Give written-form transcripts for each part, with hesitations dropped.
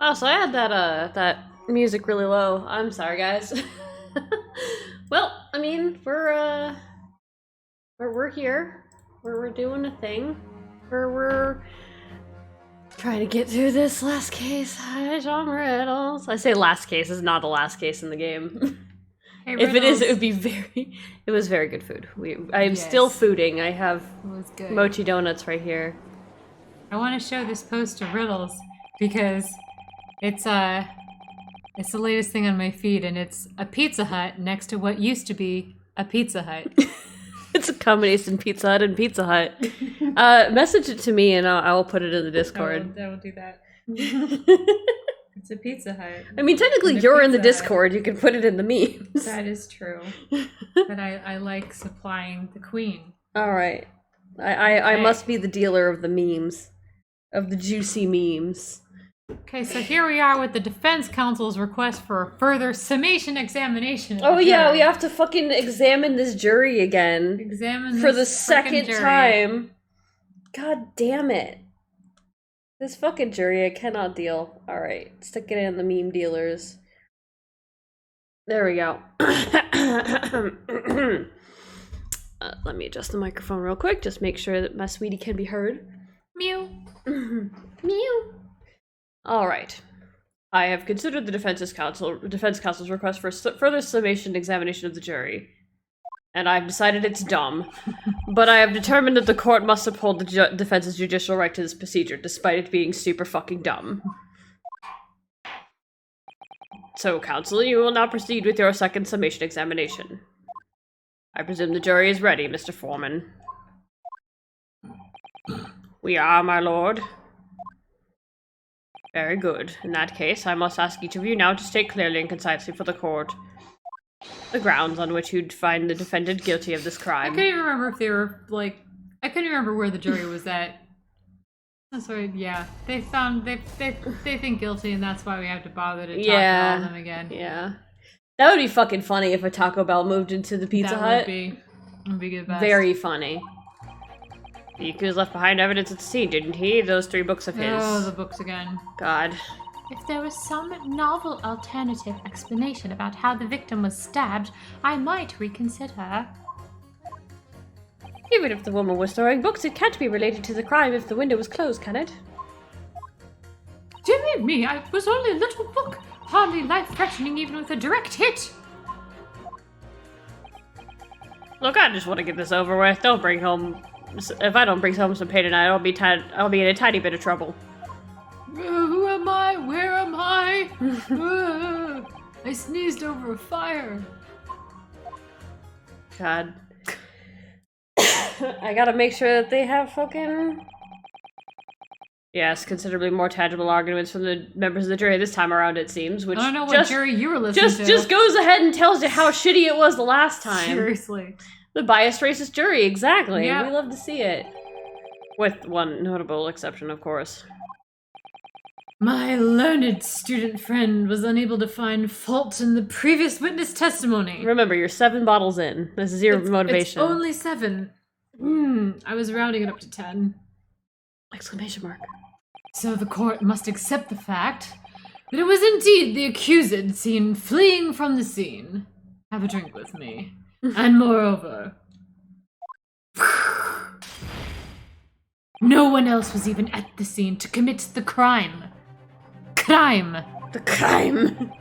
Oh, so I had that music really low. I'm sorry, guys. Well, I mean, we're here. We're doing a thing. We're trying to get through this last case. Hi, John Riddles. I say last case is not the last case in the game. Hey, if it is, it would be very. It was very good food. I'm still fooding. I have mochi donuts right here. I want to show this post to Riddles because it's the latest thing on my feed, and it's a Pizza Hut next to what used to be a Pizza Hut. It's a combination Pizza Hut and Pizza Hut. Message it to me and I'll put it in the Discord. I will do that. It's a Pizza Hut. I mean, technically you're in the Discord. You can put it in the memes. That is true. But I like supplying the queen. Alright. I must be the dealer of the memes. Of the juicy memes. Okay, so here we are with the defense counsel's request for a further summation examination. Oh yeah, we have to fucking examine this jury again. Examine for the second time. God damn it. This fucking jury, I cannot deal. Alright, stick it in the meme dealers. There we go. Let me adjust the microphone real quick, just make sure that my sweetie can be heard. Mew. Mew. Alright. I have considered the defense counsel's request for further summation and examination of the jury. And I've decided it's dumb. But I have determined that the court must uphold the defense's judicial right to this procedure, despite it being super fucking dumb. So, counsel, you will now proceed with your second summation examination. I presume the jury is ready, Mr. Foreman. We are, my lord. Very good. In that case, I must ask each of you now to state clearly and concisely for the court the grounds on which you'd find the defendant guilty of this crime. I couldn't even remember if they were, like... I couldn't remember where the jury was at. That's right, yeah. They think guilty, and that's why we have to bother to talk to all of them again. Yeah. That would be fucking funny if a Taco Bell moved into the Pizza Hut. That would be good. Very funny. The accused left behind evidence at the scene, didn't he? Those 3 books of his. Oh, the books again. God. If there was some novel alternative explanation about how the victim was stabbed, I might reconsider. Even if the woman was throwing books, it can't be related to the crime if the window was closed, can it? Dear me, I was only a little book. Hardly life-threatening even with a direct hit. Look, I just want to get this over with. Don't bring home... If I don't bring home some pay tonight, I'll be in a tiny bit of trouble. Who am I? Where am I? I sneezed over a fire. God. I gotta make sure that they have fucking... Yes, considerably more tangible arguments from the members of the jury this time around, it seems. Which I don't know what jury you were listening to. Just goes ahead and tells you how shitty it was the last time. Seriously. The biased racist jury, exactly. Yep. We love to see it. With one notable exception, of course. My learned student friend was unable to find fault in the previous witness testimony. Remember, you're 7 bottles in. This is your motivation. It's only 7. I was rounding it up to 10. Exclamation mark. So the court must accept the fact that it was indeed the accused seen fleeing from the scene. Have a drink with me. And moreover, no one else was even at the scene to commit the crime. The crime!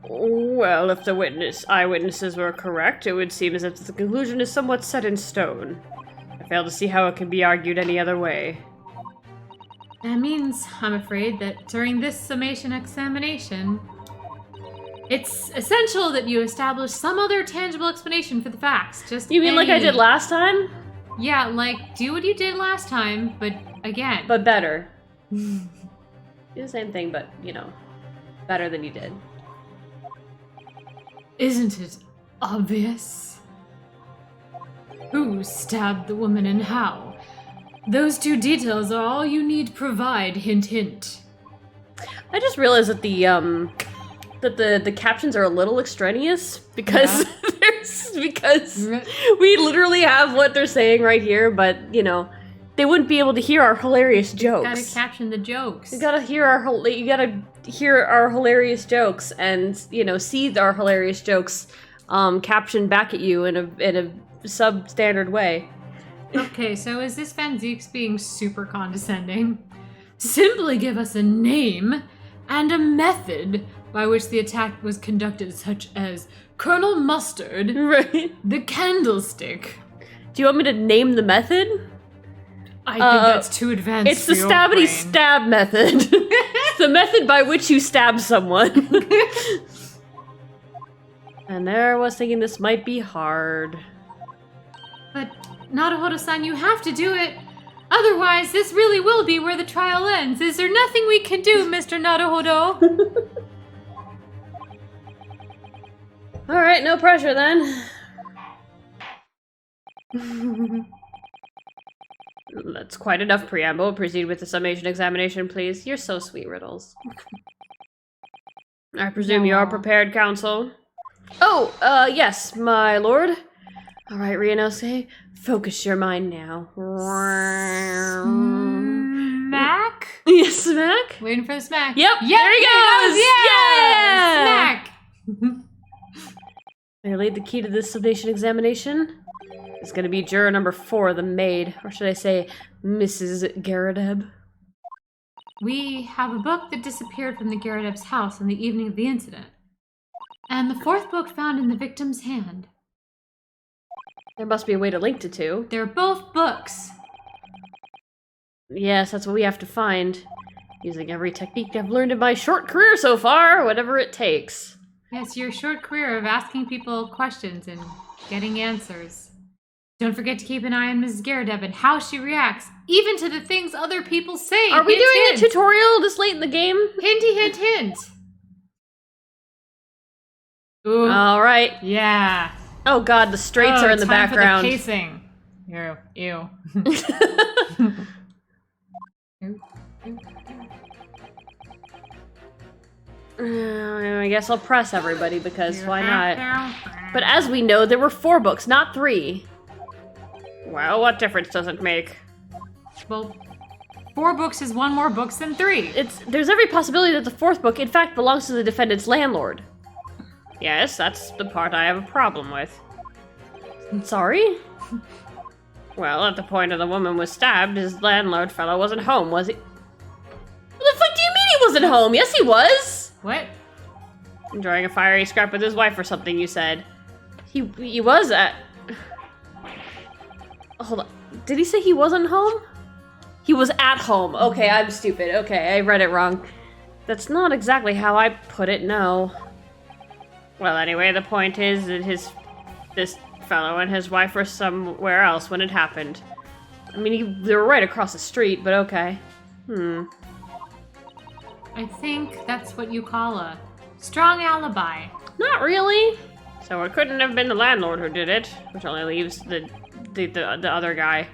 Well, if the eyewitnesses were correct, it would seem as if the conclusion is somewhat set in stone. I fail to see how it can be argued any other way. That means, I'm afraid, that during this summation examination, it's essential that you establish some other tangible explanation for the facts. You mean like I did last time? Yeah, like, do what you did last time, but again. But better. Do the same thing, but, you know, better than you did. Isn't it obvious? Who stabbed the woman and how? Those 2 details are all you need provide, hint hint. I just realized that the captions are a little extraneous because because we literally have what they're saying right here, but you know, they wouldn't be able to hear our hilarious jokes. Gotta caption the jokes. You gotta hear our hilarious jokes, and you know, see our hilarious jokes captioned back at you in a substandard way. Okay, so is this Van Zeeks being super condescending? Simply give us a name and a method by which the attack was conducted, such as Colonel Mustard, Right. the Candlestick. Do you want me to name the method? I think that's too advanced. It's the for your stabbity brain. stab method. It's the method by which you stab someone. And there I was thinking this might be hard. But Naruhodo-san, you have to do it. Otherwise, this really will be where the trial ends. Is there nothing we can do, Mr. Naruhodo? Alright, no pressure then. That's quite enough preamble. Proceed with the summation examination, please. You're so sweet, Riddles. I presume you are prepared, counsel? Oh, yes, my lord. Alright, Ryanosuke, focus your mind now. Smack? Yes, smack? Waiting for the smack. Yep, there he goes! Yeah! Smack! I laid the key to this summation examination. It's gonna be juror number 4, the maid. Or should I say, Mrs. Garadeb? We have a book that disappeared from the Garadeb's house on the evening of the incident. And the 4th book found in the victim's hand. There must be a way to link the two. They're both books. Yes, that's what we have to find. Using every technique I've learned in my short career so far, whatever it takes. Yes, your short career of asking people questions and getting answers. Don't forget to keep an eye on Mrs. Garadeb and how she reacts, even to the things other people say. Are we Hint, doing hint. a tutorial this late in the game? Hinty, hint, hint. Ooh. Alright. Yeah. Oh god, the straights are in the time background. For the pacing. Ew. I guess I'll press everybody because why not? But as we know, there were 4 books, not 3. Well, what difference does it make? Well, 4 books is 1 more books than 3. There's every possibility that the 4th book, in fact, belongs to the defendant's landlord. Yes, that's the part I have a problem with. Sorry? Well, at the point of the woman was stabbed, his landlord fellow wasn't home, was he? What the fuck do you mean he wasn't home? Yes, he was! What? Enjoying a fiery scrap with his wife or something, you said. He was at... Hold on. Did he say he wasn't home? He was at home. Okay, I'm stupid. Okay, I read it wrong. That's not exactly how I put it, no. Well, anyway, the point is that this fellow and his wife were somewhere else when it happened. I mean, they were right across the street, but okay. I think that's what you call a strong alibi. Not really. So it couldn't have been the landlord who did it, which only leaves the other guy.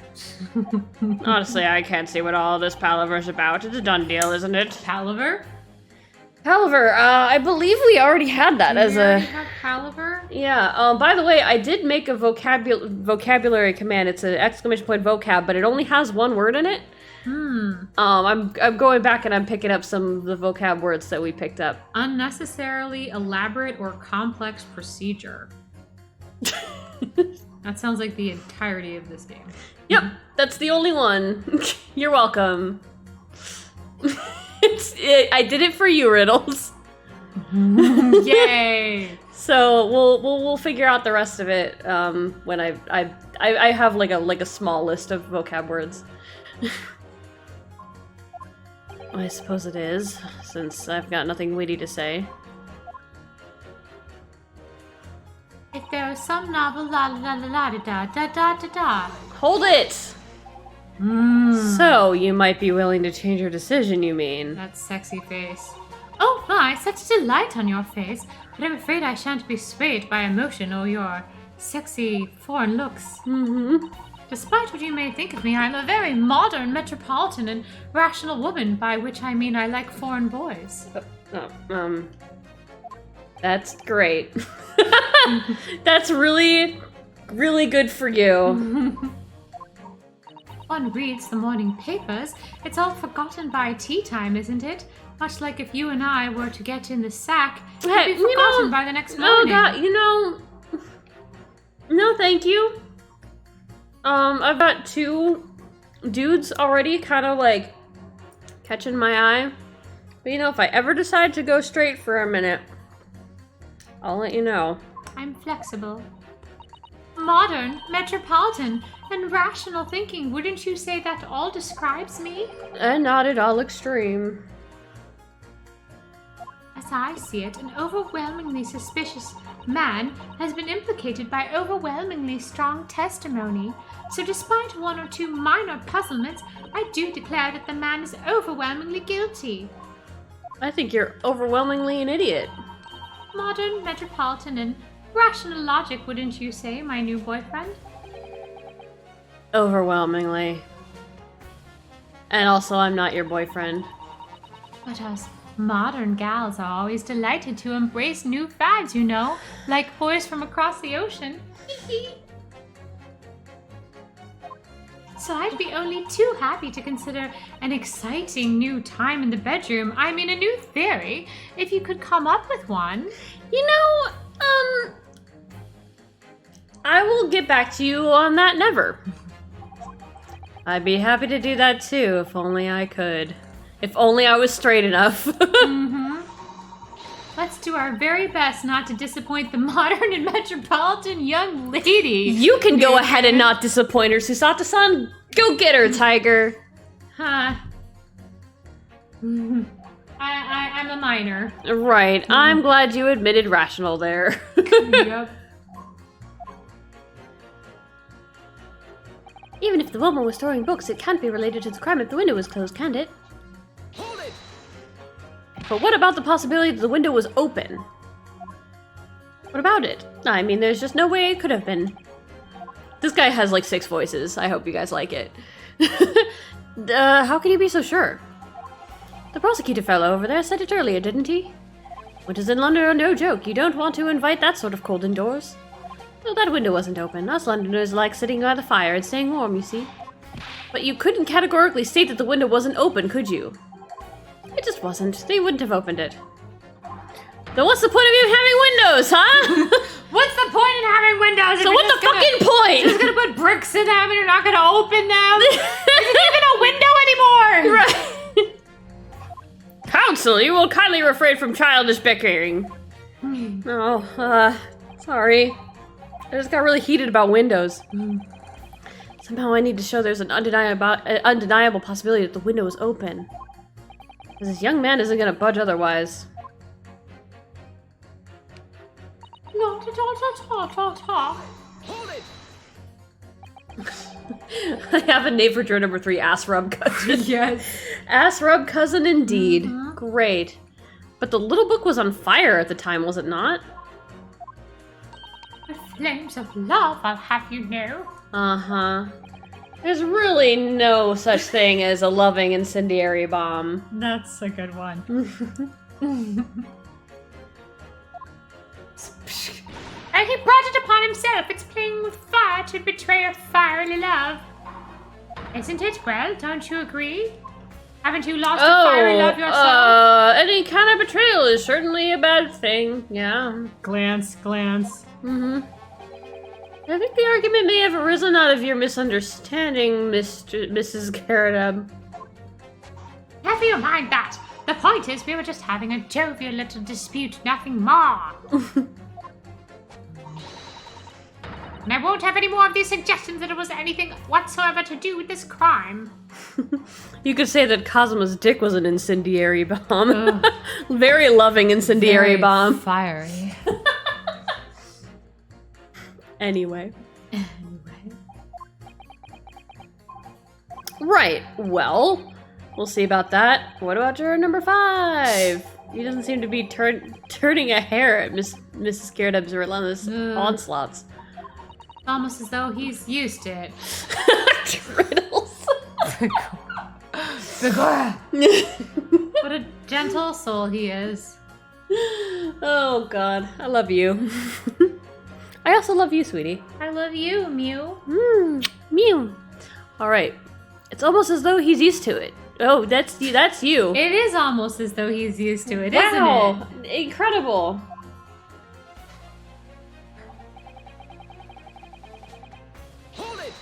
Honestly, I can't see what all this palaver's about. It's a done deal, isn't it? Palaver? Palaver, I believe we already had that as Do we a... already have palaver? Yeah, by the way, I did make a vocabulary command. It's an exclamation point vocab, but it only has 1 word in it. I'm going back and I'm picking up some of the vocab words that we picked up. Unnecessarily elaborate or complex procedure. That sounds like the entirety of this game. Yep, that's the only one. You're welcome. I did it for you, Riddles. Yay! So we'll figure out the rest of it when I have like a small list of vocab words. I suppose it is, since I've got nothing witty to say. If there is some novel la la la la da da da da da. Hold it! So, you might be willing to change your decision, you mean? That sexy face. Oh my, such delight on your face, but I'm afraid I shan't be swayed by emotion or your sexy foreign looks. Despite what you may think of me, I'm a very modern, metropolitan, and rational woman, by which I mean I like foreign boys. That's great. That's really, really good for you. one reads the morning papers, it's all forgotten by tea time, isn't it? Much like if you and I were to get in the sack, it'd be forgotten by the next morning. Oh God, no thank you. I've got 2 dudes already kind of like catching my eye. But if I ever decide to go straight for a minute, I'll let you know. I'm flexible. Modern, metropolitan, and rational thinking, wouldn't you say that all describes me? And not at all extreme. As I see it, an overwhelmingly suspicious man has been implicated by overwhelmingly strong testimony. So despite 1 or 2 minor puzzlements, I do declare that the man is overwhelmingly guilty. I think you're overwhelmingly an idiot. Modern, metropolitan, and rational logic, wouldn't you say, my new boyfriend? Overwhelmingly. And also, I'm not your boyfriend. But us modern gals are always delighted to embrace new fads, like boys from across the ocean. So I'd be only too happy to consider an exciting new time in the bedroom. I mean, a new theory, if you could come up with one. I will get back to you on that never. I'd be happy to do that too, if only I could. If only I was straight enough. Let's do our very best not to disappoint the modern and metropolitan young lady. You can go ahead and not disappoint her, Susato-san. Go get her, tiger. Huh. I'm a minor. Right. I'm glad you admitted rational there. Yep. Even if the woman was storing books, it can't be related to the crime if the window was closed, can it? Hold it! But what about the possibility that the window was open? What about it? I mean, there's just no way it could have been. This guy has like 6 voices. I hope you guys like it. How can you be so sure? The prosecutor fellow over there said it earlier, didn't he? Winters in London are no joke. You don't want to invite that sort of cold indoors. Well, that window wasn't open. Us Londoners like sitting by the fire and staying warm, you see. But you couldn't categorically state that the window wasn't open, could you? It just wasn't. They wouldn't have opened it. Then what's the point of even having windows, huh? What's the point in having windows? So what's the fucking point? You're just gonna put bricks in them and you're not gonna open them? Isn't even a window anymore! Right. Counsel, you will kindly refrain from childish bickering. Oh, sorry. I just got really heated about windows. Somehow I need to show there's an undeniable possibility that the window was open. Because this young man isn't gonna budge otherwise. Hold it! I have a name for drawer number 3, Ass Rub Cousin. Yes. Ass Rub Cousin indeed. Great. But the little book was on fire at the time, was it not? The flames of love, I'll have you know. Uh-huh. There's really no such thing as a loving incendiary bomb. That's a good one. And he brought it upon himself. It's playing with fire to betray a fiery love. Isn't it? Well, don't you agree? Haven't you lost a fiery love yourself? Any kind of betrayal is certainly a bad thing, yeah. Glance, glance. Mm-hmm. I think the argument may have arisen out of your misunderstanding, Mrs. Garrett. Never you mind that. The point is, we were just having a jovial little dispute, nothing more. And I won't have any more of these suggestions that it was anything whatsoever to do with this crime. You could say that Kazuma's dick was an incendiary bomb. Very loving incendiary bomb. Fiery. Anyway. Right, well, we'll see about that. What about juror number 5? He doesn't seem to be turning a hair at Mrs. Garrett's relentless onslaughts. Almost as though he's used to it. Riddles. What a gentle soul he is. Oh god, I love you. I also love you, sweetie. I love you, Mew. Mew. Alright, It's almost as though he's used to it. Oh, that's you. That's you. It is almost as though he's used to it, Wow, isn't it? incredible. Hold it!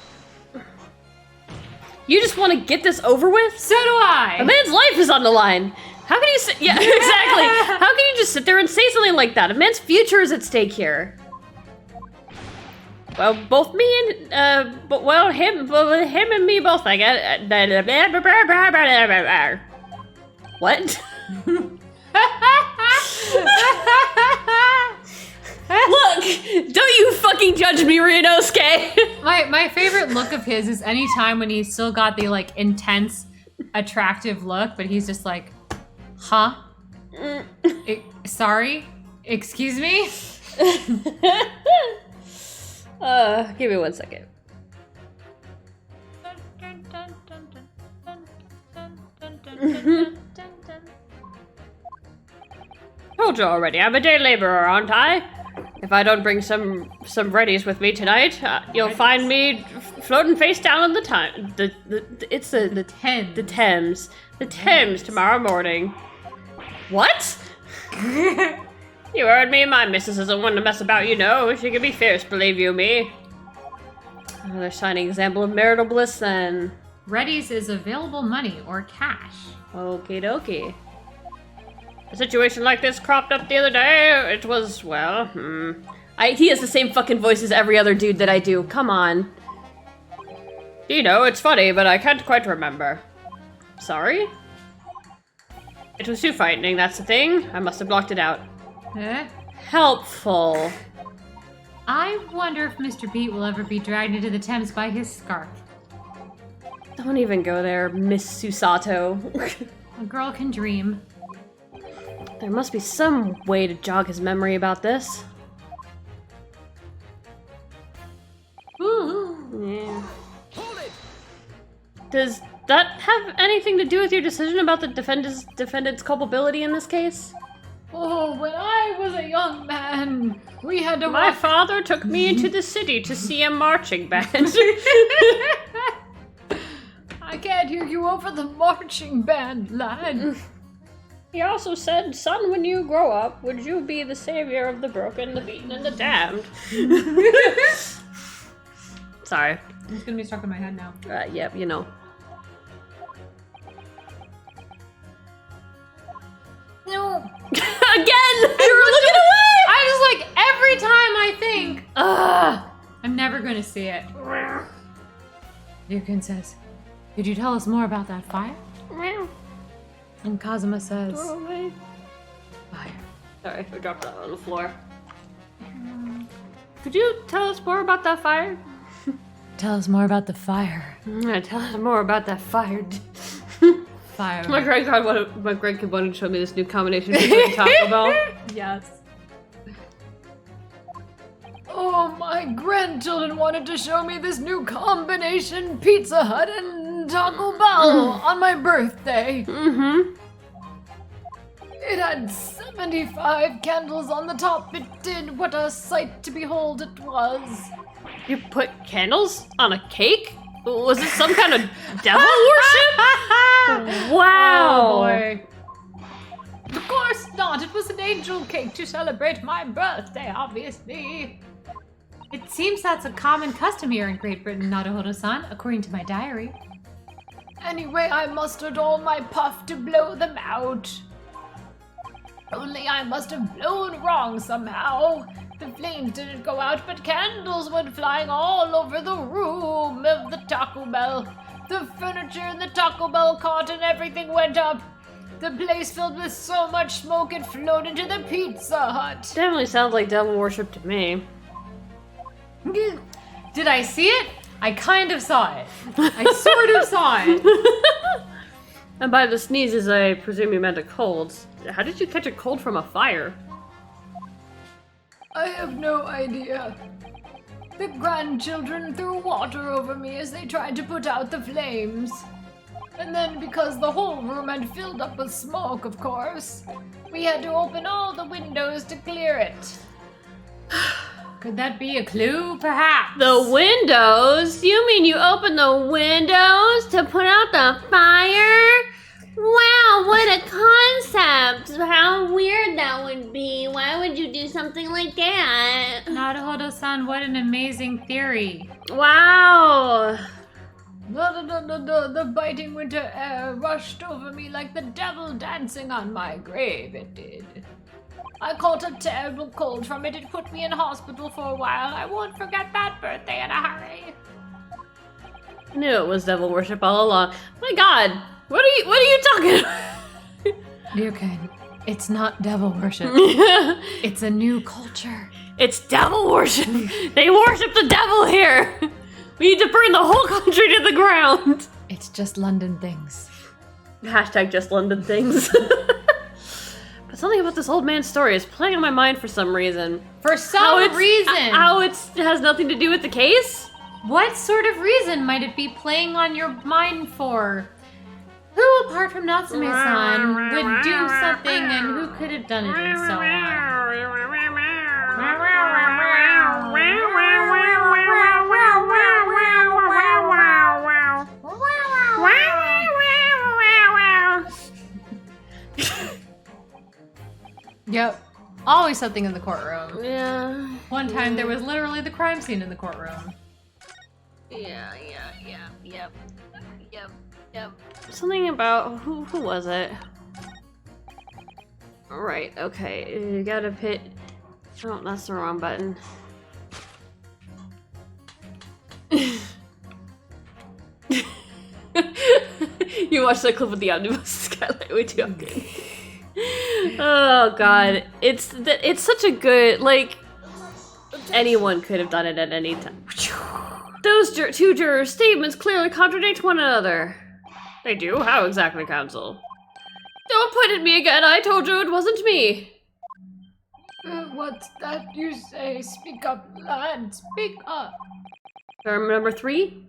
You just want to get this over with? So do I! A man's life is on the line. How can you sit? Yeah, exactly. How can you just sit there and say something like that? A man's future is at stake here. Well, both me and him and me both. I get what? Look, don't you fucking judge me, Ryunosuke. My favorite look of his is any time when he's still got the like intense, attractive look, but he's just like, huh? Sorry? Excuse me? Give me 1 second. Told you already, I'm a day laborer, aren't I? If I don't bring some readies with me tonight, you'll find me floating face down on the Thames tomorrow morning. What? You heard me. My missus isn't one to mess about, you know. She can be fierce, believe you me. Another shining example of marital bliss, then. Ready's is available money or cash. Okie dokie. A situation like this cropped up the other day. It was, well, he has the same fucking voice as every other dude that I do. Come on. You know, it's funny, but I can't quite remember. Sorry? It was too frightening, that's the thing. I must have blocked it out. Helpful. I wonder if Mr. Beat will ever be dragged into the Thames by his scarf. Don't even go there, Miss Susato. A girl can dream. There must be some way to jog his memory about this. Ooh. Yeah. Hold it! Does that have anything to do with your decision about the defendant's culpability in this case? Oh, when I was a young man, we had to My father took me into the city to see a marching band. I can't hear you over the marching band, lad. He also said, son, when you grow up, would you be the savior of the broken, the beaten, and the damned? Sorry. It's gonna be stuck in my head now. Yep, you know. No. Again! You were looking away! I just like, every time I think, I'm never gonna see it. Ryukin says, could you tell us more about that fire? And Kazuma says, fire. Sorry, I dropped that on the floor. Could you tell us more about that fire? Tell us more about the fire. Tell us more about that fire. Fire. My grandkid wanted to show me this new combination between Taco Bell. Yes. Oh, my grandchildren wanted to show me this new combination Pizza Hut and Taco Bell on my birthday. Mm-hmm. It had 75 candles on the top. It did. What a sight to behold it was. You put candles on a cake? Was it some kind of devil worship? Wow. Oh, boy. Of course not. It was an angel cake to celebrate my birthday, obviously. It seems that's a common custom here in Great Britain, Naruhodo-san, according to my diary. Anyway, I mustered all my puff to blow them out. Only I must have blown wrong somehow. The flames didn't go out, but candles went flying all over the room of the Taco Bell. The furniture in the Taco Bell caught and everything went up. The place filled with so much smoke it flowed into the Pizza Hut. Definitely sounds like devil worship to me. Did I see it? I kind of saw it. I sort of saw it. And by the sneezes, I presume you meant a cold. How did you catch a cold from a fire? I have no idea. The grandchildren threw water over me as they tried to put out the flames. And then, because the whole room had filled up with smoke, of course, we had to open all the windows to clear it. Could that be a clue, perhaps? The windows? You mean you open the windows to put out the fire? Wow, what a concept! How weird that would be. Why would you do something like that? Naruhodo-san, what an amazing theory. Wow. The biting winter air rushed over me like the devil dancing on my grave, it did. I caught a terrible cold from it. It put me in hospital for a while. I won't forget that birthday in a hurry. I knew it was devil worship all along. My God, what are you talking about? Ryuken, it's not devil worship. It's a new culture. It's devil worship. They worship the devil here. We need to burn the whole country to the ground. It's just London things. Hashtag just London things. But something about this old man's story is playing on my mind for some reason. For some reason. How it has nothing to do with the case? What sort of reason might it be playing on your mind for? Who, apart from Natsume-san, would do something and who could have done it and so on? Yep. Always something in the courtroom. Yeah. One time there was literally the crime scene in the courtroom. Yep. Something about who was it? Alright, okay. You gotta pit. Oh, that's the wrong button. You watched that clip with the omnibus skylight way too often. Oh God, it's such a good, like, anyone could have done it at any time. Those two jurors' statements clearly contradict one another. They do? How exactly, counsel? Don't point at me again. I told you it wasn't me. What's that you say? Speak up, lad. Speak up. Term number 3.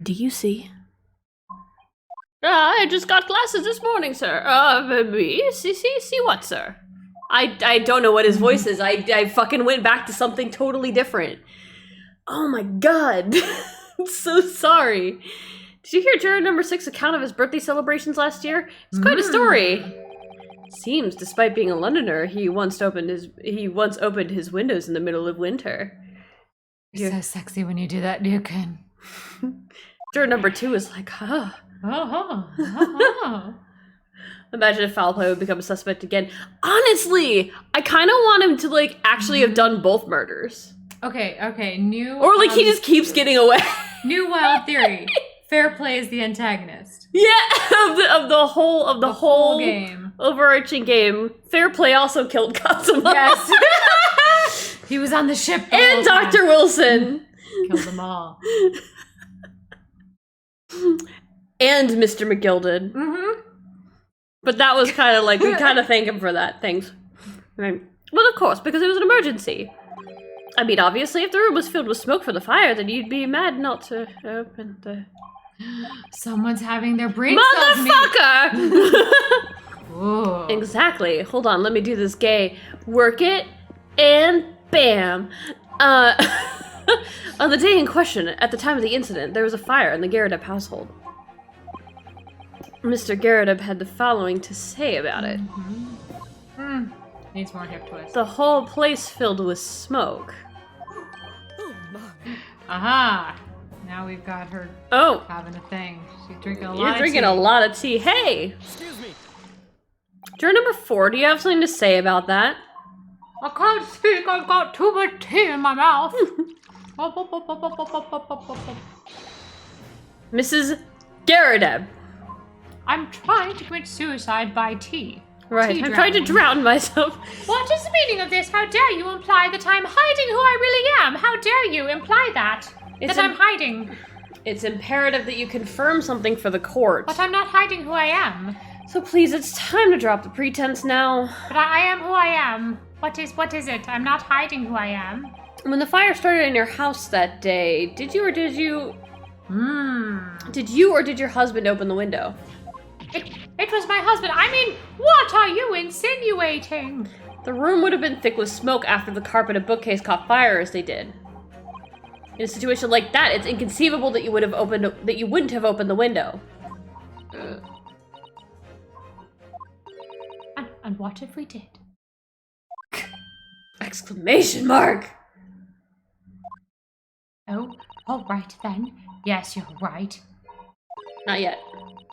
Do you see? I just got glasses this morning, sir. Me? See what, sir? I don't know what his voice is. I fucking went back to something totally different. Oh my God. I'm so sorry. Did you hear juror number 6's account of his birthday celebrations last year? It's quite a story. Seems, despite being a Londoner, he once opened his windows in the middle of winter. You're so sexy when you do that, Ryuken. Juror number 2 is like, huh. Oh. Imagine if foul play would become a suspect again. Honestly, I kind of want him to, like, actually have done both murders. Okay, new... Or, like, he just keeps getting away. New wild theory. Fair play is the antagonist. Yeah, of the whole game. Overarching game. Fair play also killed Katsuma. Yes. He was on the ship the and whole Dr. time. Wilson. Killed them all. And Mr. McGilded. Mm-hmm. But that was kind of like, we kind of thank him for that. Thanks. Right. Well, of course, because it was an emergency. I mean, obviously, if the room was filled with smoke for the fire, then you'd be mad not to open the... Someone's having their brain Motherfucker! Whoa. Exactly. Hold on, let me do this gay. Work it, and bam. On the day in question, at the time of the incident, there was a fire in the Garadeb household. Mr. Garadeb had the following to say about it. Needs more hip twist. The whole place filled with smoke. Aha! Now we've got her Oh, having a thing. She's drinking a lot you're of drinking tea. a lot of tea. Hey! Excuse me. Juror number 4, do you have something to say about that? I can't speak, I've got too much tea in my mouth. Mrs. Garadeb. I'm trying to commit suicide by tea. Right, Tea I'm trying to drowning. drown myself. What is the meaning of this? How dare you imply that I'm hiding who I really am? How dare you imply that? It's I'm hiding. It's imperative that you confirm something for the court. But I'm not hiding who I am. So please, it's time to drop the pretense now. But I am who I am. What is it? I'm not hiding who I am. When the fire started in your house that day, did you or did your husband open the window? It was my husband. I mean, what are you insinuating? The room would have been thick with smoke after the carpet and bookcase caught fire as they did. In a situation like that, it's inconceivable that you wouldn't have opened the window. And what if we did? Exclamation mark! Oh, all right then. Yes, you're right. Not yet.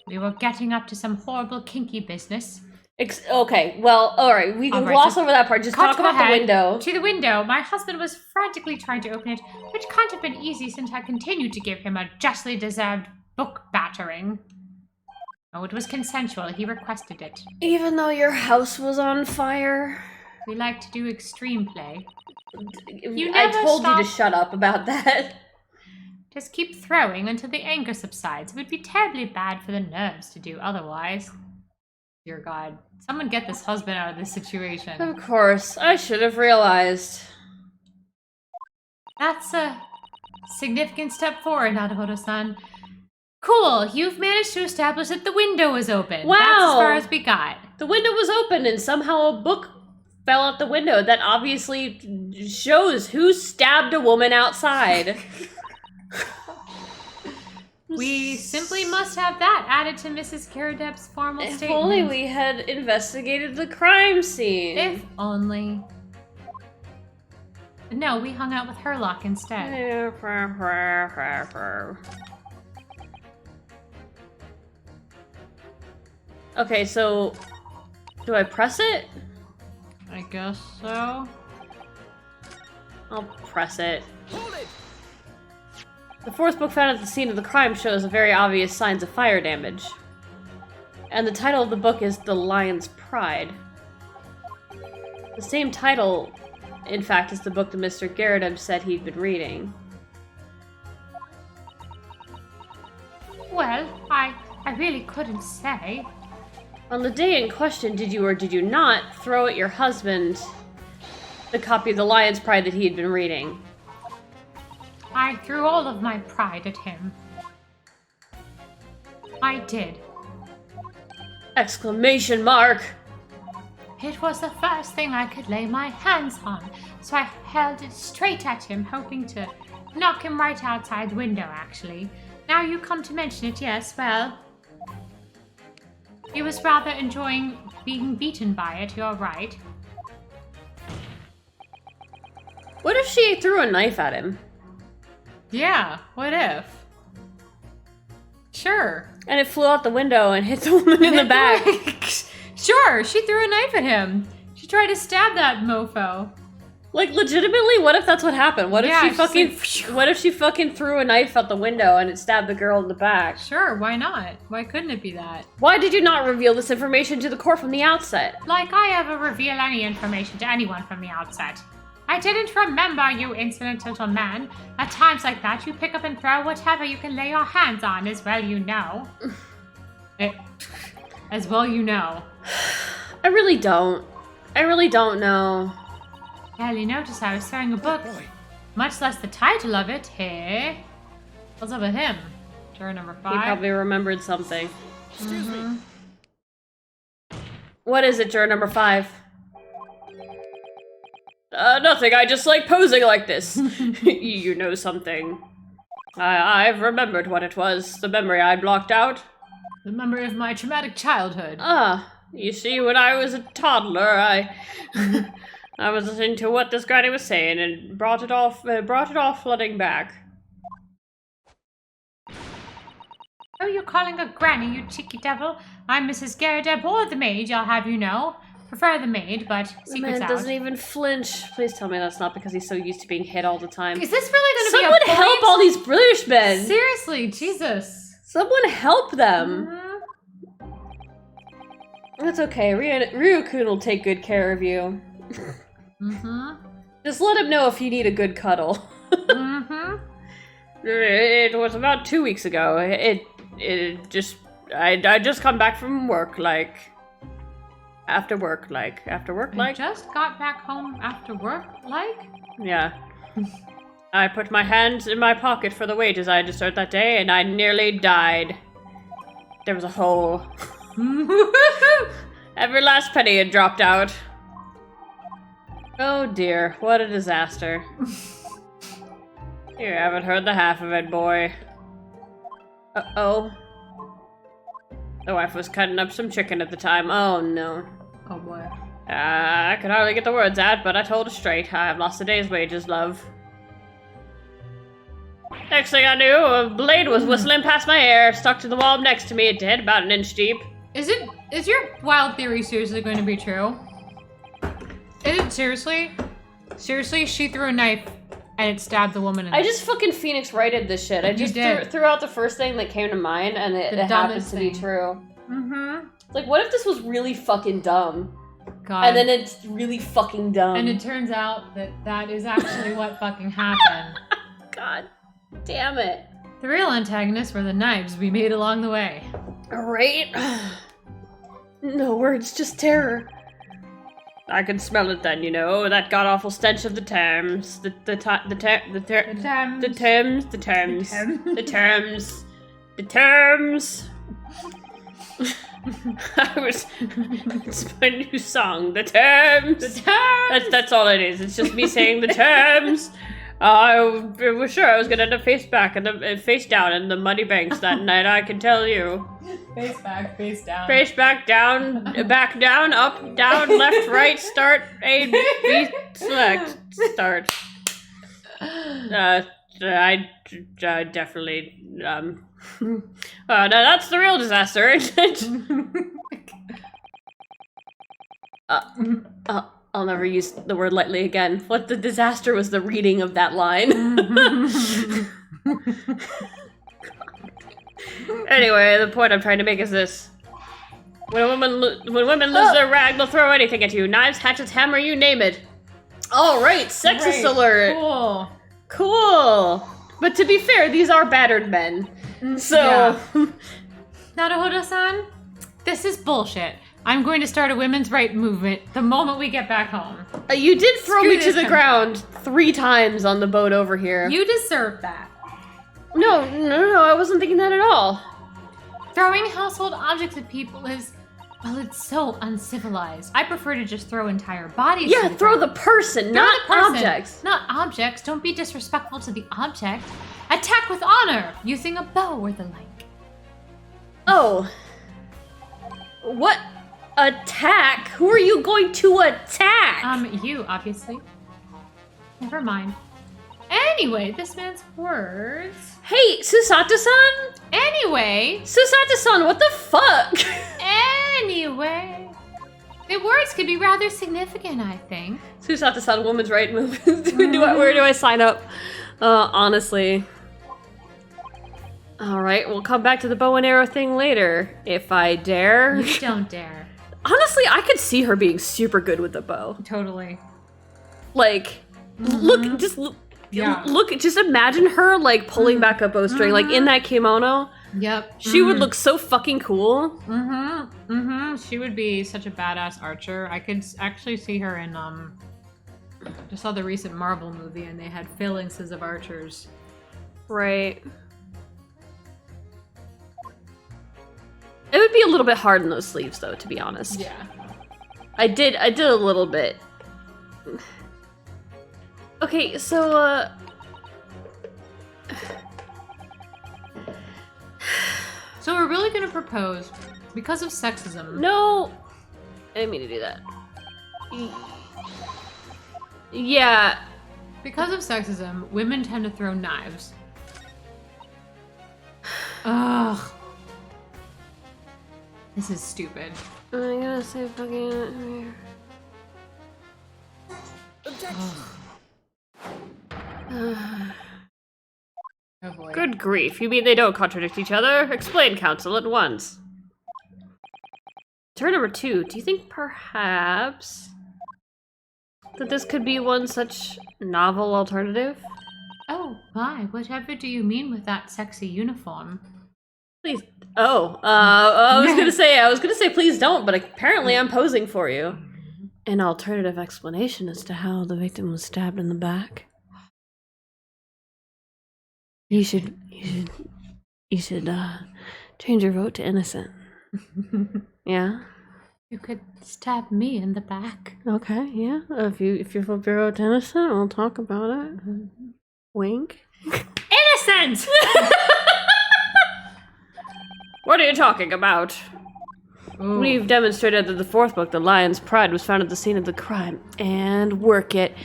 We were getting up to some horrible kinky business. Okay, well, alright, we can gloss over that part. Just talk about the window. To the window. My husband was frantically trying to open it, which can't have been easy since I continued to give him a justly deserved book battering. Oh, it was consensual. He requested it. Even though your house was on fire? We like to do extreme play. I told you to shut up about that. Just keep throwing until the anger subsides. It would be terribly bad for the nerves to do otherwise. Dear God. Someone get this husband out of this situation. Of course. I should have realized. That's a significant step forward, Naruhodo-san. Cool. You've managed to establish that the window is open. Wow. That's as far as we got. The window was open and somehow a book fell out the window. That obviously shows who stabbed a woman outside. We simply must have that added to Mrs. Karadeb's formal statement. If only we had investigated the crime scene. If only. No, we hung out with Herlock instead. Okay, so do I press it? I guess so. I'll press it. Hold it! The fourth book found at the scene of the crime shows very obvious signs of fire damage. And the title of the book is The Lion's Pride. The same title, in fact, is the book that Mr. Garrideb said he'd been reading. Well, I really couldn't say. On the day in question, did you or did you not throw at your husband the copy of The Lion's Pride that he had been reading? I threw all of my pride at him. I did. Exclamation mark! It was the first thing I could lay my hands on, so I held it straight at him, hoping to knock him right outside the window, actually. Now you come to mention it, yes, well... He was rather enjoying being beaten by it, you're right. What if she threw a knife at him? Yeah, what if? Sure. And it flew out the window and hit the woman in the back. Sure, she threw a knife at him. She tried to stab that mofo. Like, legitimately, what if that's what happened? What if Yeah, what if she fucking threw a knife out the window and it stabbed the girl in the back? Sure, why not? Why couldn't it be that? Why did you not reveal this information to the court from the outset? Like I ever reveal any information to anyone from the outset. I didn't remember, you insolent little man. At times like that, you pick up and throw whatever you can lay your hands on, as well you know. As well you know. I really don't. I really don't know. Barely noticed I was throwing a book, Boy, much less the title of it. Hey, What's up with him? Juror number He 5. probably remembered something. excuse me. What is it, juror number 5? Nothing. I just like posing like this. You know something. I've remembered what it was. The memory I blocked out. The memory of my traumatic childhood. Ah, you see, when I was a toddler, I was listening to what this granny was saying and brought it all flooding back. Oh, you're calling a granny, you cheeky devil. I'm Mrs. Garrideb, or the maid, I'll have you know. Prefer the maid, but The secret's man out. doesn't even flinch. Please tell me that's not because he's so used to being hit all the time. Is this really gonna Someone be a point? help all these British men! Seriously, Jesus. Someone help them! Mhm. That's okay. Ryukun will take good care of you. Mm-hmm. Just let him know if you need a good cuddle. Mm-hmm. It was about 2 weeks ago. I just come back from work, after work, I just got back home after work, yeah. I put my hands in my pocket for the wages I had to start that day, and I nearly died. There was a hole. Every last penny had dropped out. Oh dear, what a disaster. You haven't heard the half of it, boy. Uh-oh. The wife was cutting up some chicken at the time. Oh no. Oh boy. I could hardly get the words out, but I told her straight. I have lost a day's wages, love. Next thing I knew, a blade was whistling past my ear, stuck to the wall next to me. It did, about an inch deep. Is your wild theory seriously going to be true? Is it seriously? Seriously, she threw a knife and it stabbed the woman in I the just fucking Phoenix righted this shit. I just threw out the first thing that came to mind, and it happens to be true. Mm-hmm. Like, what if this was really fucking dumb? God. And then it's really fucking dumb. And it turns out that that is actually what fucking happened. God damn it. The real antagonists were the knives we made along the way. Right? No words, just terror. I can smell it then, you know, that god-awful stench of the Thames. The Thames. It's my new song, the Thames. The Thames! That's all it is. It's just me saying the Thames. I was sure I was gonna end up face down in the muddy banks that night, I can tell you. Face back, face down. Face back down, back down, up, down, left, right, start, A, B, select, start. I definitely, no, that's the real disaster, isn't it? I'll never use the word lightly again. What the disaster was the reading of that line. Anyway, the point I'm trying to make is this. When women lose their rag, they'll throw anything at you. Knives, hatchets, hammer, you name it. Alright, sexist alert. Cool. Cool. But to be fair, these are battered men. So... Yeah. Naruhodo-san, this is bullshit. I'm going to start a women's right movement the moment we get back home. You did throw Screw me to this the country. ground 3 times on the boat over here. You deserve that. No, I wasn't thinking that at all. Throwing household objects at people is, well, it's so uncivilized. I prefer to just throw entire bodies. Yeah, to the throw ground. the person, Throw not the person, objects. Not objects. Don't be disrespectful to the object. Attack with honor, using a bow or the like. Oh. What? Attack? Who are you going to attack? You, obviously. Never mind. Anyway, this man's words. Hey, Susato-san? Anyway. Susato-san, what the fuck? Anyway. The words could be rather significant, I think. Susato-san, woman's right movement. Where do I sign up? Honestly. Alright, we'll come back to the bow and arrow thing later, if I dare. You don't dare. Honestly, I could see her being super good with the bow. Totally. Like, look, just imagine her, like, pulling back a bowstring, like, in that kimono. Yep. She would look so fucking cool. She would be such a badass archer. I could actually see her in, just saw the recent Marvel movie and they had phalanxes of archers. Right. It would be a little bit hard in those sleeves, though, to be honest. Yeah. I did a little bit. Okay, so, So we're really gonna propose, because of sexism. No! I didn't mean to do that. Yeah. Because of sexism, women tend to throw knives. Ugh. This is stupid. I'm gonna say fucking... Oh boy. Good grief, you mean they don't contradict each other? Explain, counsel, at once. Turn number 2, do you think perhaps that this could be one such novel alternative? Oh, my, whatever do you mean with that sexy uniform? Please. Oh, I was gonna say please don't, but apparently I'm posing for you. An alternative explanation as to how the victim was stabbed in the back. You should change your vote to innocent. Yeah? You could stab me in the back. Okay, yeah. If you feel Bureau innocent, we'll talk about it. Wink. Innocent! What are you talking about? Ooh. We've demonstrated that the fourth book, The Lion's Pride, was found at the scene of the crime. And work it.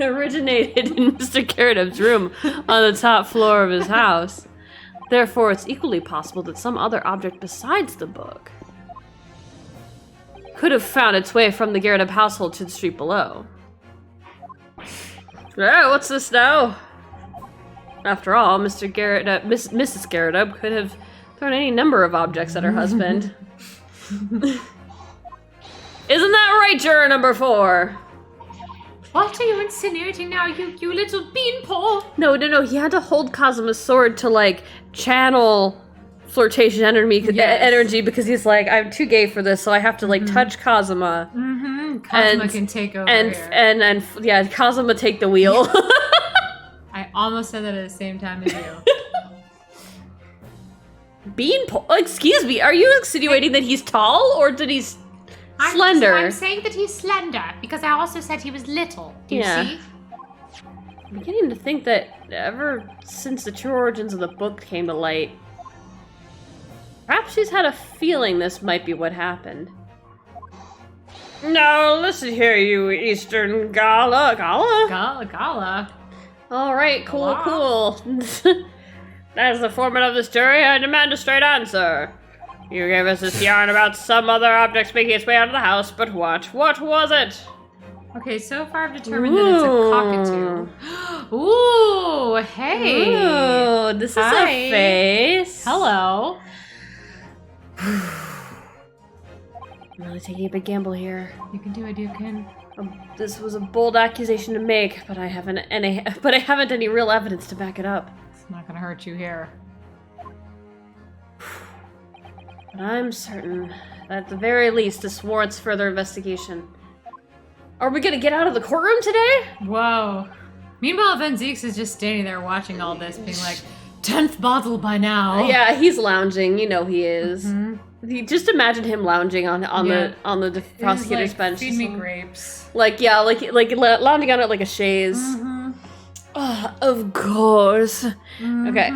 Originated in Mr. Garrett's room on the top floor of his house. Therefore, it's equally possible that some other object besides the book could have found its way from the Garrett household to the street below. What's this now? After all, Mr. Garrett, Mrs. Garrett could have thrown any number of objects at her husband. Isn't that right, juror number 4? What are you insinuating now, you little beanpole? No, he had to hold Kazuma's sword to, like, channel flirtation energy because he's like, I'm too gay for this, so I have to, like, touch Kazuma. Kazuma can take over and here. Kazuma take the wheel. I almost said that at the same time as you. Beanpole? Excuse me, are you insinuating that he's tall or that he's slender? I'm saying that he's slender because I also said he was little. Do you see? I'm beginning to think that ever since the true origins of the book came to light, perhaps she's had a feeling this might be what happened. Now, listen here, you Eastern Gala. Gala. Alright, cool. As the foreman of this jury, I demand a straight answer. You gave us this yarn about some other objects making its way out of the house, but what? What was it? Okay, so far I've determined that it's a cockatoo. Ooh, hey. Ooh, this is Hi. a face. Hello. I'm really taking a big gamble here. You can do it, you can. This was a bold accusation to make, but I haven't any real evidence to back it up. It's not gonna hurt you here. But I'm certain that at the very least this warrants further investigation. Are we gonna get out of the courtroom today? Whoa. Meanwhile, Van Zieks is just standing there watching all this, being like, 10th bottle by now. Yeah, he's lounging. You know he is. Mm-hmm. Just imagine him lounging on the prosecutor's like, bench. Feed me grapes. Like lounging on it like a chaise. Mm-hmm. Oh, of course. Mm-hmm. Okay.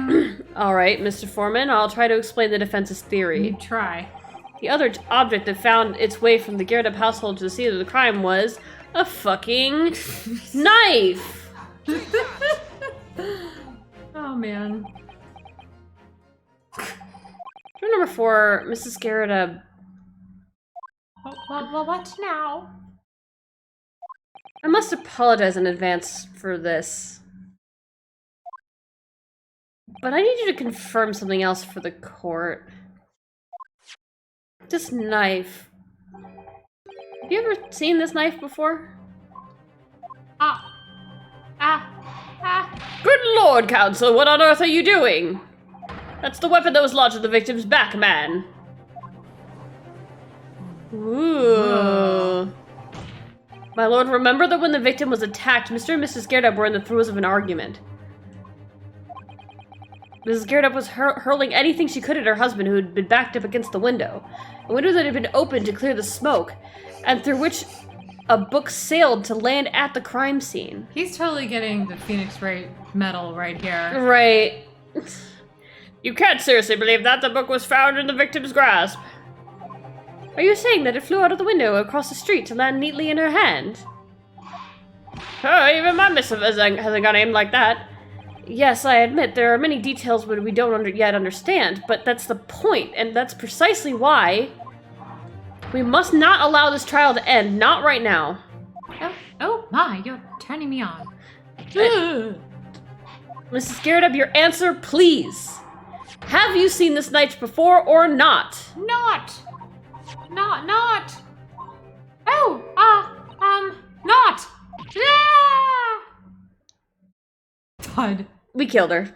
All right, Mr. Foreman, I'll try to explain the defense's theory. You try. The other object that found its way from the Garrett household to the scene of the crime was a fucking knife. Oh, man. Juror number 4, Mrs. Garrett. Well, what now? I must apologize in advance for this. But I need you to confirm something else for the court. This knife. Have you ever seen this knife before? Good Lord, Counsel, what on earth are you doing? That's the weapon that was lodged in the victim's back, man. Ooh. My lord, remember that when the victim was attacked, Mr. and Mrs. Garrett were in the throes of an argument. Mrs. Garrett was hurling anything she could at her husband, who had been backed up against the window. A window that had been opened to clear the smoke, and through which a book sailed to land at the crime scene. He's totally getting the Phoenix Wright medal right here. Right. You can't seriously believe that the book was found in the victim's grasp. Are you saying that it flew out of the window across the street to land neatly in her hand? Oh, even my missive hasn't got aimed like that. Yes, I admit there are many details we don't yet understand, but that's the point, and that's precisely why we must not allow this trial to end. Not right now. Oh my, you're turning me on. Mrs. Garrett, your answer, please. Have you seen this knife before or not? Not. Not. God. We killed her.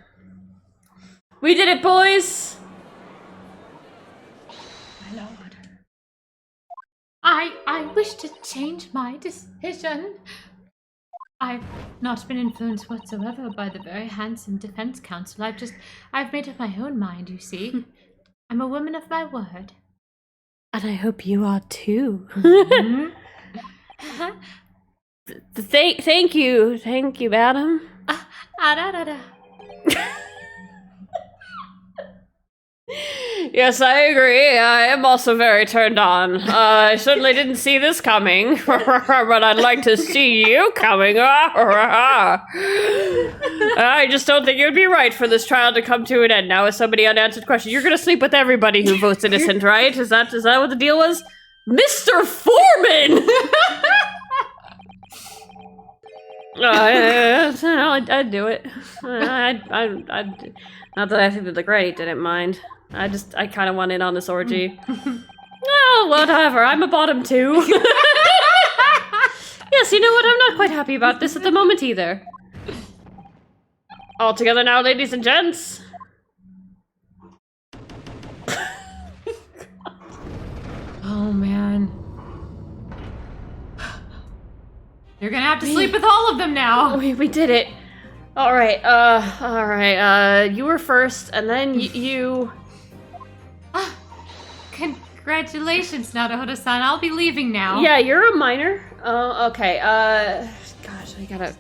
We did it, boys! My lord. I wish to change my decision. I've not been influenced whatsoever by the very handsome defense counsel. I've made up my own mind, you see. I'm a woman of my word. And I hope you are too. Mhm. Thank you, madam. Yes, I agree. I am also very turned on. I certainly didn't see this coming, but I'd like to see you coming. I just don't think it would be right for this trial to come to an end now with so many unanswered questions. You're gonna sleep with everybody who votes innocent, right? Is that what the deal was? Mr. Foreman! I'd do it. I'd not that I think that the Granny didn't mind. I kind of want in on this orgy. Oh, whatever. I'm a bottom too. Yes, you know what? I'm not quite happy about this at the moment either. All together now, ladies and gents. Oh man. You're gonna have to sleep with all of them now. We did it. All right. You were first, and then you. Congratulations, Naruto-san. I'll be leaving now. Yeah, you're a minor. Oh, okay. Gosh, I gotta.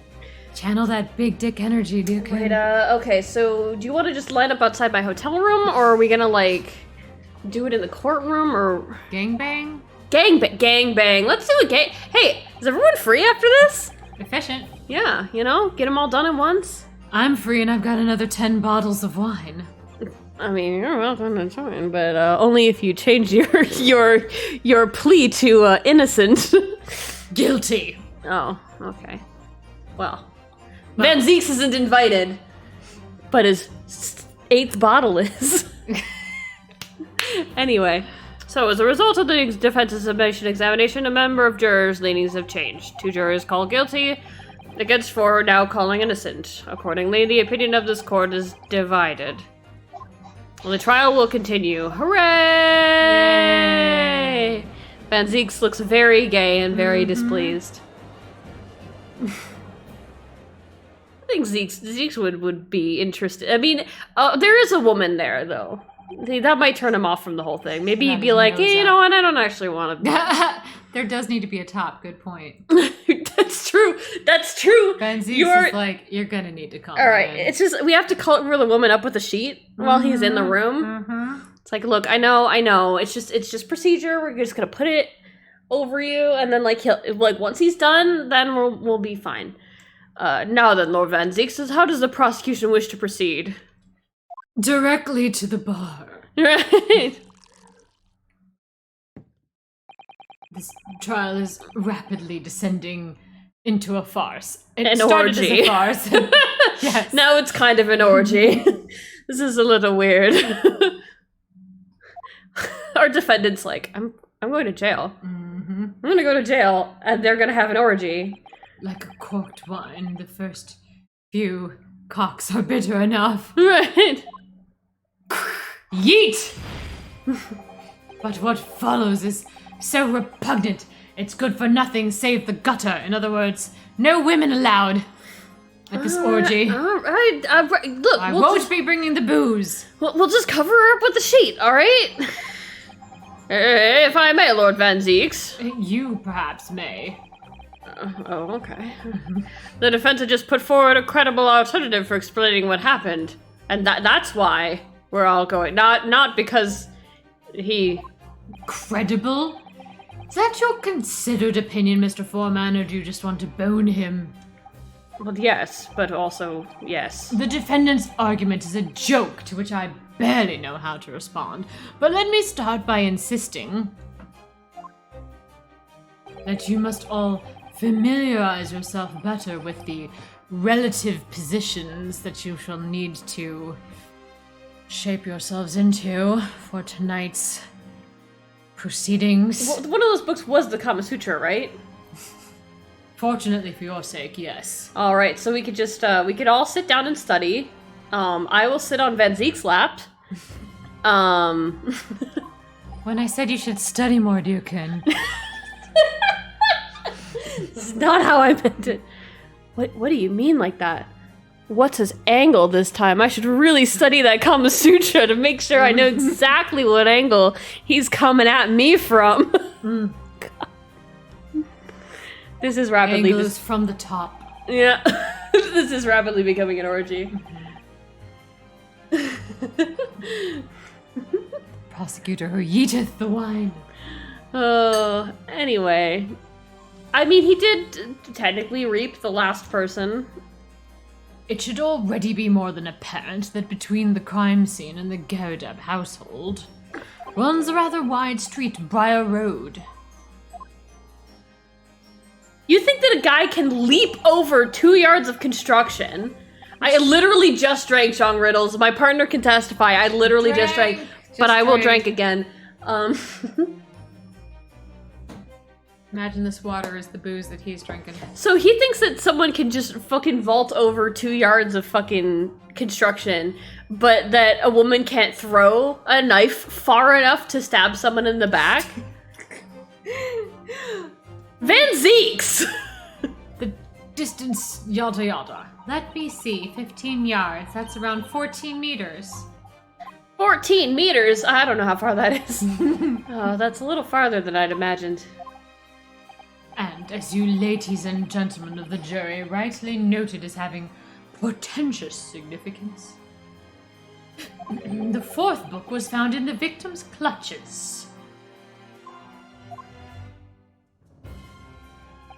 Channel that big dick energy, dude. Wait, okay, so do you want to just line up outside my hotel room, or are we gonna, like, do it in the courtroom, or... Gangbang? Gangbang. Let's do a gang... Hey, is everyone free after this? Efficient. Yeah, you know, get them all done at once. I'm free and I've got another 10 bottles of wine. I mean, you're welcome to join, but only if you change your plea to innocent. Guilty. Oh, okay. Well, Van Zeeks isn't invited, but his 8th bottle is. Anyway, so as a result of the defense's submission examination, a member of jurors' leanings have changed. 2 jurors called guilty, against 4 now calling innocent. Accordingly, the opinion of this court is divided. Well, the trial will continue. Hooray! Van Zeeks looks very gay and very displeased. I think Zeeks would be interested. I mean, there is a woman there, though. That might turn him off from the whole thing. Maybe he'd be like, hey, you know what? I don't actually want to. There does need to be a top. Good point. That's true. That's true. Ben Zeeks is like, you're gonna need to call. All right. in. It's just we have to cover the woman up with a sheet while he's in the room. It's like, look, I know. It's just procedure. We're just gonna put it over you, and then once he's done, then we'll be fine. Now then, Lord Van Zeeks says, how does the prosecution wish to proceed? Directly to the bar. Right. This trial is rapidly descending into a farce. It An started orgy. as a farce. Yes. Now it's kind of an orgy. This is a little weird. Our defendant's like, I'm going to jail. I'm gonna go to jail, and they're gonna have an orgy. Like a corked wine, the first few cocks are bitter enough. Right. Yeet! But what follows is so repugnant, it's good for nothing save the gutter. In other words, no women allowed at this orgy. All right. Look, I won't be bringing the booze. We'll just cover her up with the sheet, all right? If I may, Lord Van Zeeks. You perhaps may. Oh, okay. The defense had just put forward a credible alternative for explaining what happened, and that's why we're all going. Not because he... Credible? Is that your considered opinion, Mr. Foreman, or do you just want to bone him? Well, yes, but also yes. The defendant's argument is a joke to which I barely know how to respond, but let me start by insisting that you must all familiarize yourself better with the relative positions that you shall need to shape yourselves into for tonight's proceedings. Well, one of those books was the Kama Sutra, right? Fortunately for your sake, yes. All right, so we could just we could all sit down and study. I will sit on Van Zeek's lap. When I said you should study more, Dukin. This is not how I meant it. What do you mean like that? what's his angle this time? I should really study that Kama Sutra to make sure I know exactly what angle he's coming at me from. This is rapidly Angles from the top. Yeah. This is rapidly becoming an orgy. Prosecutor who yeeteth the wine. Oh, anyway. I mean, he did technically reap the last person. It should already be more than apparent that between the crime scene and the Garadab household runs a rather wide street, Briar Road. You think that a guy can leap over 2 yards of construction? I literally just drank John Riddles. My partner can testify. I literally just drank, but I will drink again. Imagine this water is the booze that he's drinking. So he thinks that someone can just fucking vault over 2 yards of fucking construction, but that a woman can't throw a knife far enough to stab someone in the back? Van Zeeks! The distance, yada yada. Let me see. 15 yards. That's around 14 meters. 14 meters? I don't know how far that is. Oh, that's a little farther than I'd imagined. And as you ladies and gentlemen of the jury rightly noted as having portentous significance, the fourth book was found in the victim's clutches.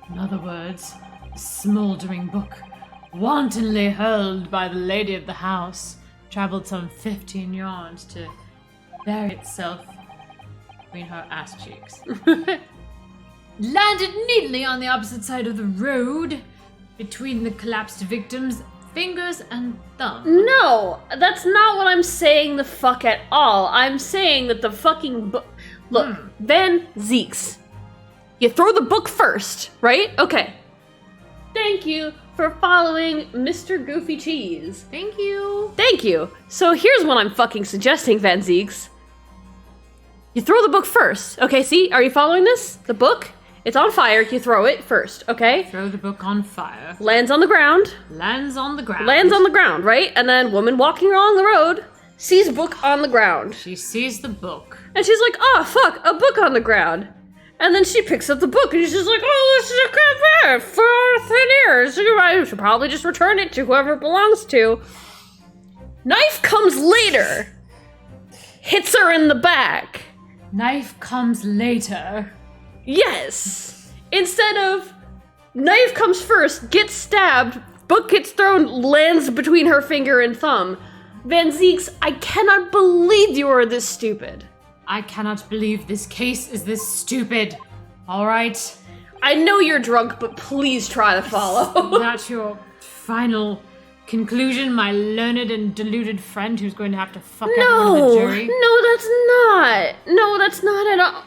In other words, a smoldering book, wantonly hurled by the lady of the house, traveled some 15 yards to bury itself between her ass cheeks. Landed neatly on the opposite side of the road, between the collapsed victim's fingers and thumb. No, that's not what I'm saying the fuck at all. I'm saying that the fucking book... Look, Van Zeeks. You throw the book first, right? Okay. Thank you for following Mr. Goofy Cheese. Thank you. Thank you. So here's what I'm fucking suggesting, Van Zeeks. You throw the book first. Okay, see? Are you following this? The book? It's on fire. You throw it first, okay? Throw the book on fire. Lands on the ground. Lands on the ground. Lands on the ground, right? And then woman walking along the road sees book on the ground. She sees the book. And she's like, oh, fuck, a book on the ground. And then she picks up the book and she's like, oh, this is a good book for thin ears. I should probably just return it to whoever it belongs to. Knife comes later. Hits her in the back. Knife comes later. Yes. Instead of knife comes first, gets stabbed, book gets thrown, lands between her finger and thumb. Van Zeeks, I cannot believe you are this stupid. I cannot believe this case is this stupid. All right. I know you're drunk, but please try to follow. That's your final conclusion, my learned and deluded friend who's going to have to fuck everyone in the jury? No, that's not. No, that's not at all.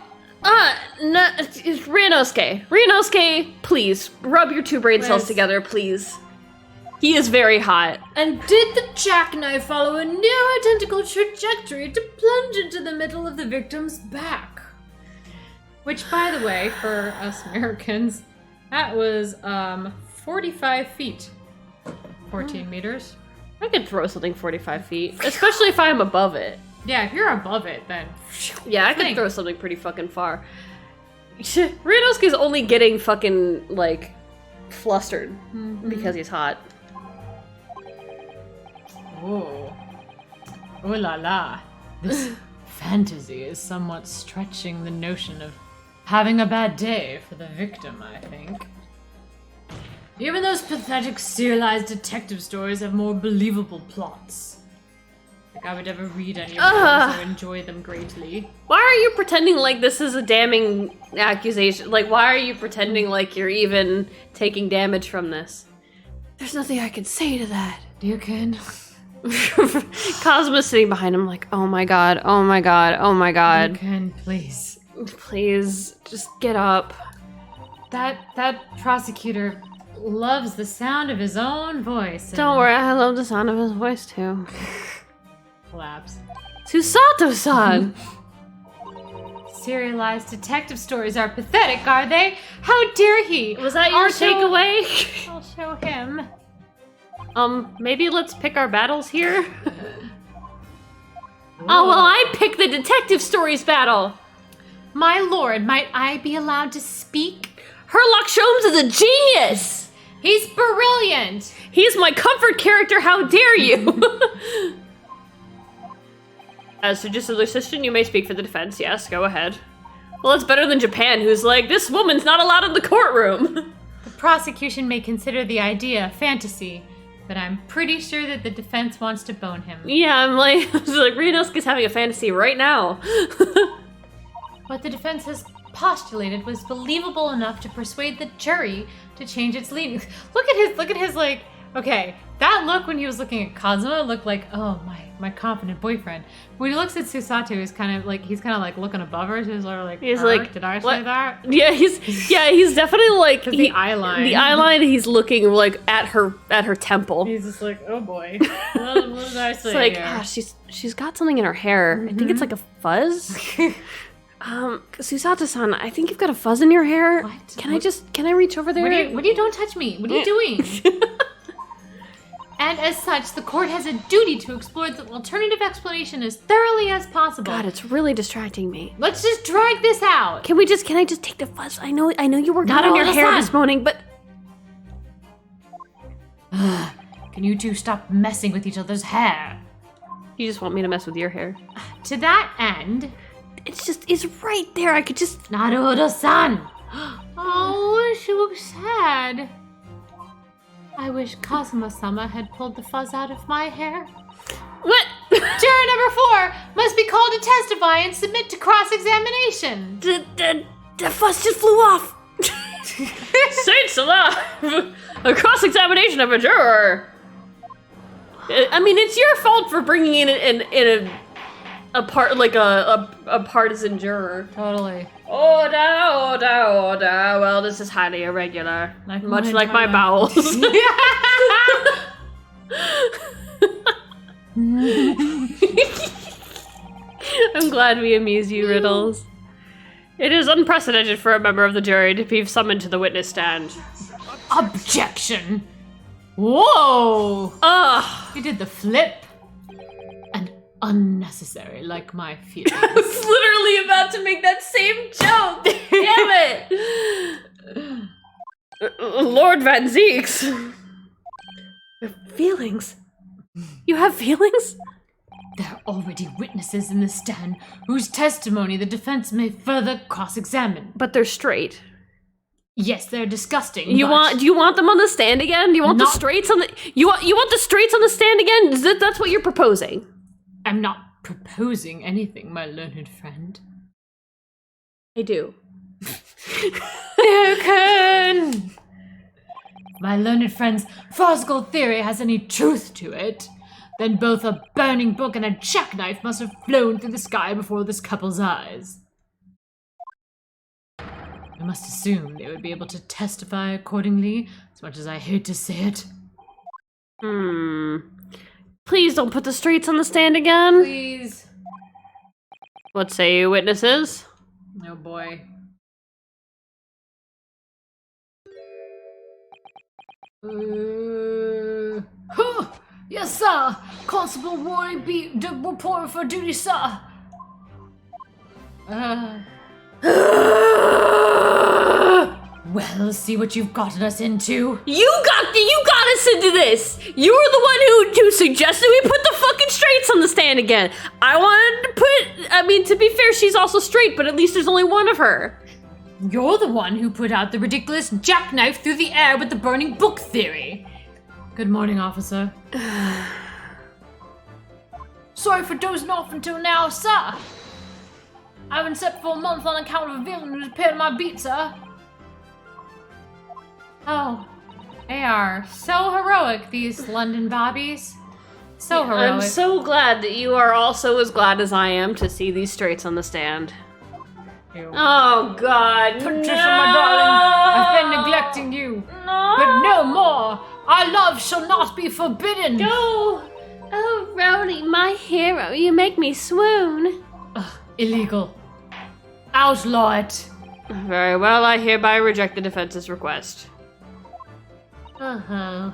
No, it's Ryunosuke. Ryunosuke, please, rub your two brain cells together, please. He is very hot. And did the jackknife follow a near-identical trajectory to plunge into the middle of the victim's back? Which, by the way, for us Americans, that was 45 feet. 14 meters. I could throw something 45 feet, especially if I'm above it. Yeah, if you're above it, then... Yeah, I could throw something pretty fucking far. Ryunosuke's only getting fucking, like, flustered because he's hot. Oh. Oh la la. This fantasy is somewhat stretching the notion of having a bad day for the victim, I think. Even those pathetic serialized detective stories have more believable plots. Like I would ever read any of those or enjoy them greatly. Why are you pretending like this is a damning accusation? Like, why are you pretending like you're even taking damage from this? There's nothing I can say to that. Dearkin. Cosmo's sitting behind him like, oh my god, oh my god, oh my god. Dearkin, please. Please, just get up. That prosecutor loves the sound of his own voice. Don't worry, I love the sound of his voice too. Collapse. Susato-san! Serialized detective stories are pathetic, are they? How dare he? Was that your takeaway? I'll show him. Maybe let's pick our battles here? Oh, well, I pick the detective stories battle! My lord, might I be allowed to speak? Sherlock Sholmes is a genius! He's brilliant! He's my comfort character, how dare you! As suggested assistant, you may speak for the defense. Yes, go ahead. Well, it's better than Japan, who's like, this woman's not allowed in the courtroom! The prosecution may consider the idea fantasy, but I'm pretty sure that the defense wants to bone him. Yeah, I'm like, Ryunosuke's having a fantasy right now. What the defense has postulated was believable enough to persuade the jury to change its leanings. Look at his like, okay, that look when he was looking at Kazuma looked like, oh, my confident boyfriend. When he looks at Susato, he's kind of like looking above her, so he's sort of like, he's like, did I what? say that? Yeah, he's definitely like, The eye line. the eye line, he's looking like at her temple. He's just like, oh boy, what did I say? It's like, here? she's got something in her hair. I think it's like a fuzz. Susato-san, I think you've got a fuzz in your hair. What? Can I reach over there? What do you don't touch me? What are you doing? And as such, the court has a duty to explore the alternative explanation as thoroughly as possible. God, it's really distracting me. Let's just drag this out. Can I just take the fuzz? I know you worked Not out on all your the hair time. this morning, but Can you two stop messing with each other's hair? you just want me to mess with your hair. To that end, It's right there. I could just. Naruto-san. Oh, she looks sad. I wish Kazuma-sama had pulled the fuzz out of my hair. What? Juror number 4 must be called to testify and submit to cross-examination. The fuzz just flew off. Saints alive! A cross-examination of a juror. I mean, it's your fault for bringing in a partisan juror. Totally. Order. Well, this is highly irregular, much like my bowels. I'm glad we amuse you, Riddles. It is unprecedented for a member of the jury to be summoned to the witness stand. Objection. Whoa! Ugh! You did the flip. And unnecessary, like my feelings. I was literally about to make that same joke! Damn it! Lord Van Zeeks! Feelings? You have feelings? There are already witnesses in the stand whose testimony the defense may further cross-examine. But they're straight. Yes, they're disgusting. Do you want them on the stand again? Do you want the straights on the you want the straights on the stand again? That's what you're proposing? I'm not proposing anything, my learned friend. I do. Can my learned friend's farcical theory has any truth to it, then both a burning book and a jackknife must have flown through the sky before this couple's eyes. I must assume they would be able to testify accordingly, as much as I hate to say it. Please don't put the straights on the stand again. Please. What say you, witnesses? Oh boy. Yes, sir. Constable Roy B. Reporting for duty, sir. Well, see what you've gotten us into. You got us into this. You were the one who suggested we put the fucking straights on the stand again. I wanted to to be fair, she's also straight, but at least there's only one of her. You're the one who put out the ridiculous jackknife through the air with the burning book theory. Good morning, officer. Sorry for dozing off until now, sir. I haven't slept for a month on account of a villain who's repaired my beat, sir. Oh, they are so heroic, these London bobbies. So heroic. I'm so glad that you are also as glad as I am to see these straights on the stand. Ew. Oh, God, Patricia, no! my darling, I've been neglecting you. No! But no more. Our love shall not be forbidden. No! Oh, Rowdy, my hero, you make me swoon. Illegal. Outlaw it. Very well, I hereby reject the defense's request. Uh-huh.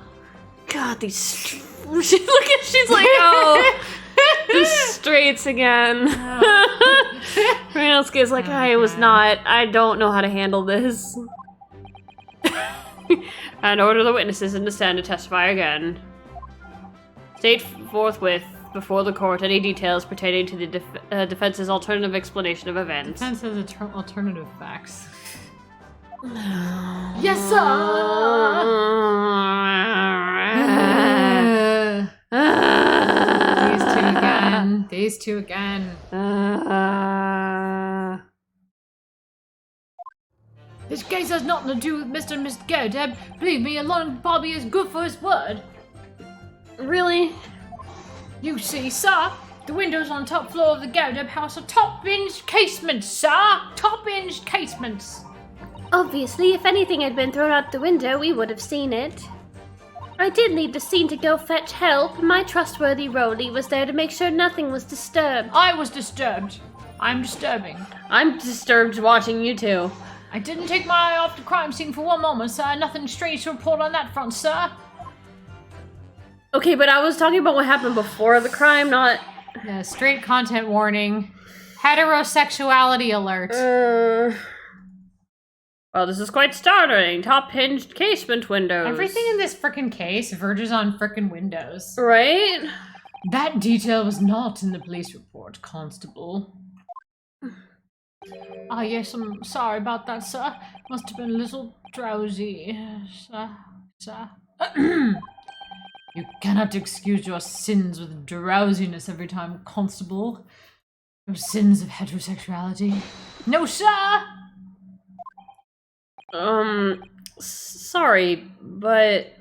God, these... she's like, oh, the straights again. Rinalski's like, I don't know how to handle this. And order the witnesses in the stand to testify again. State forthwith before the court any details pertaining to the defense's alternative explanation of events. Defense has alternative facts. Yes, sir! These two again. This case has nothing to do with Mr. and Miss Godeb. Believe me, Alon Bobby is good for his word. Really? You see, sir, the windows on top floor of the Godeb house are top-hinged casements, sir! Top-hinged casements! Obviously, if anything had been thrown out the window, we would have seen it. I did leave the scene to go fetch help. My trustworthy Rolly was there to make sure nothing was disturbed. I was disturbed. I'm disturbing. I'm disturbed watching you two. I didn't take my eye off the crime scene for one moment, sir. Nothing strange to report on that front, sir. Okay, but I was talking about what happened before the crime, not... Yeah, straight content warning. Heterosexuality alert. Well, this is quite startling. Top-hinged casement windows. Everything in this frickin' case verges on frickin' windows. Right? That detail was not in the police report, Constable. Ah, yes, I'm sorry about that, sir. Must have been a little drowsy, sir. You cannot excuse your sins with drowsiness every time, Constable. Your sins of heterosexuality. No, sir! Sorry, but...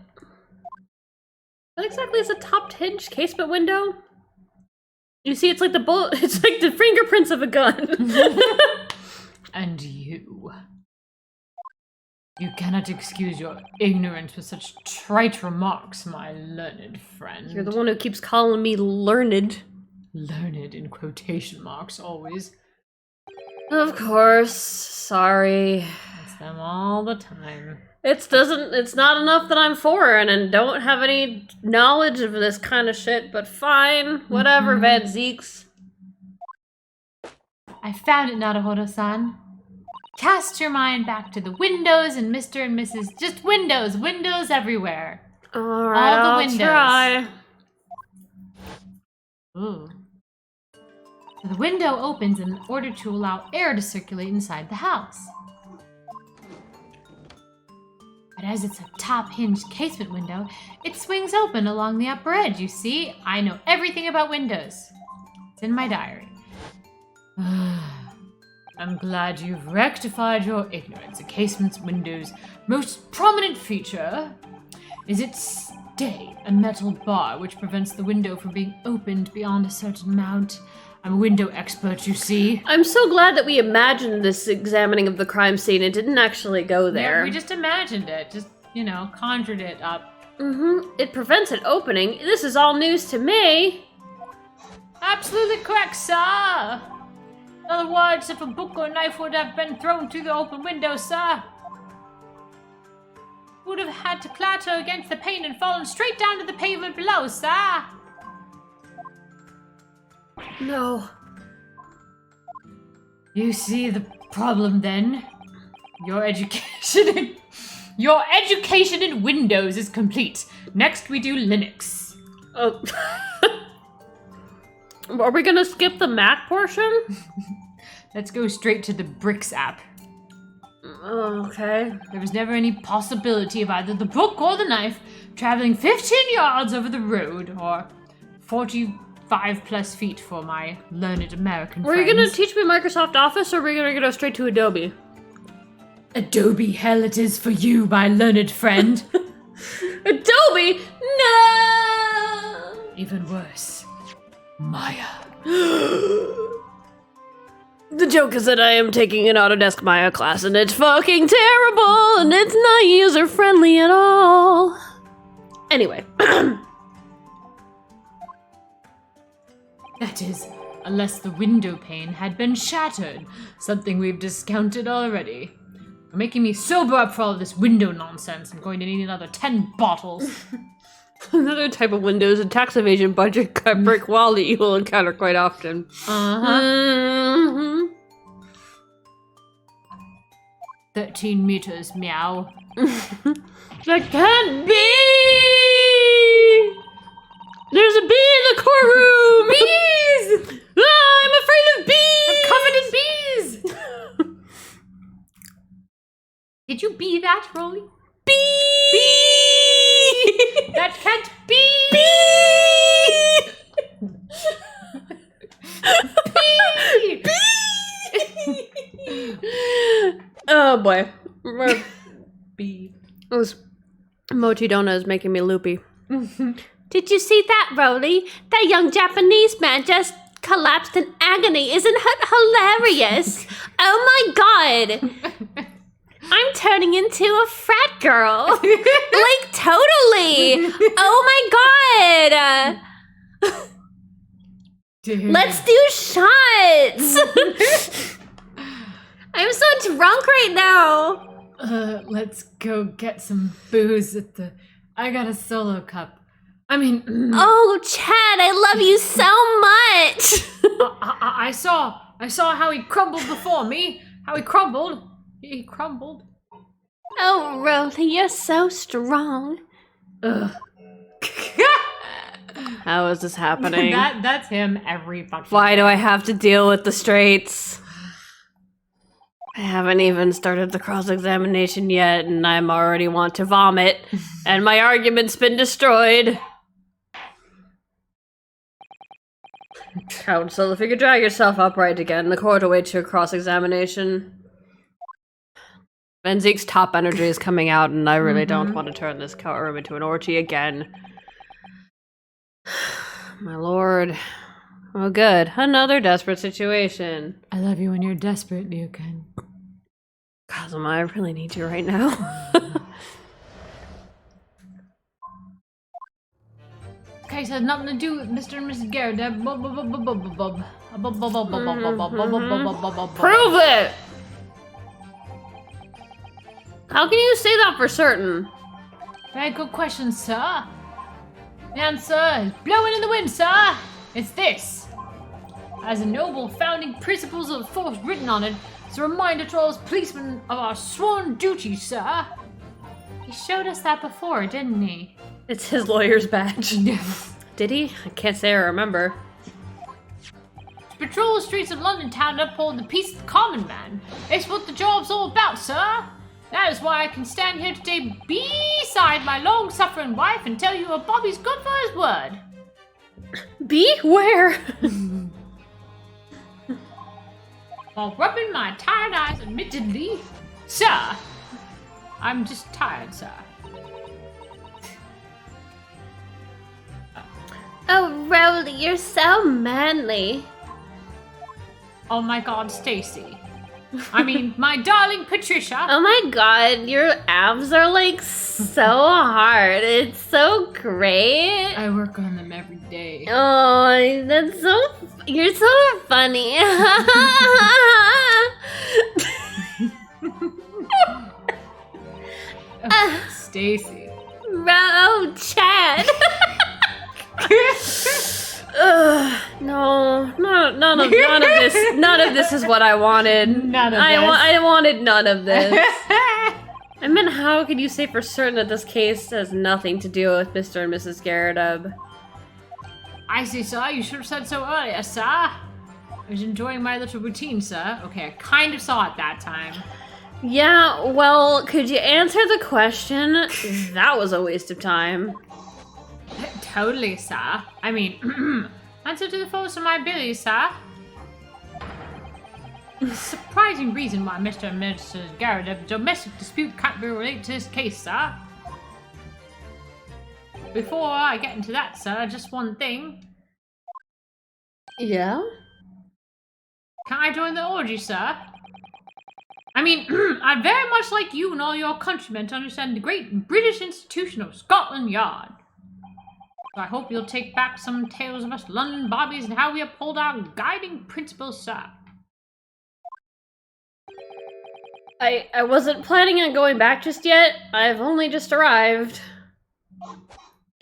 What exactly is a top-hinged casement window? You see, it's like it's like the fingerprints of a gun. And you cannot excuse your ignorance with such trite remarks, my learned friend. You're the one who keeps calling me learned. Learned in quotation marks, always. Of course. Sorry. It's them all the time. It's not enough that I'm foreign and don't have any knowledge of this kind of shit, but fine. Whatever, Van Zeeks. I found it, Naruhodo-san. Cast your mind back to the windows and Mr. and Mrs. Just windows everywhere. Alright, All the I'll windows. try. Ooh. So the window opens in order to allow air to circulate inside the house. But as it's a top-hinged casement window, it swings open along the upper edge, you see? I know everything about windows. It's in my diary. I'm glad you've rectified your ignorance. A casement's window's most prominent feature is its stay, a metal bar which prevents the window from being opened beyond a certain amount. I'm a window expert, you see. I'm so glad that we imagined this examining of the crime scene. It didn't actually go there. Yeah, we just imagined it. Just, conjured it up. It prevents it opening. This is all news to me. Absolutely correct, sir. In other words, if a book or knife would have been thrown through the open window, sir, would have had to clatter against the pane and fallen straight down to the pavement below, sir. No. You see the problem then? Your education in Windows is complete. Next we do Linux. Oh. Are we gonna skip the Mac portion? Let's go straight to the Bricks app. Oh, okay. There was never any possibility of either the book or the knife traveling 15 yards over the road, or 45 plus feet for my learned American Were friends. you gonna teach me Microsoft Office, or are we gonna go straight to Adobe? Adobe, hell it is for you, my learned friend. Adobe? No! Even worse, Maya. The joke is that I am taking an Autodesk Maya class, and it's fucking terrible, and it's not user-friendly at all. Anyway. That is, unless the window pane had been shattered, something we've discounted already. You're making me sober up for all of this window nonsense. I'm going to need another 10 bottles. Another type of window is a tax evasion budget cut brick wall that you will encounter quite often. Uh-huh. 13 meters, meow. That can't be! There's a bee in the courtroom! Bees! Ah, I'm afraid of bees! I'm covered in bees! Did you bee that, Rolly? Bee! That can't be! Oh boy. B. This mochi donut is making me loopy. Did you see that, Roly? That young Japanese man just collapsed in agony. Isn't it hilarious? Oh my god! I'm turning into a frat girl. Like, totally. Oh my god. Let's do shots. I'm so drunk right now. Let's go get some booze at the... I got a solo cup. I mean... Oh, Chad, I love you so much. I saw how he crumbled before me. How he crumbled. He crumbled. Oh, Roly, you're so strong. Ugh. How is this happening? That's him every fucking Why do I have to deal with the straights? I haven't even started the cross-examination yet, and I'm already want to vomit, and my argument's been destroyed. Counsel, if you could drag yourself upright again, the court awaits your cross-examination. Benzeke's top energy is coming out, and I really don't want to turn this courtroom into an orgy again. My lord. Oh, good. Another desperate situation. I love you when you're desperate, Ryuken. Kazuma, I really need you right now. Case has nothing to do with Mr. and Mrs. Garrett. Prove it! How can you say that for certain? Very good question, sir. The answer is blowing in the wind, sir. It's this. As a noble founding principles of the force written on it, it's a reminder to all us policemen of our sworn duty, sir. He showed us that before, didn't he? It's his lawyer's badge. Did he? I can't say I remember. To patrol the streets of London town and uphold the peace of the common man. It's what the job's all about, sir. That is why I can stand here today beside my long-suffering wife and tell you a Bobby's good for his word. Beware! While rubbing my tired eyes admittedly, sir. I'm just tired, sir. Oh, Roly, you're so manly. Oh my god, Stacy. I mean, my darling Patricia. Oh my god, your abs are like so hard. It's so great. I work on them every day. Oh, that's so. You're so funny. Stacy. Oh, Chad. No, none of this. None of this is what I wanted. None of I wanted none of this. I mean, how can you say for certain that this case has nothing to do with Mr. and Mrs. Garrett? I see, sir. You should have said so earlier, sir. I was enjoying my little routine, sir. Okay, I kind of saw it that time. Yeah, well, could you answer the question? That was a waste of time. Totally, sir. I mean, answer to the fullest of my abilities, sir. Surprising reason why Mr. and Mrs. Garrett, a domestic dispute can't be related to this case, sir. Before I get into that, sir, just one thing. Yeah? Can I join the orgy, sir? I mean, I'd very much like you and all your countrymen to understand the great British institution of Scotland Yard. So I hope you'll take back some tales of us London bobbies and how we uphold our guiding principles, sir. I wasn't planning on going back just yet. I've only just arrived.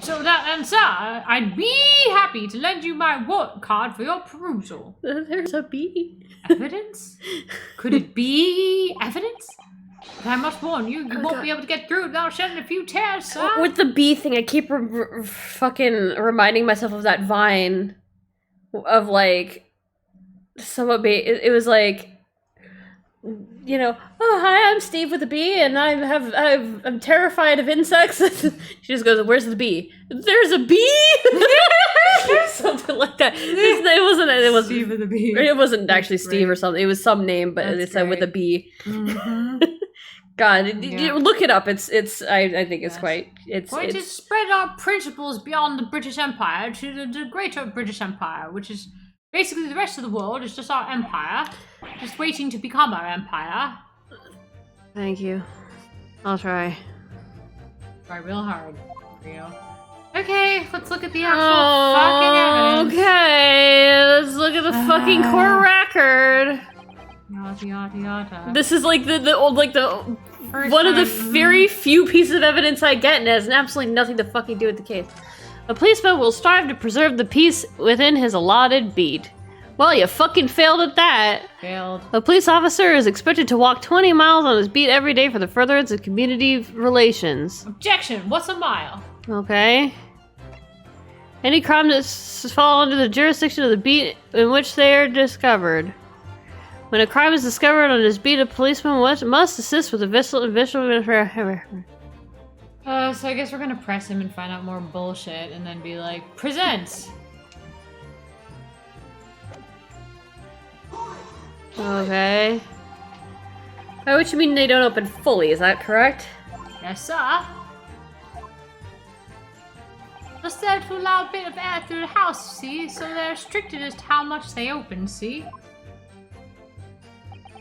So that, and sir, I'd be happy to lend you my warrant card for your perusal. There's a bee. Evidence? Could it be evidence? But I must warn you, you won't be able to get through without shedding a few tears, sir. With the bee thing, I keep fucking reminding myself of that Vine of like it was like, you know, oh hi, I'm Steve with a bee, and I'm terrified of insects. She just goes, "Where's the bee?" There's a bee. Something like that. It wasn't Steve with a bee. It wasn't That's actually Steve great. or something. It was some name, but That's it said with a great. bee. Mm-hmm. God, Yeah. look it up. It's. I think it's Yes. quite. It's. Going to spread our principles beyond the British Empire to the greater British Empire, which is basically the rest of the world is just our empire, just waiting to become our empire. Thank you. I'll try. Try real hard for you. Okay, let's look at the actual fucking evidence. Okay, let's look at the fucking court record. Yada yada yada. This is like the old First one of the time- very few pieces of evidence I get, and it has absolutely nothing to fucking do with the case. A policeman will strive to preserve the peace within his allotted beat. Well, you fucking failed at that. Failed. A police officer is expected to walk 20 miles on his beat every day for the furtherance of community relations. Objection! What's a mile? Okay. Any crime that fall under the jurisdiction of the beat in which they are discovered. When a crime is discovered on his beat, a policeman must assist with the visual. So I guess we're gonna press him and find out more bullshit, and then be like, present. Okay. By which you mean they don't open fully, is that correct? Yes, sir. Just there to allow a bit of air through the house, see? So they're restricted as to how much they open, see?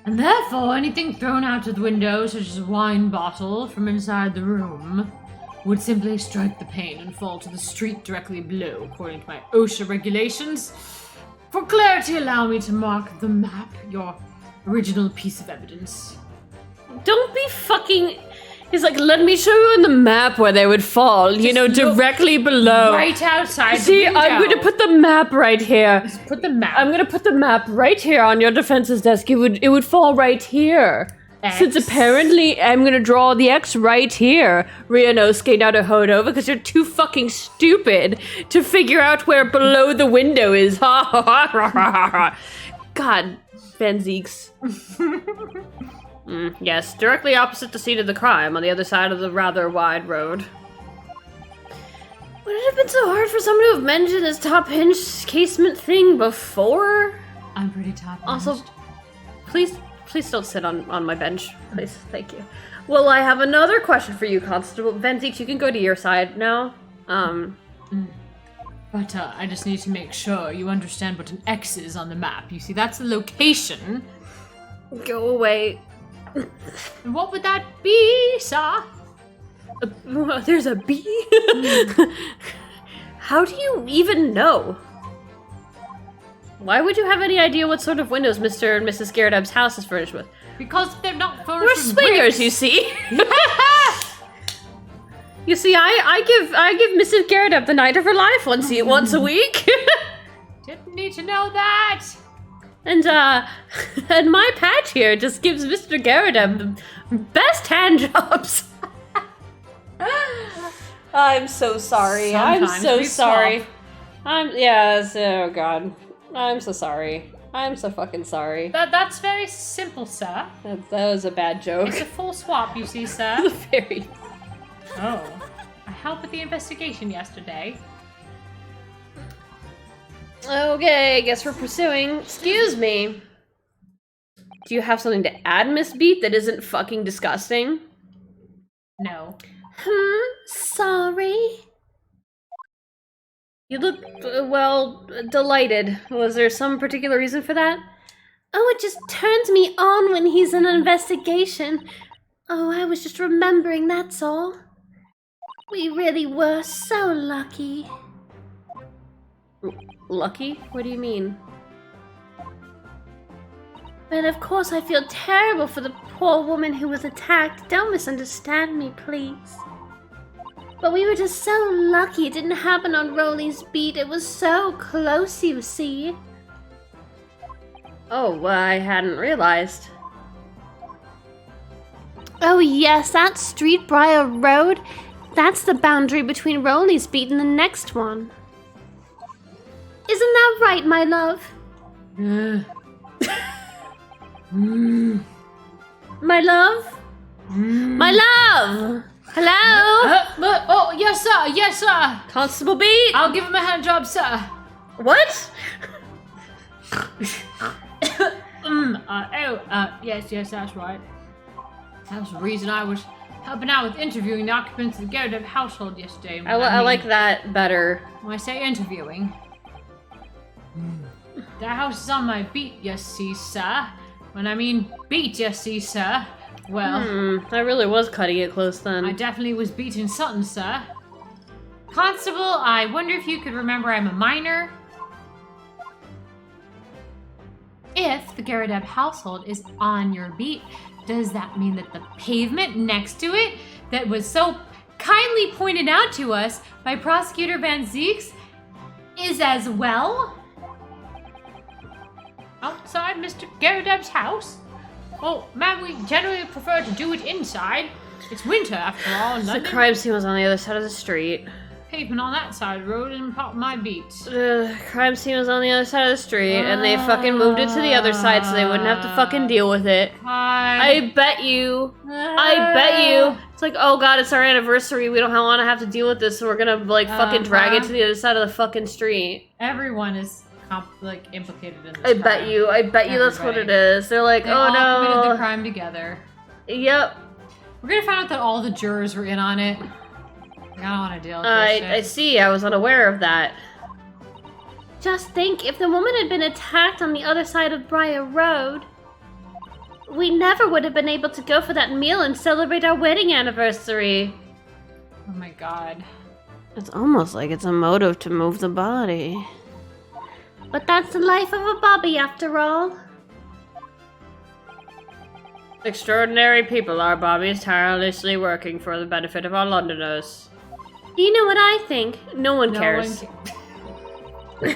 And therefore, anything thrown out of the window, such as a wine bottle from inside the room, would simply strike the pane and fall to the street directly below, according to my OSHA regulations. For clarity, allow me to mark the map, your original piece of evidence. Don't be fucking... He's like, let me show you on the map where they would fall, you know, Just look directly below. Right outside See, the window. I'm going to put the map right here. Just put the map. I'm gonna put the map right here on your defense's desk. It would fall right here. X. Since apparently I'm gonna draw the X right here, Ryanosuke Naruhodo, because you're too fucking stupid to figure out where below the window is. Ha ha ha ha ha ha. God, Van Zeeks. Yes, directly opposite the scene of the crime, on the other side of the rather wide road. Would it have been so hard for someone to have mentioned this top hinge casement thing before? I'm pretty top. Also, please don't sit on my bench. Please, thank you. Well, I have another question for you, Constable. Venzeek, you can go to your side now. But I just need to make sure you understand what an X is on the map. You see, that's the location. Go away. And what would that be, sir? There's a bee? How do you even know? Why would you have any idea what sort of windows Mr. and Mrs. Garrett's house is furnished with? Because they're not We're furnished with swingers, bricks. you see. You see, I give Mrs. Garrett the night of her life once a week. Didn't need to know that. And my patch here just gives Mr. Garrett the best hand jobs. I'm so sorry. I'm Sometimes so we sorry. swap. Oh god. I'm so sorry. I'm so fucking sorry. That's very simple, sir. That was a bad joke. It's a full swap, you see, sir. Very. Oh. I helped with the investigation yesterday. Okay, guess we're pursuing. Excuse me. Do you have something to add, Miss Beat, that isn't fucking disgusting? No. Sorry. You look, delighted. Was there some particular reason for that? Oh, it just turns me on when he's in an investigation. Oh, I was just remembering, that's all. We really were so lucky. Lucky? What do you mean? But of course I feel terrible for the poor woman who was attacked. Don't misunderstand me, please. But we were just so lucky it didn't happen on Rolly's beat. It was so close, you see. Oh, well, I hadn't realized. Oh yes, that Street Briar Road. That's the boundary between Rolly's beat and the next one. Isn't that right, my love? My love? My love! Hello? Oh, yes, sir. Yes, sir. Constable Beat! I'll give him a hand job, sir. What? Yes, that's right. That was the reason I was helping out with interviewing the occupants of the Garrett household yesterday. I like that better. When I say interviewing, the house is on my beat, you see, sir. When I mean beat, you see, sir. Well, I really was cutting it close then. I definitely was beating something, sir. Constable, I wonder if you could remember I'm a minor. If the Garradeb household is on your beat, does that mean that the pavement next to it that was so kindly pointed out to us by Prosecutor Van Zeeks is as well outside Mr. Garradeb's house? Well, ma'am, we generally prefer to do it inside. It's winter, after all, in The London. crime scene was on the other side of the street. Pavement on that side of the road and pop my beat. The crime scene was on the other side of the street, and they fucking moved it to the other side so they wouldn't have to fucking deal with it. I bet you. It's like, oh god, it's our anniversary. We don't want to have to deal with this, so we're gonna like fucking drag it to the other side of the fucking street. Everyone is implicated in this I bet you that's what it is. They're like, They oh all committed the no. crime together. Yep. We're gonna find out that all the jurors were in on it. I don't want to deal with this I shit. see. I was unaware of that. Just think, if the woman had been attacked on the other side of Briar Road, we never would have been able to go for that meal and celebrate our wedding anniversary. Oh my god. It's almost like it's a motive to move the body. But that's the life of a Bobby, after all. Extraordinary people are Bobbies, tirelessly working for the benefit of our Londoners. Do you know what I think? No one No cares. one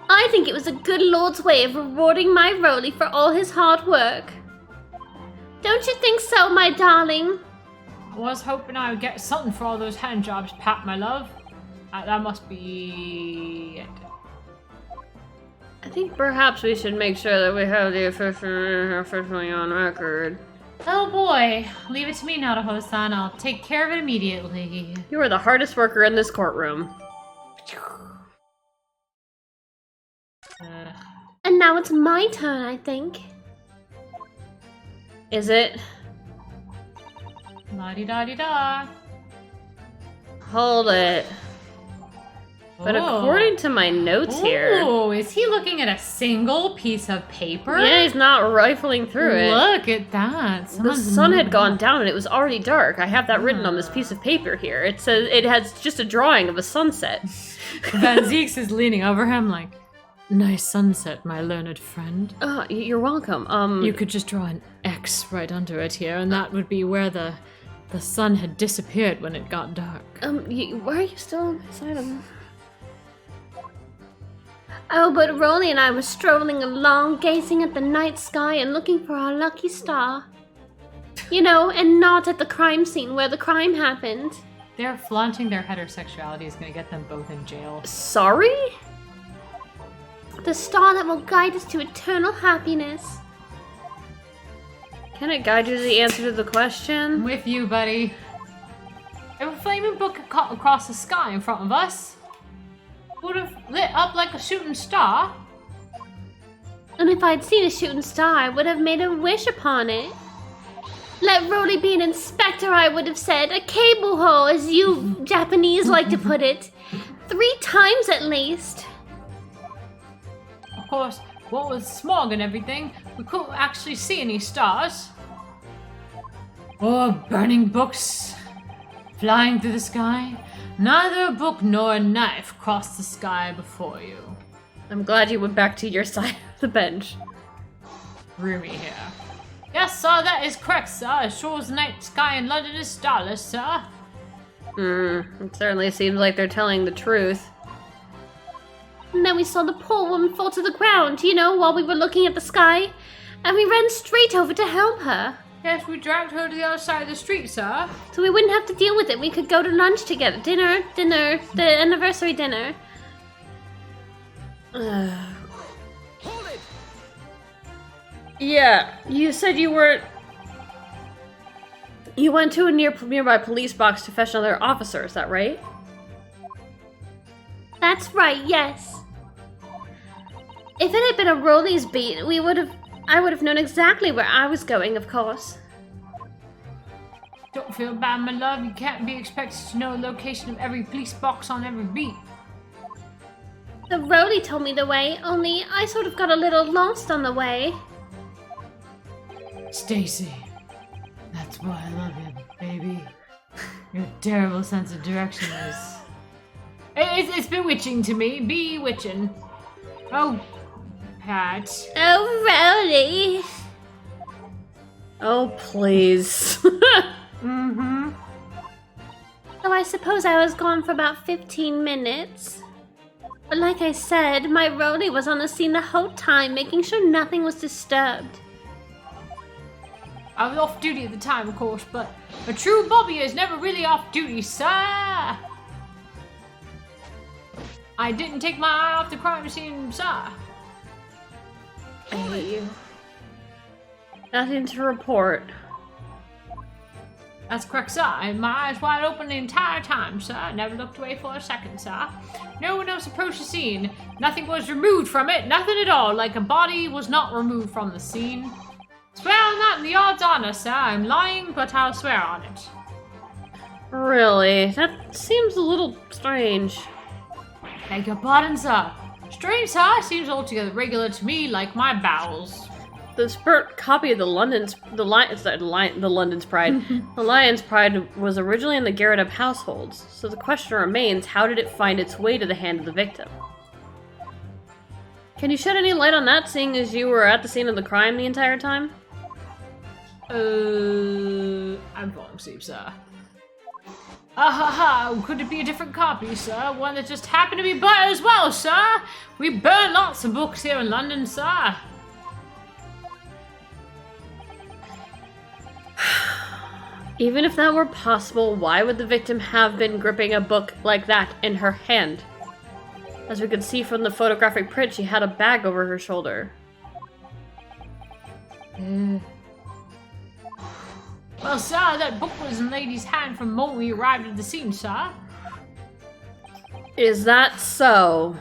I think it was a good Lord's way of rewarding my Rolly for all his hard work. Don't you think so, my darling? I was hoping I would get something for all those hand jobs, Pat, my love. That must be it. I think perhaps we should make sure that we have the officially on record. Oh boy, leave it to me now to host on. I'll take care of it immediately. You are the hardest worker in this courtroom. And now it's my turn, I think. Is it? La-di-da-di-da. Hold it. But according to my notes here... Oh, is he looking at a single piece of paper? Yeah, he's not rifling through it. Look at that. The Someone's sun had gone down and it was already dark. I have that written on this piece of paper here. It says it has just a drawing of a sunset. Van Zeeks is leaning over him like, nice sunset, my learned friend. Oh, you're welcome. You could just draw an X right under it here, and that would be where the sun had disappeared when it got dark. Why are you still beside him? Oh, but Rolly and I were strolling along, gazing at the night sky and looking for our lucky star. You know, and not at the crime scene where the crime happened. They're flaunting their heterosexuality is going to get them both in jail. Sorry? The star that will guide us to eternal happiness. Can it guide you to the answer to the I'm question? with you, buddy. If a flaming book had caught across the sky in front of us, would have lit up like a shooting star. And if I'd seen a shooting star, I would have made a wish upon it. Let Rolly be an inspector, I would have said. A cable hole, as you Japanese like to put it. 3 times at least. Of course, what with smog and everything, we couldn't actually see any stars. Or burning books flying through the sky. Neither a book nor a knife crossed the sky before you. I'm glad you went back to your side of the bench. Roomy here. Yes, sir, that is correct, sir. As sure as the night sky in London is starless, sir. It certainly seems like they're telling the truth. And then we saw the poor woman fall to the ground, you know, while we were looking at the sky. And we ran straight over to help her. Yes, we dragged her to the other side of the street, sir. So we wouldn't have to deal with it. We could go to lunch together. Dinner, the anniversary dinner. Hold it! Yeah, you said you went to a nearby police box to fetch another officer, is that right? That's right, yes. If it had been a Rollies beat, I would have known exactly where I was going, of course. Don't feel bad, my love. You can't be expected to know the location of every police box on every beat. The Rollie told me the way, only I sort of got a little lost on the way. Stacy, that's why I love you, baby. Your terrible sense of direction is... It's bewitching to me. Bewitching. Oh, Pat. Oh, Rollie. Oh, please. Mm-hmm. So I suppose I was gone for about 15 minutes. But like I said, my Rollie was on the scene the whole time, making sure nothing was disturbed. I was off duty at the time, of course, but a true Bobby is never really off duty, sir. I didn't take my eye off the crime scene, sir. I hate you. Nothing to report. That's correct, sir. I had my eyes wide open the entire time, sir. I never looked away for a second, sir. No one else approached the scene. Nothing was removed from it. Nothing at all. Like a body was not removed from the scene. Swear on that and the odds honor, sir. I'm lying, but I'll swear on it. Really? That seems a little strange. Beg your pardon, sir. Strange, sir. Seems altogether regular to me, like my bowels. The burnt copy of the London's Pride. The Lion's Pride was originally in the Garrett Up households, so the question remains, how did it find its way to the hand of the victim? Can you shed any light on that, seeing as you were at the scene of the crime the entire time? I'm falling asleep, sir. Ha! Could it be a different copy, sir? One that just happened to be burnt as well, sir? We burn lots of books here in London, sir. Even if that were possible, why would the victim have been gripping a book like that in her hand? As we could see from the photographic print, she had a bag over her shoulder. Well, sir, that book was in lady's hand from the moment we arrived at the scene, sir. Is that so?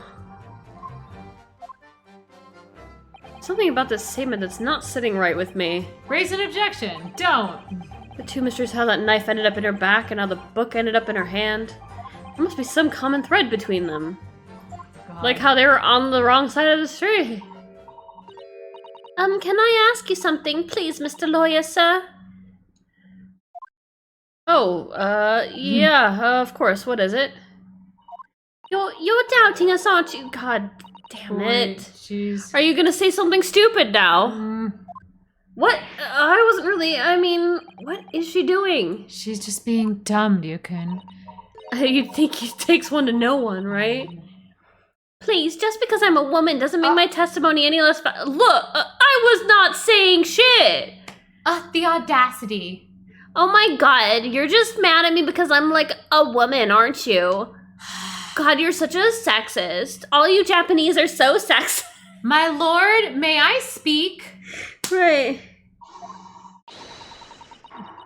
Something about this statement that's not sitting right with me. Raise an objection. Don't. The two mysteries, how that knife ended up in her back and how the book ended up in her hand. There must be some common thread between them. God. Like how they were on the wrong side of the street. Can I ask you something, please, Mr. Lawyer, sir? Oh, yeah, of course. What is it? You're doubting us, aren't you? God damn it. Jeez. Are you gonna say something stupid now? What? I wasn't really, what is she doing? She's just being dumb, Ryukun. You'd think it takes one to know one, right? Please, just because I'm a woman doesn't make my testimony any less Look, I was not saying shit! The audacity. Oh my god, you're just mad at me because I'm like a woman, aren't you? God, you're such a sexist. All you Japanese are so sexist. My lord, may I speak? Right.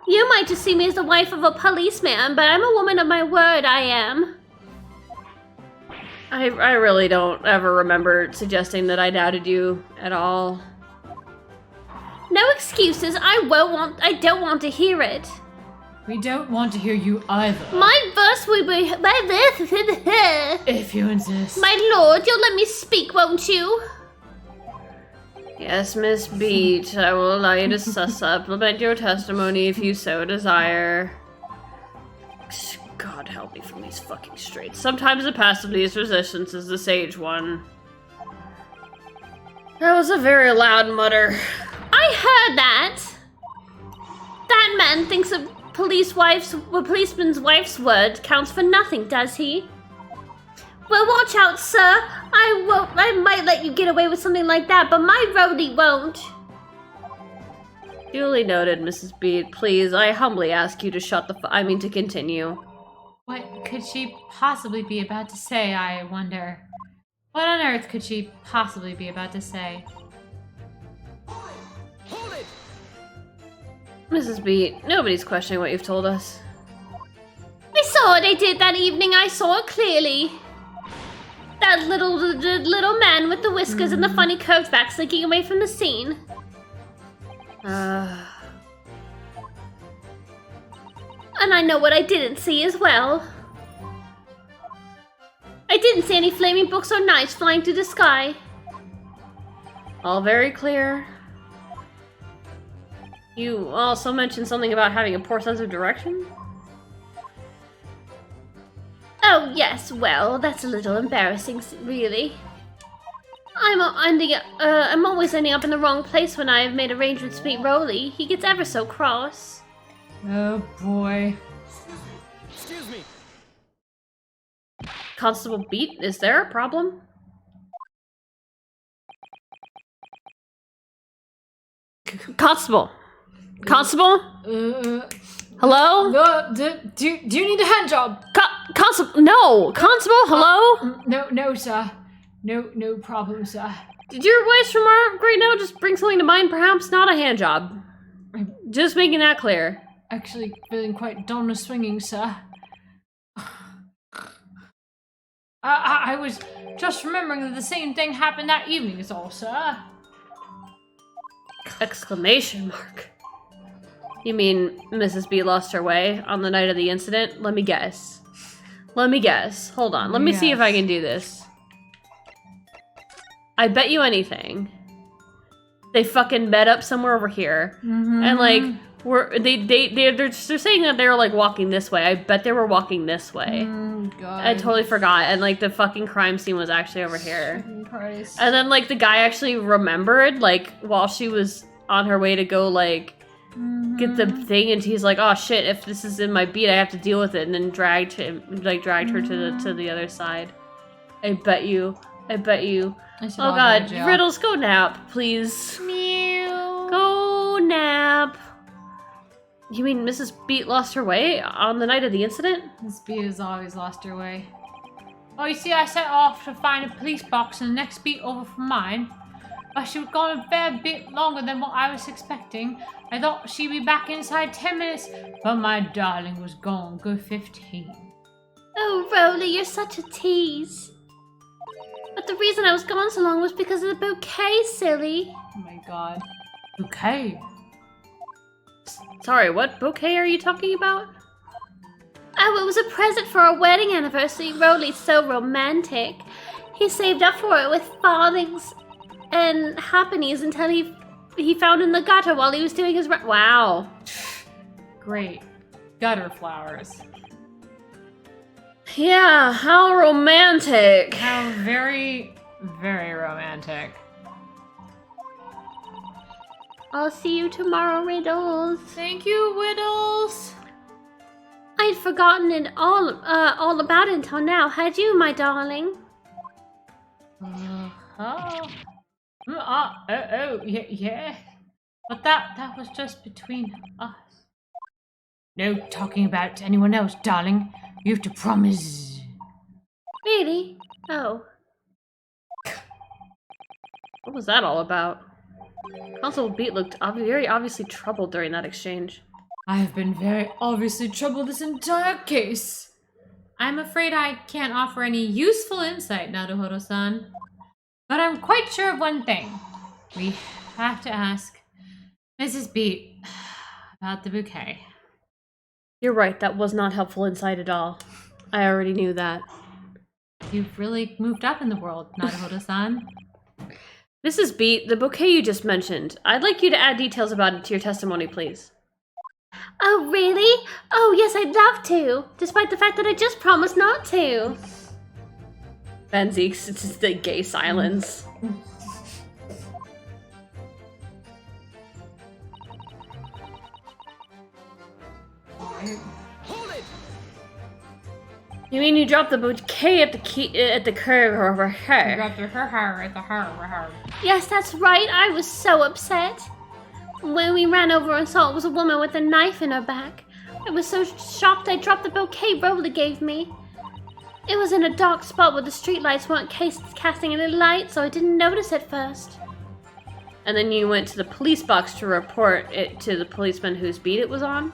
You might just see me as the wife of a policeman, but I'm a woman of my word, I am. I really don't ever remember suggesting that I doubted you at all. No excuses, I don't want to hear it. We don't want to hear you either. My verse would be... If you insist. My lord, you'll let me speak, won't you? Yes, Miss Beach, I will allow you to supplement your testimony if you so desire. God help me from these fucking straights. Sometimes the path of least resistance is the sage one. That was a very loud mutter. I heard that. That man thinks a policeman's wife's word counts for nothing, does he? Well, watch out, sir. I might let you get away with something like that, but my roadie won't. Duly noted, Mrs. Beat. Please, I humbly ask you to to continue. What could she possibly be about to say, I wonder? What on earth could she possibly be about to say? Hold it! Mrs. Beat, nobody's questioning what you've told us. I saw what I did that evening. I saw it clearly. That little man with the whiskers and the funny curved back slinking away from the scene. And I know what I didn't see as well. I didn't see any flaming books or knives flying through the sky. All very clear. You also mentioned something about having a poor sense of direction? Oh, yes, well, that's a little embarrassing, really. I'm always ending up in the wrong place when I have made arrangements to meet Rolly. He gets ever so cross. Oh boy. Excuse me. Constable Beat, is there a problem? Constable! Constable? Hello? Do you need a hand job? Constable, no! Constable, hello? No, sir. No problem, sir. Did your wish from right now just bring something to mind? Perhaps not a hand job. Just making that clear. Actually feeling quite done with swinging, sir. I was just remembering that the same thing happened that evening is all, sir. Exclamation mark. You mean Mrs. B lost her way on the night of the incident? Let me guess. Hold on. Let me see if I can do this. I bet you anything. They fucking met up somewhere over here. And like they're saying that they were like walking this way. I bet they were walking this way. God. I totally forgot. And like the fucking crime scene was actually over here. Christ. And then like the guy actually remembered like while she was on her way to go like get the thing, and he's like, oh shit, if this is in my beat I have to deal with it, and then dragged her to the other side. I bet you. Oh god, Riddles, go nap, please. Meow. Go nap. You mean Mrs. Beat lost her way on the night of the incident? Miss B has always lost her way. Oh, you see, I set off to find a police box in the next beat over from mine. But she was gone a fair bit longer than what I was expecting. I thought she'd be back inside 10 minutes, but my darling was gone good 15. Oh, Rolly, you're such a tease. But the reason I was gone so long was because of the bouquet, silly. Oh my god. Okay. Sorry, what bouquet are you talking about? Oh, it was a present for our wedding anniversary. Rolly's so romantic. He saved up for it with farthings and happenings until he found in the gutter while he was doing his wow. Great. Gutter flowers. Yeah, how romantic. How very, very romantic. I'll see you tomorrow, Riddles. Thank you, Whittles. I'd forgotten it all about it until now. Had you, my darling? Yeah. But that was just between us. No talking about anyone else, darling. You have to promise. Really? Oh. What was that all about? Constable Beat looked very obviously troubled during that exchange. I have been very obviously troubled this entire case. I'm afraid I can't offer any useful insight, Naruhodo-san. But I'm quite sure of one thing. We have to ask Mrs. Beat about the bouquet. You're right, that was not helpful insight at all. I already knew that. You've really moved up in the world, Naruhodo-san. Mrs. Beat, the bouquet you just mentioned, I'd like you to add details about it to your testimony, please. Oh, really? Oh, yes, I'd love to. Despite the fact that I just promised not to. Van Zeke's, it's just the gay silence. Hold it! You mean you dropped the bouquet at the curb over I her? dropped her at the her. Yes, that's right. I was so upset. When we ran over and saw it was a woman with a knife in her back, I was so shocked I dropped the bouquet Roly gave me. It was in a dark spot where the streetlights weren't casting any light, so I didn't notice at first. And then you went to the police box to report it to the policeman whose beat it was on?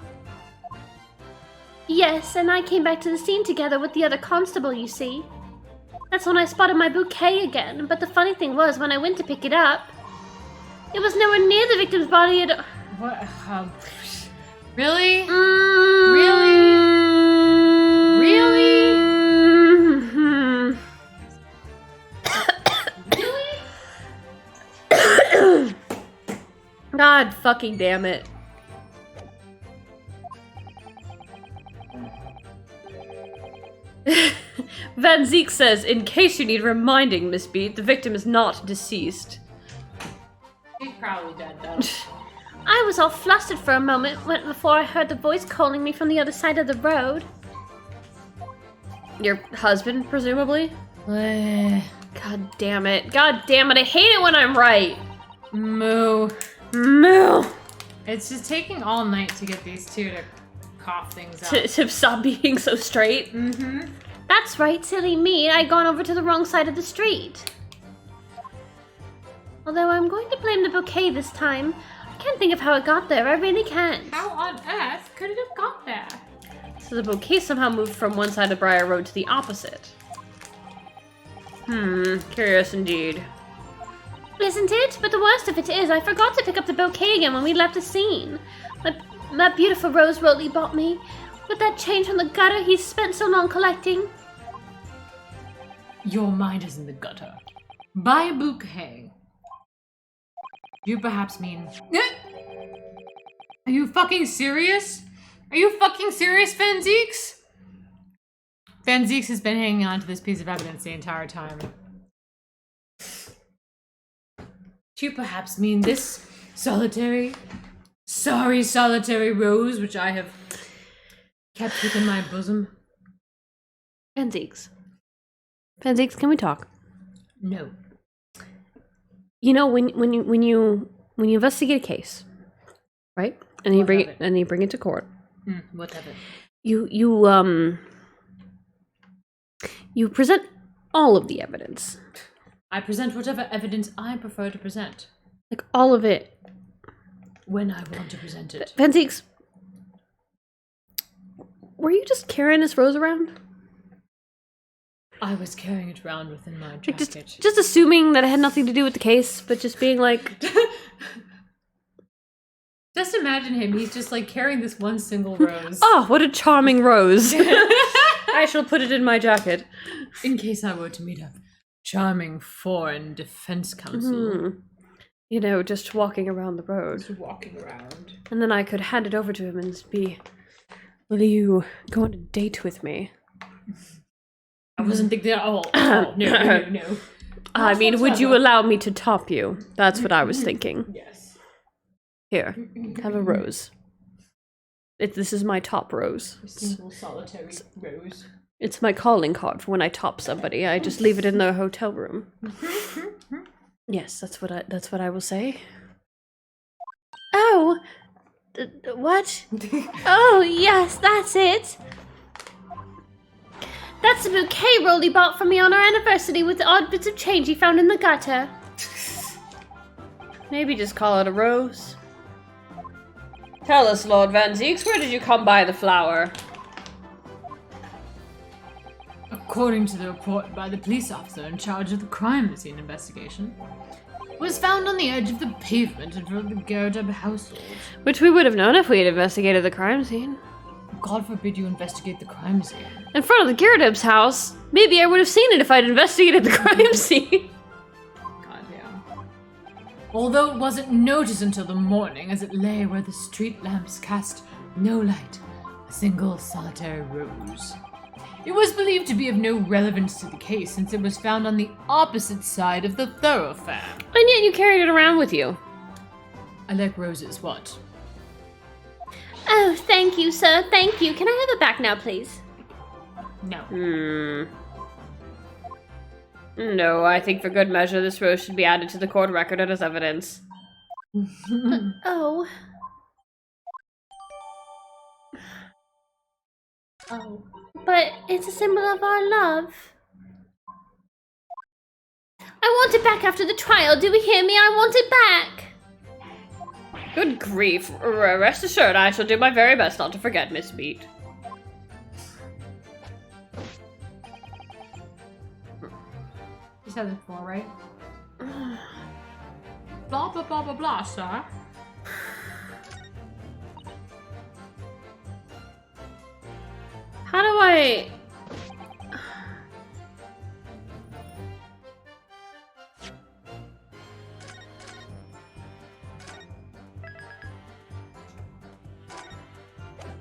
Yes, and I came back to the scene together with the other constable, you see. That's when I spotted my bouquet again, but the funny thing was, when I went to pick it up, it was nowhere near the victim's body at all. What? Really? Really? Really? God fucking damn it. Van Zeek says, in case you need reminding, Miss Beat, the victim is not deceased. She's probably dead, though. I was all flustered for a moment before I heard the voice calling me from the other side of the road. Your husband, presumably? Moo. God damn it. God damn it, I hate it when I'm right! Moo. It's just taking all night to get these two to cough things up. To stop being so straight? Mm-hmm. That's right, silly me. I'd gone over to the wrong side of the street. Although I'm going to blame the bouquet this time. I can't think of how it got there. I really can't. How on earth could it have got there? So the bouquet somehow moved from one side of Briar Road to the opposite. Curious indeed. Isn't it? But the worst of it is, I forgot to pick up the bouquet again when we left the scene. That beautiful rose Roly bought me. With that change from the gutter he's spent so long collecting. Your mind is in the gutter. Buy a bouquet. You perhaps mean... Are you fucking serious? Are you fucking serious, Van Zeeks? Van Zeeks has been hanging on to this piece of evidence the entire time. Do you perhaps mean this solitary rose which I have kept within my bosom? Van Zeeks, can we talk? No. You know, when you investigate a case, right? And you bring it to court. Whatever. You present all of the evidence. I present whatever evidence I prefer to present. Like all of it. When I want to present it. Van Zeeks, were you just carrying this rose around? I was carrying it around within my jacket. Like just assuming that it had nothing to do with the case, but just being like... Just imagine him, he's just like carrying this one single rose. Oh, what a charming rose. I shall put it in my jacket. In case I were to meet a charming foreign defense counsel. You know, just walking around the road. Just walking around. And then I could hand it over to him and be, will you go on a date with me? I wasn't thinking that. No. I mean, would you allow me to top you? That's what I was thinking. Yes. Here, have a rose. This is my top rose. A single solitary rose. It's my calling card for when I top somebody. I just leave it in their hotel room. Yes, that's what I will say. Oh, what? Oh, yes, that's it. That's the bouquet Roly bought for me on our anniversary with the odd bits of change he found in the gutter. Maybe just call it a rose. Tell us, Lord Van Zeeks, where did you come by the flower? According to the report by the police officer in charge of the crime scene investigation, it was found on the edge of the pavement in front of the Gerda household. Which we would have known if we had investigated the crime scene. God forbid you investigate the crime scene. In front of the Gyardeb's house? Maybe I would have seen it if I'd investigated the crime scene. God, yeah. Although it wasn't noticed until the morning as it lay where the street lamps cast no light, a single solitary rose. It was believed to be of no relevance to the case since it was found on the opposite side of the thoroughfare. And yet you carried it around with you. I like roses, what? Oh, thank you, sir. Thank you. Can I have it back now, please? No. No, I think for good measure this rose should be added to the court record as evidence. Oh. Oh. But it's a symbol of our love. I want it back after the trial. Do we hear me? I want it back. Good grief. Rest assured, I shall do my very best not to forget, Miss Beat. You said it before, right? Blah, blah, blah, blah, blah, sir. How do I...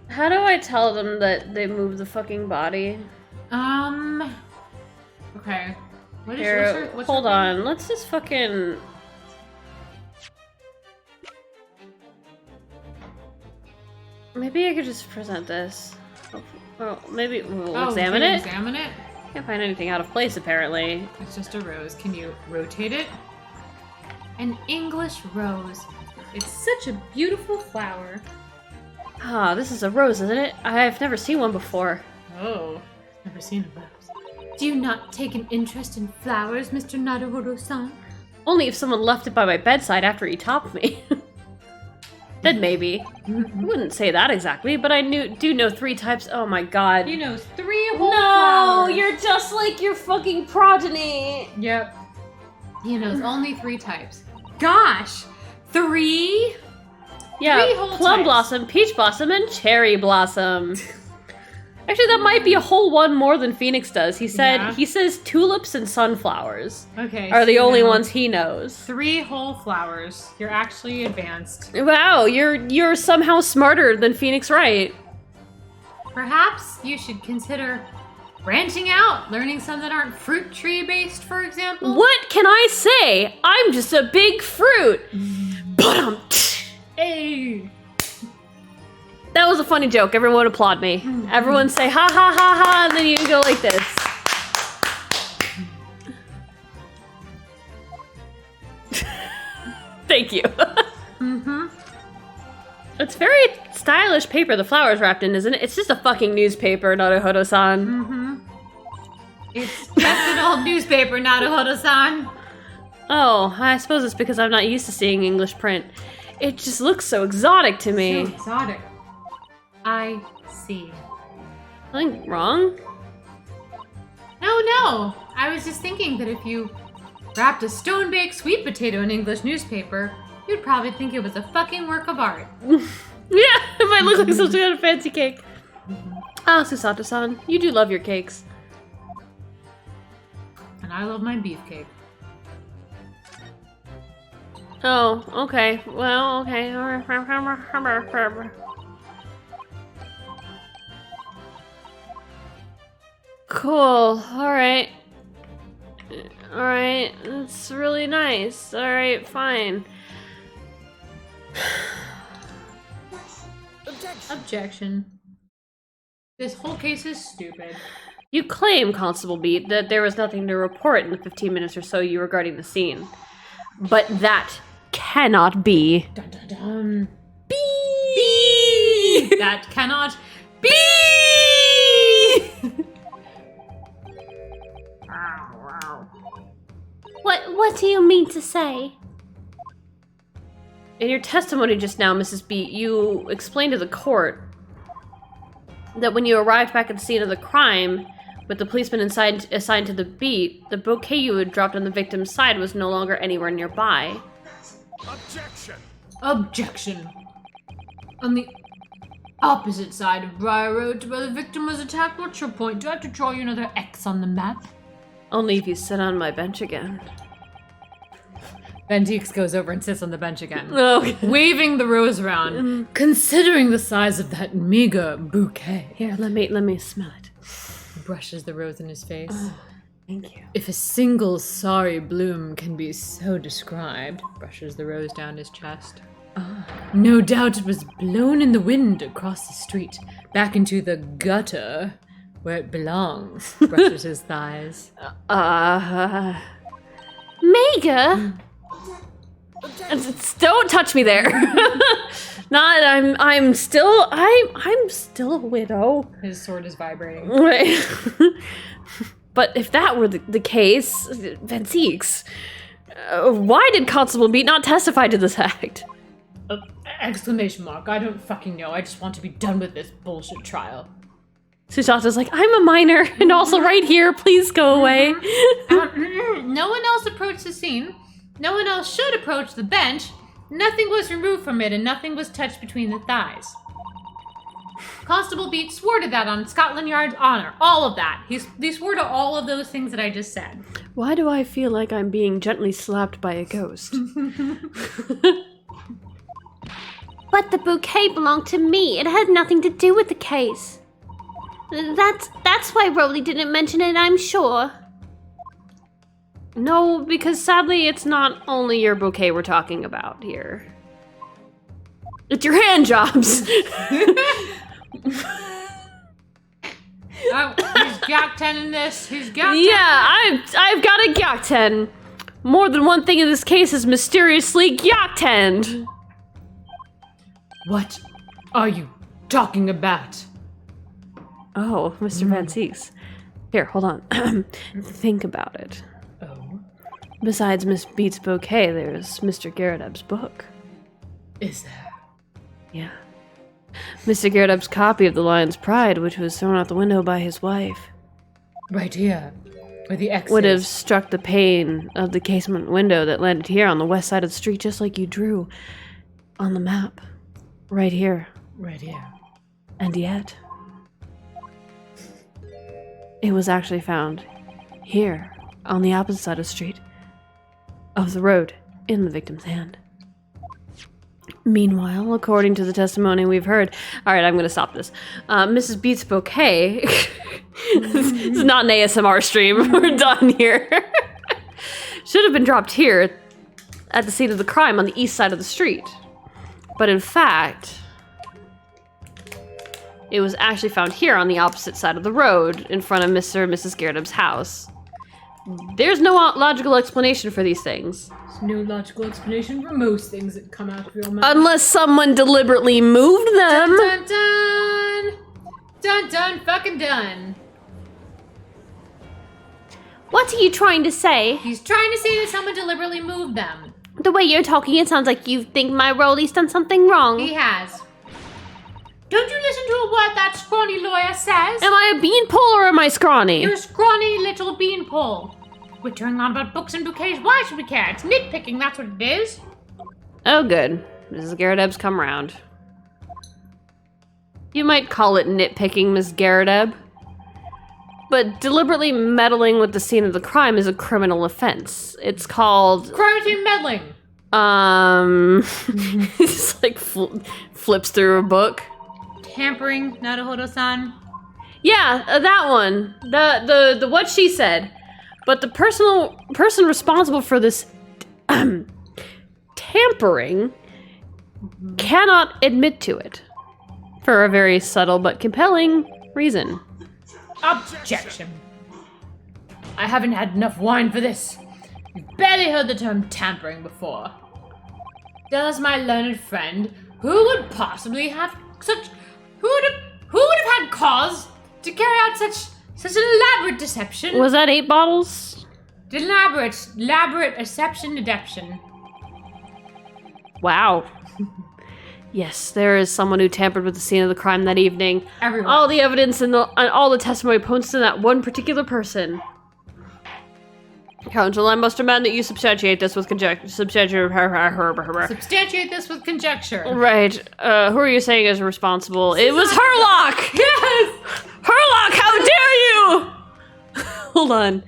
How do I tell them that they move the fucking body? Okay. What is Here, what's hold her thing? on. Let's just fucking... Maybe I could just present this. Oh, maybe we'll examine can you it. Examine it? Can't find anything out of place, apparently. It's just a rose. Can you rotate it? An English rose. It's such a beautiful flower. Ah, this is a rose, isn't it? I've never seen one before. Oh, never seen a rose. Do you not take an interest in flowers, Mr. Naruhodo-san? Only if someone left it by my bedside after he topped me. Then maybe. I wouldn't say that exactly, but I do know 3 types. Oh my god. He knows 3 whole No, flowers. you're just like your fucking progeny. Yep. He knows only 3 types. Gosh! 3? Yeah, 3 whole plum types. blossom, peach blossom, and cherry blossom. Actually, that might be a whole one more than Phoenix does. He said Yeah. he says tulips and sunflowers Okay. are the so only now ones he knows. 3 whole flowers. You're actually advanced. Wow, you're somehow smarter than Phoenix Wright. Perhaps you should consider branching out, learning some that aren't fruit tree based, for example. What can I say? I'm just a big fruit. Ba-dum. Hey! That was a funny joke. Everyone applaud me. Everyone say ha ha ha ha, and then you go like this. Thank you. It's very stylish paper the flower's wrapped in, isn't it? It's just a fucking newspaper, Naruhodo-san. It's just an old newspaper, Naruhodo-san. Oh, I suppose it's because I'm not used to seeing English print. It just looks so exotic to me. So exotic. I see. Something wrong? No. I was just thinking that if you wrapped a stone-baked sweet potato in English newspaper, you'd probably think it was a fucking work of art. Yeah, it might look like some kind of fancy cake. Ah, Susato-san, you do love your cakes. And I love my beefcake. Oh, okay. Well, okay. Cool. Alright. Alright. That's really nice. Alright, fine. Objection. This whole case is stupid. You claim, Constable Beat, that there was nothing to report in the 15 minutes or so you were guarding the scene. But that cannot be. Dun dun dun. Beep! That cannot be! What do you mean to say? In your testimony just now, Mrs. Beat, you explained to the court that when you arrived back at the scene of the crime, with the policeman assigned to the beat, the bouquet you had dropped on the victim's side was no longer anywhere nearby. Objection! Objection. On the opposite side of Briar Road to where the victim was attacked, what's your point? Do I have to draw you another X on the map? Only if you sit on my bench again. Van Deeks goes over and sits on the bench again, Oh, waving the rose around. Considering the size of that meager bouquet. here, let me smell it. He brushes the rose in his face. Thank you. If a single sorry bloom can be so described, brushes the rose down his chest. No doubt it was blown in the wind across the street, back into the gutter, where it belongs, brushes his thighs. Mega? Don't touch me there. I'm still a widow. His sword is vibrating. Right. But if that were the case, Van Zieks, why did Constable Beat not testify to this act? Exclamation mark. I don't fucking know. I just want to be done with this bullshit trial. Sujata's like, I'm a minor, and also right here, please go away. No one else approached the scene. No one else should approach the bench. Nothing was removed from it, and nothing was touched between the thighs. Constable Beat swore to that on Scotland Yard's honor. All of that. He swore to all of those things that I just said. Why do I feel like I'm being gently slapped by a ghost? But the bouquet belonged to me. It had nothing to do with the case. That's why Rolly didn't mention it, I'm sure. No, because sadly it's not only your bouquet we're talking about here. It's your hand jobs! He's Gak-10 in this. He's Gak-10. Yeah, I've got a Gak-10. More than one thing in this case is mysteriously Gak-10. What are you talking about? Oh, Mr. Van Zieks. Here, hold on. Think about it. Oh, Besides Miss Beat's bouquet, there's Mr. Garredeb's book. is there? Yeah. Mr. Garredeb's copy of The Lion's Pride, which was thrown out the window by his wife, Right here, where the X would have is. struck the pane of the casement window that landed here on the west side of the street, just like you drew on the map. Right here. Right here. And yet, it was actually found here, on the opposite side of the street, of the road, in the victim's hand. Meanwhile, according to the testimony we've heard, all right, I'm going to stop this. Mrs. Beat's bouquet, this is not an ASMR stream, we're done here, should have been dropped here at the scene of the crime on the east side of the street. But in fact, it was actually found here on the opposite side of the road in front of Mr. and Mrs. Garredeb's house. There's no logical explanation for these things. There's no logical explanation for most things that come out of your mouth. Unless someone deliberately moved them. Dun dun! Dun dun fucking dun! What are you trying to say? He's trying to say that someone deliberately moved them. The way you're talking, it sounds like you think my Rolly's done something wrong. He has. Don't you listen to a word that scrawny lawyer says? Am I a beanpole or am I scrawny? You're a scrawny little beanpole. Wittering on about books and bouquets, why should we care? It's nitpicking, that's what it is. Oh, good. Mrs. Garredeb's come round. You might call it nitpicking, Miss Garredeb. But deliberately meddling with the scene of the crime is a criminal offense. It's called... Crime scene meddling. He just like flips through a book. Tampering, Naruhodo-san. Yeah, that one. The what she said. But the person responsible for this tampering cannot admit to it. For a very subtle but compelling reason. Objection. I haven't had enough wine for this. You've barely heard the term tampering before. Does my learned friend, who would possibly have such... Who would have had cause to carry out such elaborate deception? Was that 8 bottles? Elaborate deception. Wow. Yes, there is someone who tampered with the scene of the crime that evening. Everyone. All the evidence and all the testimony points to that one particular person. Counsel, I must demand that you substantiate this with conjecture. Substantiate this with conjecture. Right. Who are you saying is responsible? It was Herlock! Yes! Herlock, how dare you! Hold on.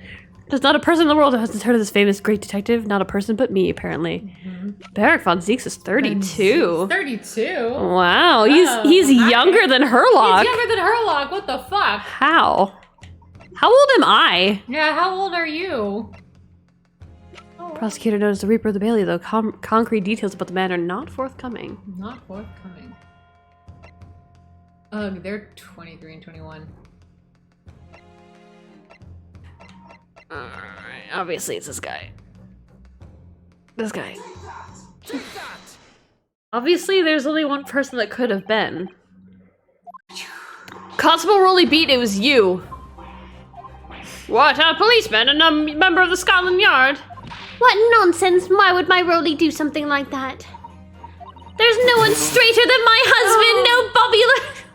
There's not a person in the world who hasn't heard of this famous great detective. Not a person but me, apparently. Beric von Zieks is 32. 32? Wow, he's younger than Herlock. He's younger than Herlock, what the fuck? How? How old am I? Yeah, how old are you? Oh, Prosecutor noticed the Reaper of the Bailey, though concrete details about the man are not forthcoming. Not forthcoming. Ugh, they're 23 and 21. Alright, obviously it's this guy. This guy. Obviously there's only one person that could have been. Constable Rolly Beat, it was you. What, a policeman and a member of the Scotland Yard? What nonsense! Why would my Rolly do something like that? There's no one straighter than my husband! No Bobby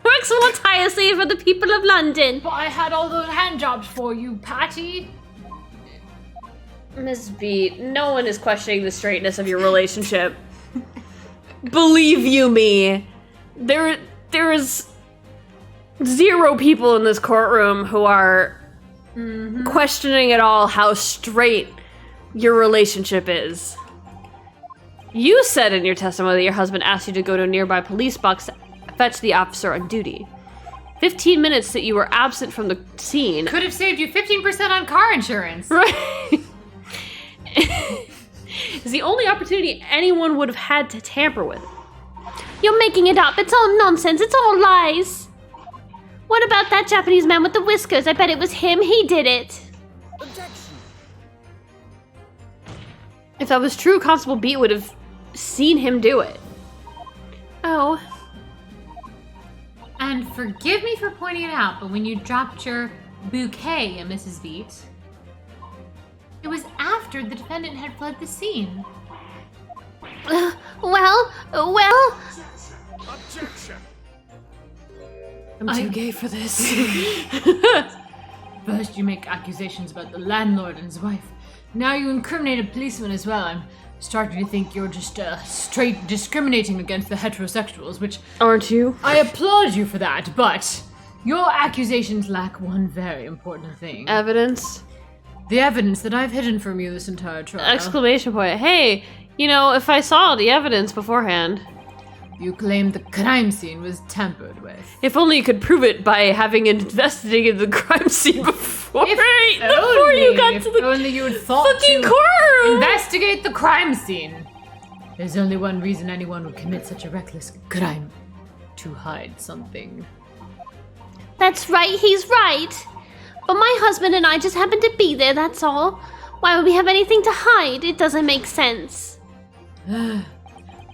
works more tirelessly for the people of London! But I had all those hand jobs for you, Patty. Miss Beat, no one is questioning the straightness of your relationship. Believe you me, there is 0 people in this courtroom who are questioning at all how straight your relationship is. You said in your testimony that your husband asked you to go to a nearby police box to fetch the officer on duty. 15 minutes that you were absent from the scene. Could have saved you 15% on car insurance. Right. Is the only opportunity anyone would have had to tamper with it. You're making it up. It's all nonsense. It's all lies. What about that Japanese man with the whiskers? I bet it was him. He did it. Objection. If that was true, Constable Beat would have seen him do it. Oh. And forgive me for pointing it out, but when you dropped your bouquet at Mrs. Beat, it was after the defendant had fled the scene. Well. Objection. I'm too gay for this. First you make accusations about the landlord and his wife. Now you incriminate a policeman as well. I'm starting to think you're just straight discriminating against the heterosexuals, which... Aren't you? I applaud you for that, but your accusations lack one very important thing. Evidence? The evidence that I've hidden from you this entire trial. Exclamation point. Hey, you know, if I saw the evidence beforehand. You claim the crime scene was tampered with. If only you could prove it by having investigated the crime scene before. Before you got to the only you had thought fucking to courtroom. investigate the crime scene. There's only one reason anyone would commit such a reckless crime. To hide something. That's right. He's right. But my husband and I just happened to be there, that's all. Why would we have anything to hide? It doesn't make sense.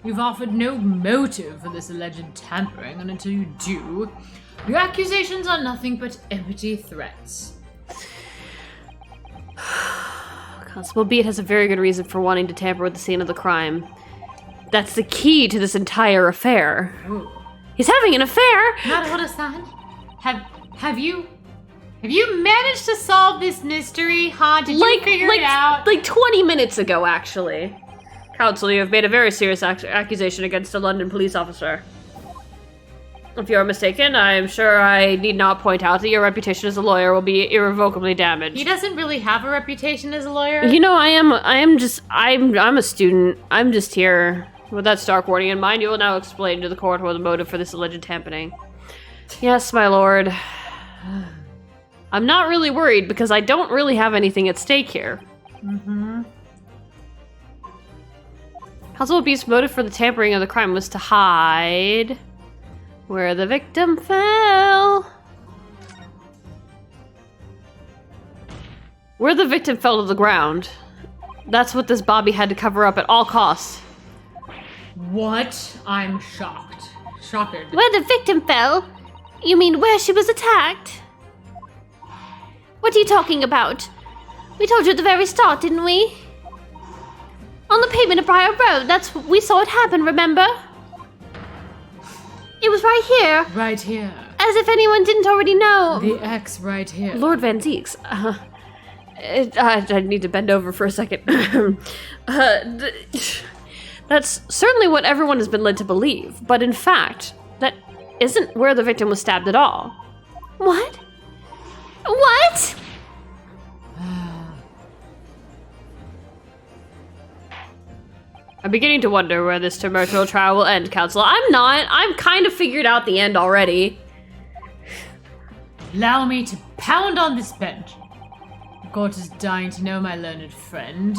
You've offered no motive for this alleged tampering, and until you do, your accusations are nothing but empty threats. Constable Beat has a very good reason for wanting to tamper with the scene of the crime. That's the key to this entire affair. Ooh. He's having an affair! Naruto-san, have you managed to solve this mystery, huh? Did you figure it out? Like 20 minutes ago, actually. Counsel, you have made a very serious accusation against a London police officer. If you are mistaken, I am sure I need not point out that your reputation as a lawyer will be irrevocably damaged. He doesn't really have a reputation as a lawyer. You know, I'm a student. I'm just here. With that stark warning in mind, you will now explain to the court what the motive for this alleged tampering. Yes, my lord. I'm not really worried because I don't really have anything at stake here. Constable Beat's motive for the tampering of the crime was to hide where the victim fell. Where the victim fell to the ground. That's what this Bobby had to cover up at all costs. What? I'm shocked. Shocked. Where the victim fell? You mean where she was attacked? What are you talking about? We told you at the very start, didn't we? On the pavement of Briar Road, we saw it happen, remember? It was right here. Right here. As if anyone didn't already know. The X right here. Lord Van Zeeks. I need to bend over for a second. That's certainly what everyone has been led to believe, but in fact, that isn't where the victim was stabbed at all. What? What? I'm beginning to wonder where this tumultuous trial will end, Counsel. I'm not. I've kind of figured out the end already. Allow me to pound on this bench. The court is dying to know, my learned friend.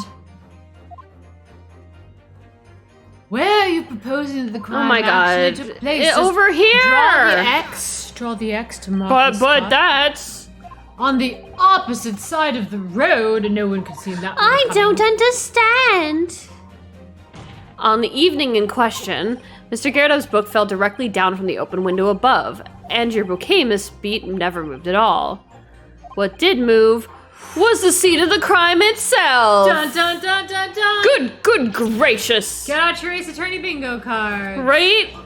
Where are you proposing that the crime Oh my actually god. took place? Just Over here! Draw the X to mark the But spot. that's... On the opposite side of the road, and no one could see that one I coming. don't understand. On the evening in question, Mr. Gyarados' book fell directly down from the open window above, and your bouquet, Miss Beat, never moved at all. What did move was the scene of the crime itself! Dun dun dun dun dun! Good gracious! Get out your Ace Attorney bingo card! Right?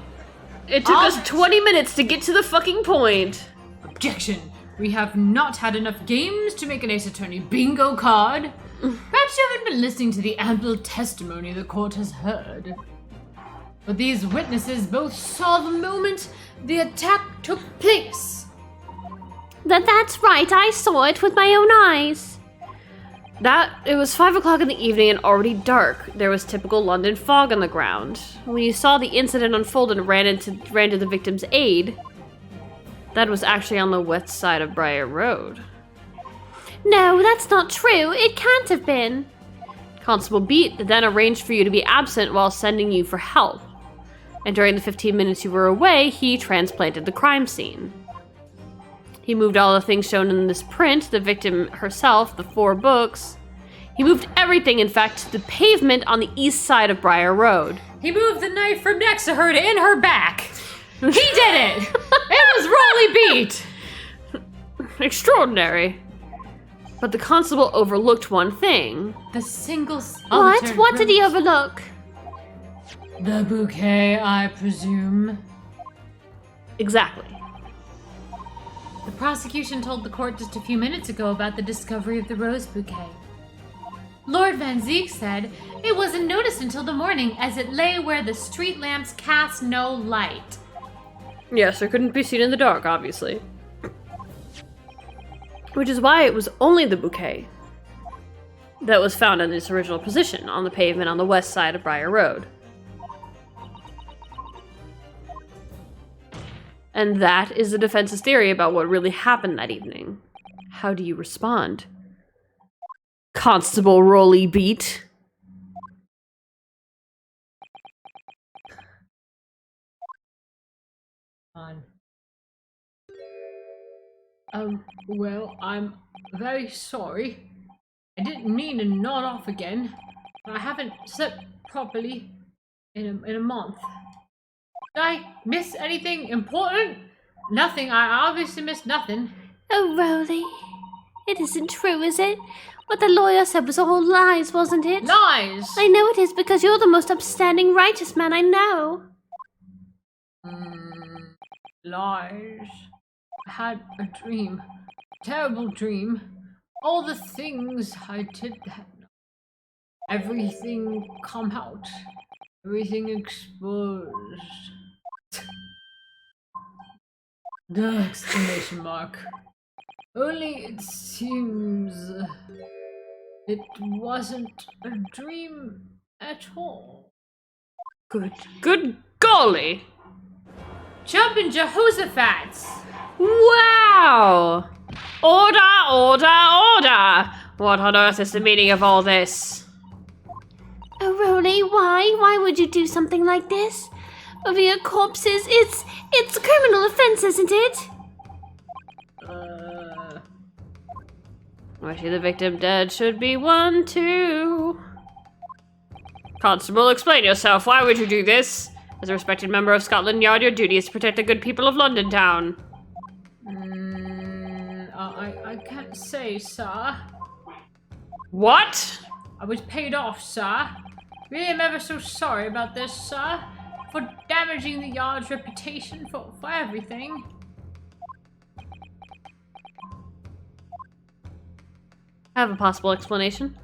It took us 20 minutes to get to the fucking point. Objection! We have not had enough games to make an Ace Attorney bingo card. Perhaps you haven't been listening to the ample testimony the court has heard. But these witnesses both saw the moment the attack took place. That's right, I saw it with my own eyes. It was 5 o'clock in the evening and already dark. There was typical London fog on the ground. When you saw the incident unfold and ran to the victim's aid, that was actually on the west side of Briar Road. No, that's not true. It can't have been. Constable Beat then arranged for you to be absent while sending you for help. And during the 15 minutes you were away, he transplanted the crime scene. He moved all the things shown in this print, the victim herself, the 4 books. He moved everything, in fact, to the pavement on the east side of Briar Road. He moved the knife from next to her to in her back. He did it! It was Rolly Beat! Extraordinary. But the constable overlooked one thing. The single What did he overlook? The bouquet, I presume. Exactly. The prosecution told the court just a few minutes ago about the discovery of the rose bouquet. Lord Van Zeek said it wasn't noticed until the morning as it lay where the street lamps cast no light. Yes, it couldn't be seen in the dark, obviously. Which is why it was only the bouquet that was found in its original position on the pavement on the west side of Briar Road. And that is the defense's theory about what really happened that evening. How do you respond? Constable Rolly Beat. Well, I'm very sorry. I didn't mean to nod off again. I haven't slept properly in a month. Did I miss anything important? Nothing. I obviously missed nothing. Oh, Rolly. It isn't true, is it? What the lawyer said was all lies, wasn't it? Lies! I know it is because you're the most upstanding righteous man I know. Lies. I had a dream. Terrible dream. All the things I did that night. Everything come out. Everything exposed. The exclamation mark. Only it seems it wasn't a dream at all. Good golly! Jumpin' Jehoshaphat's! Wow! Order, order, order! What on earth is the meaning of all this? Oh, Rolly, why? Why would you do something like this? Over your corpses? It's a criminal offense, isn't it? I see the victim dead should be 1, 2. Constable, explain yourself. Why would you do this? As a respected member of Scotland Yard, your duty is to protect the good people of London Town. I can't say, sir. What? I was paid off, sir. Really am ever so sorry about this, sir. For damaging the Yard's reputation for everything. I have a possible explanation.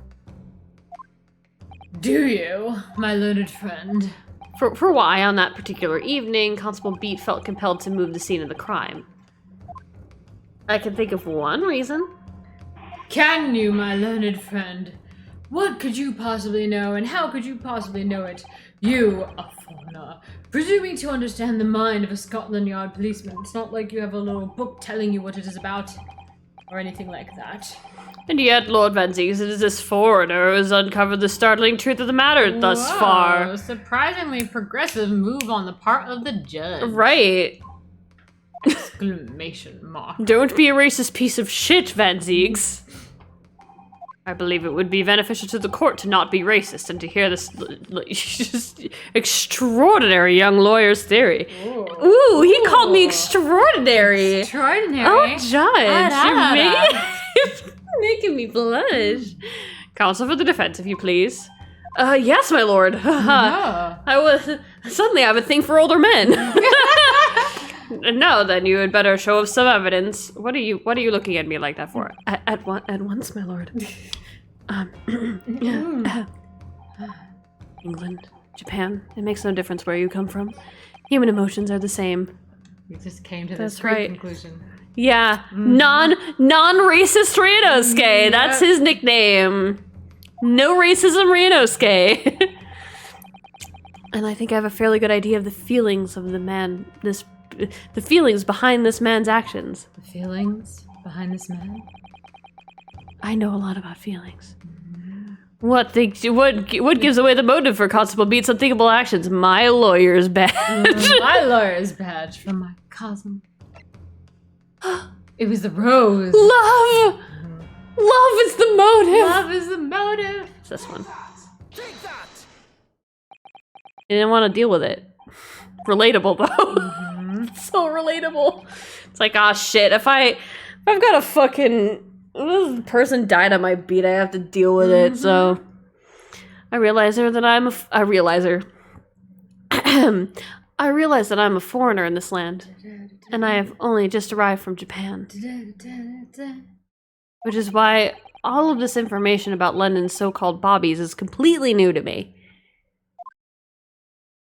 Do you, my learned friend? For why, on that particular evening, Constable Beat felt compelled to move the scene of the crime. I can think of one reason. Can you, my learned friend? What could you possibly know, and how could you possibly know it? You, a foreigner, presuming to understand the mind of a Scotland Yard policeman. It's not like you have a little book telling you what it is about, or anything like that. And yet, Lord Van Zieks, it is this foreigner who has uncovered the startling truth of the matter thus Whoa, far. Surprisingly progressive move on the part of the judge. Right. Exclamation mark. Don't be a racist piece of shit, Van Zieks. I believe it would be beneficial to the court to not be racist and to hear this just extraordinary young lawyer's theory. Ooh, he called me extraordinary. Extraordinary. Oh, Judge, Ah, you're making me blush. Counsel for the defense, if you please. Yes, my lord. Suddenly I have a thing for older men. No, then you had better show us some evidence. What are you looking at me like that for? At once, my lord. England, Japan, it makes no difference where you come from. Human emotions are the same. We just came to That's this great right. conclusion. Yeah, non-racist Ryanosuke. That's his nickname. No racism Ryanosuke. And I think I have a fairly good idea of the feelings of the man, the feelings behind this man's actions. The feelings behind this man? I know a lot about feelings. What gives away the motive for Constable Beat's unthinkable actions? My lawyer's badge. My lawyer's badge from my cousin. It was the rose. Love! Love is the motive! Love is the motive. It's this one. Take that! I didn't want to deal with it. Relatable, though. So relatable. It's like, ah, shit, if I've got a fucking... This person died on my beat, I have to deal with it, so... I realize that I'm a foreigner in this land. And I have only just arrived from Japan. Which is why all of this information about London's so-called bobbies is completely new to me.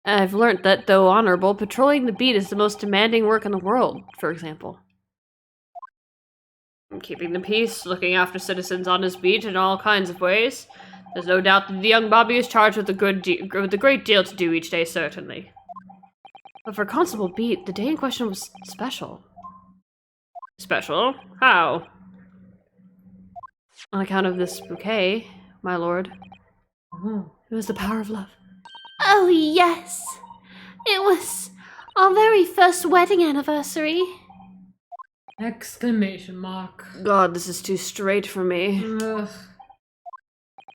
I've learnt that, though honorable, patrolling the beat is the most demanding work in the world, for example. Keeping the peace, looking after citizens on his beat in all kinds of ways. There's no doubt that the young Bobby is charged with a great deal to do each day, certainly. But for Constable Beat, the day in question was special. Special? How? On account of this bouquet, my lord. It was the power of love. Oh, yes. It was our very first wedding anniversary. Exclamation mark. God, this is too straight for me. Ugh.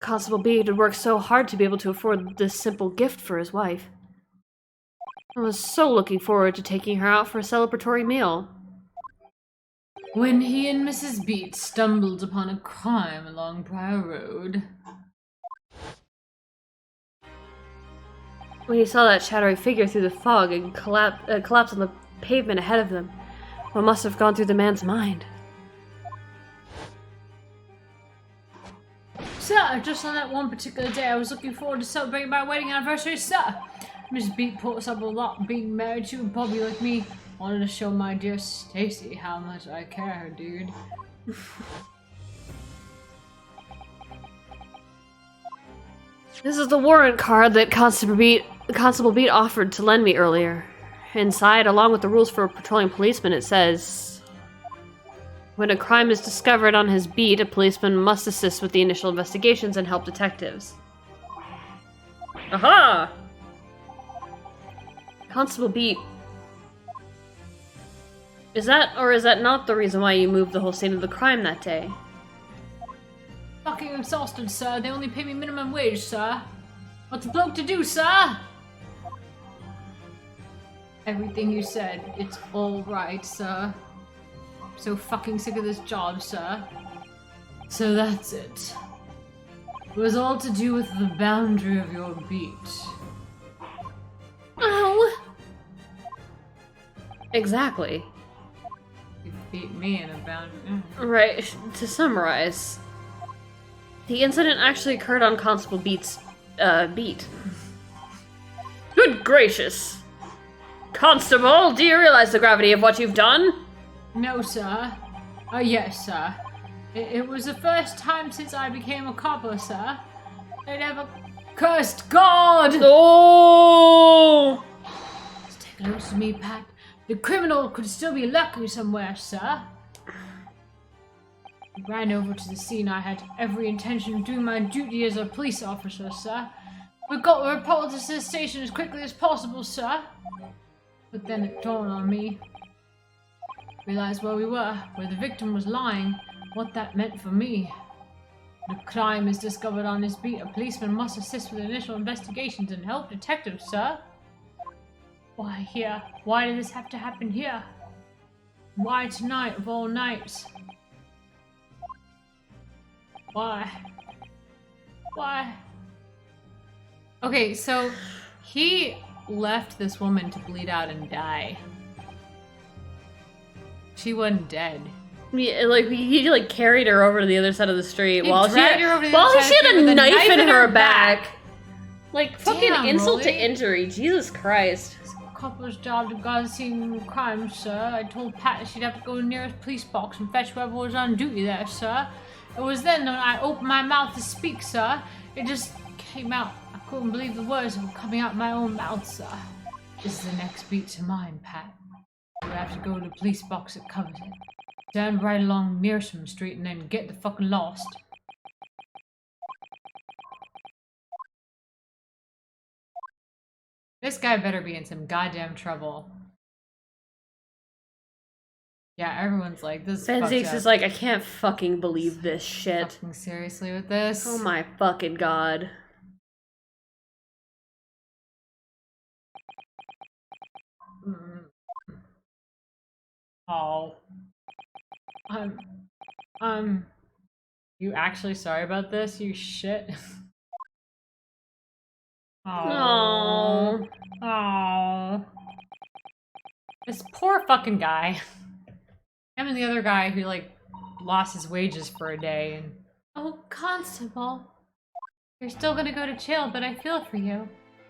Constable Beat had worked so hard to be able to afford this simple gift for his wife. I was so looking forward to taking her out for a celebratory meal. When he and Mrs. Beat stumbled upon a crime along Briar Road. When he saw that shadowy figure through the fog and collapse on the pavement ahead of them, what must have gone through the man's mind? Sir, just on that one particular day, I was looking forward to celebrating my wedding anniversary, sir. Miss Beat puts up a lot being married to a Bobby like me. Wanted to show my dear Stacy how much I care, dude. This is the warrant card that Constable Beat offered to lend me earlier. Inside, along with the rules for a patrolling policeman, it says... When a crime is discovered on his beat, a policeman must assist with the initial investigations and help detectives. Aha! Constable Beat. Is that or is that not the reason why you moved the whole scene of the crime that day? Fucking exhausted, sir. They only pay me minimum wage, sir. What's a bloke to do, sir? Everything you said, it's all right, sir. I'm so fucking sick of this job, sir. So that's it. It was all to do with the boundary of your beat. Oh. Exactly. You beat me in a boundary. Right. To summarize, the incident actually occurred on Constable Beat's beat. Good gracious! Constable, do you realize the gravity of what you've done? No, sir. Yes, sir. It was the first time since I became a copper, sir. I never cursed God! Oh! Stay close to me, Pat. The criminal could still be lurking somewhere, sir. Ran over to the scene. I had every intention of doing my duty as a police officer, sir. We got the reporter to the station as quickly as possible, sir. But then it dawned on me. Realized where we were, where the victim was lying, what that meant for me. The crime is discovered on his beat. A policeman must assist with initial investigations and help detectives, sir. Why here? Why did this have to happen here? Why tonight of all nights? Why? Why? Okay, so he left this woman to bleed out and die. She wasn't dead. Yeah, like he like carried her over to the other side of the street He while she dragged had, her over to the while other side she of the had street a with knife in her back. Like fucking Damn, insult to Rolly. injury. Jesus Christ. It's a couple's job to guard the scene of crime, sir. I told Pat that she'd have to go to the nearest police box and fetch whoever was on duty there, sir. It was then when I opened my mouth to speak, sir. It just came out. I couldn't believe the words that were coming out of my own mouth, sir. This is the next beat to mine, Pat. You have to go to the police box that covers it. Turn right along Mearsome Street and then get the fucking lost. This guy better be in some goddamn trouble. Yeah, everyone's like, this is fucked Fenzix up. is like, I can't fucking believe this shit. Fucking seriously with this? Oh my fucking god. Oh. You actually sorry about this, you shit? Oh. Oh. This poor fucking guy. Him and the other guy who, like, lost his wages for a day and... Oh, Constable. You're still gonna go to jail, but I feel for you.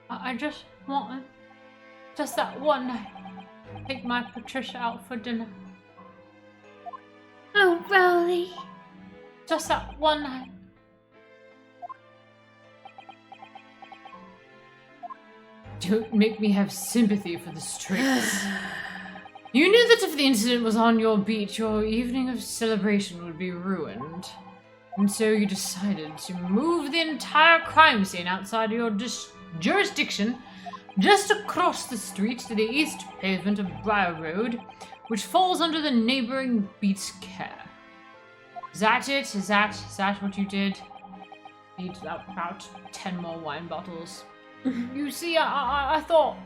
I just want... Just that one night. Take my Patricia out for dinner. Oh, Rolly. Just that one night. Don't make me have sympathy for the streets. You knew that if the incident was on your beat, your evening of celebration would be ruined. And so you decided to move the entire crime scene outside of your jurisdiction just across the street to the east pavement of Briar Road, which falls under the neighboring beat's care. Is that it? Is that what you did? Need about 10 more wine bottles. You see, I thought,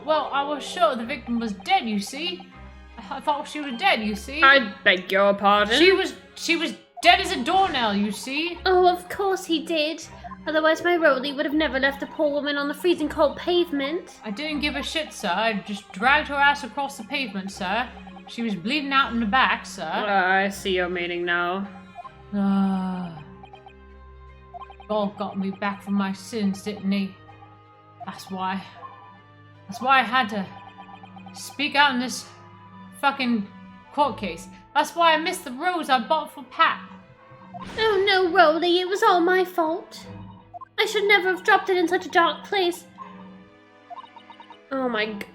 well, I was sure the victim was dead, you see. I thought she was dead, you see. I beg your pardon? She was dead as a doornail, you see. Oh, of course he did. Otherwise my Rolly would have never left a poor woman on the freezing cold pavement. I didn't give a shit, sir. I just dragged her ass across the pavement, sir. She was bleeding out in the back, sir. I see your meaning now. God got me back from my sins, didn't he? That's why I had to speak out in this fucking court case. That's why I missed the rose I bought for Pat. Oh no, Rolly, it was all my fault. I should never have dropped it in such a dark place. Oh my g-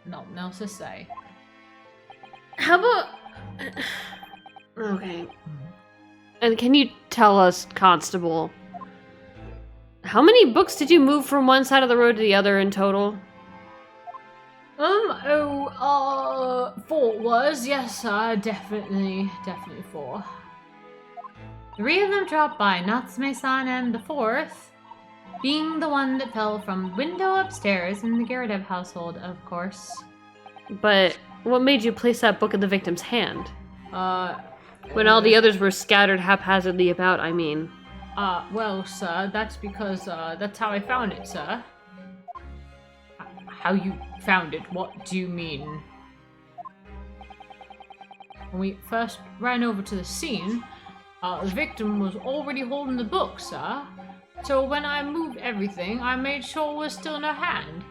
Nothing else to say. How about... Okay. And can you tell us, Constable, how many books did you move from one side of the road to the other in total? 4 was, yes, definitely 4. 3 of them dropped by Natsume-san, and the 4th being the one that fell from window upstairs in the Garadev household, of course. But what made you place that book in the victim's hand? When all the others were scattered haphazardly about, I mean. Well, sir, that's because, that's how I found it, sir. How you found it? What do you mean? When we first ran over to the scene, the victim was already holding the book, sir. So when I moved everything, I made sure it was still in her hand.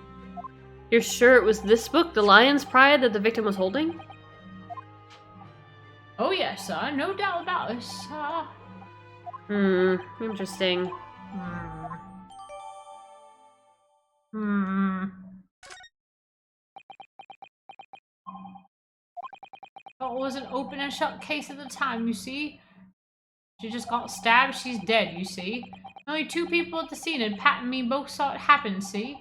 You're sure it was this book, The Lion's Pride, that the victim was holding? Oh yes, sir, no doubt about it, sir. Interesting. open and shut case at a time, you see. She just got stabbed, she's dead, you see. Only 2 people at the scene, and Pat and me both saw it happen, see.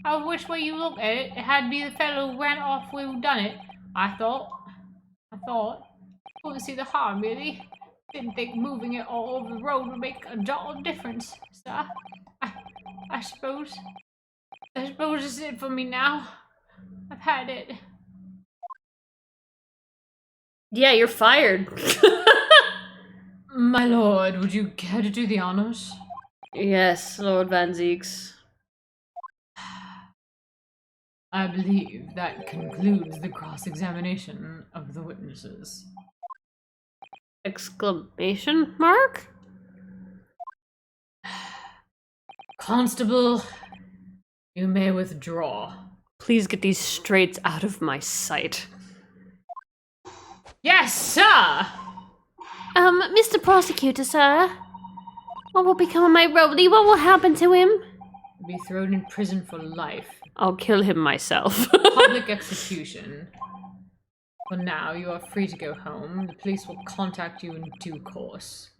However, which way you look at it, it had to be the fellow who ran off who done it. I thought. Couldn't see the harm, really. Didn't think moving it all over the road would make a dot of difference, sir. I suppose it's it for me now. I've had it. Yeah, you're fired. My lord, would you care to do the honors? Yes, Lord Van Zeeks. I believe that concludes the cross-examination of the witnesses. Exclamation mark? Constable, you may withdraw. Please get these straights out of my sight. Yes, sir! Mr. Prosecutor, sir. What will become of my Rolly? What will happen to him? Be thrown in prison for life. I'll kill him myself. Public execution. For now, you are free to go home. The police will contact you in due course.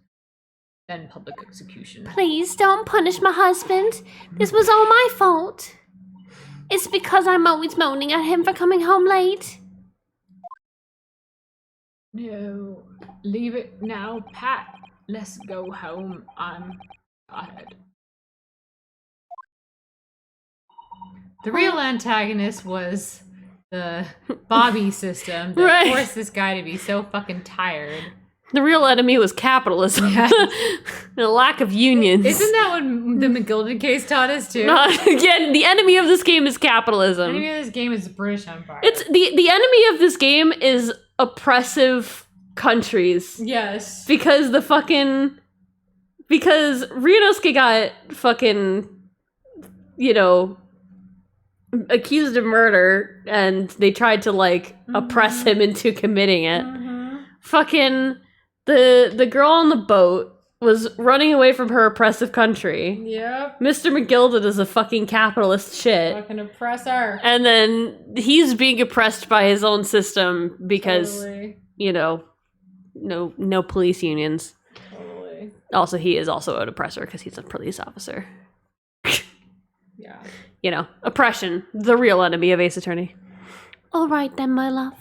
Then public execution. Please don't punish my husband. This was all my fault. It's because I'm always moaning at him for coming home late. No, leave it now, Pat. Let's go home. I'm tired. The real antagonist was the Bobby system that Right. forced this guy to be so fucking tired. The real enemy was capitalism. Yeah. The lack of unions. Isn't that what the McGilden case taught us too? Again, the enemy of this game is capitalism. The enemy of this game is the British Empire. It's the enemy of this game is oppressive countries. Yes. Because Ryunosuke got fucking, accused of murder, and they tried to oppress him into committing it. Fucking the girl on the boat was running away from her oppressive country. Yep. Mr. McGilden is a fucking capitalist shit. Fucking oppressor. And then he's being oppressed by his own system because, Totally. no police unions. Totally. Also, he is also an oppressor because he's a police officer. Yeah. Oppression, the real enemy of Ace Attorney. All right then, my love.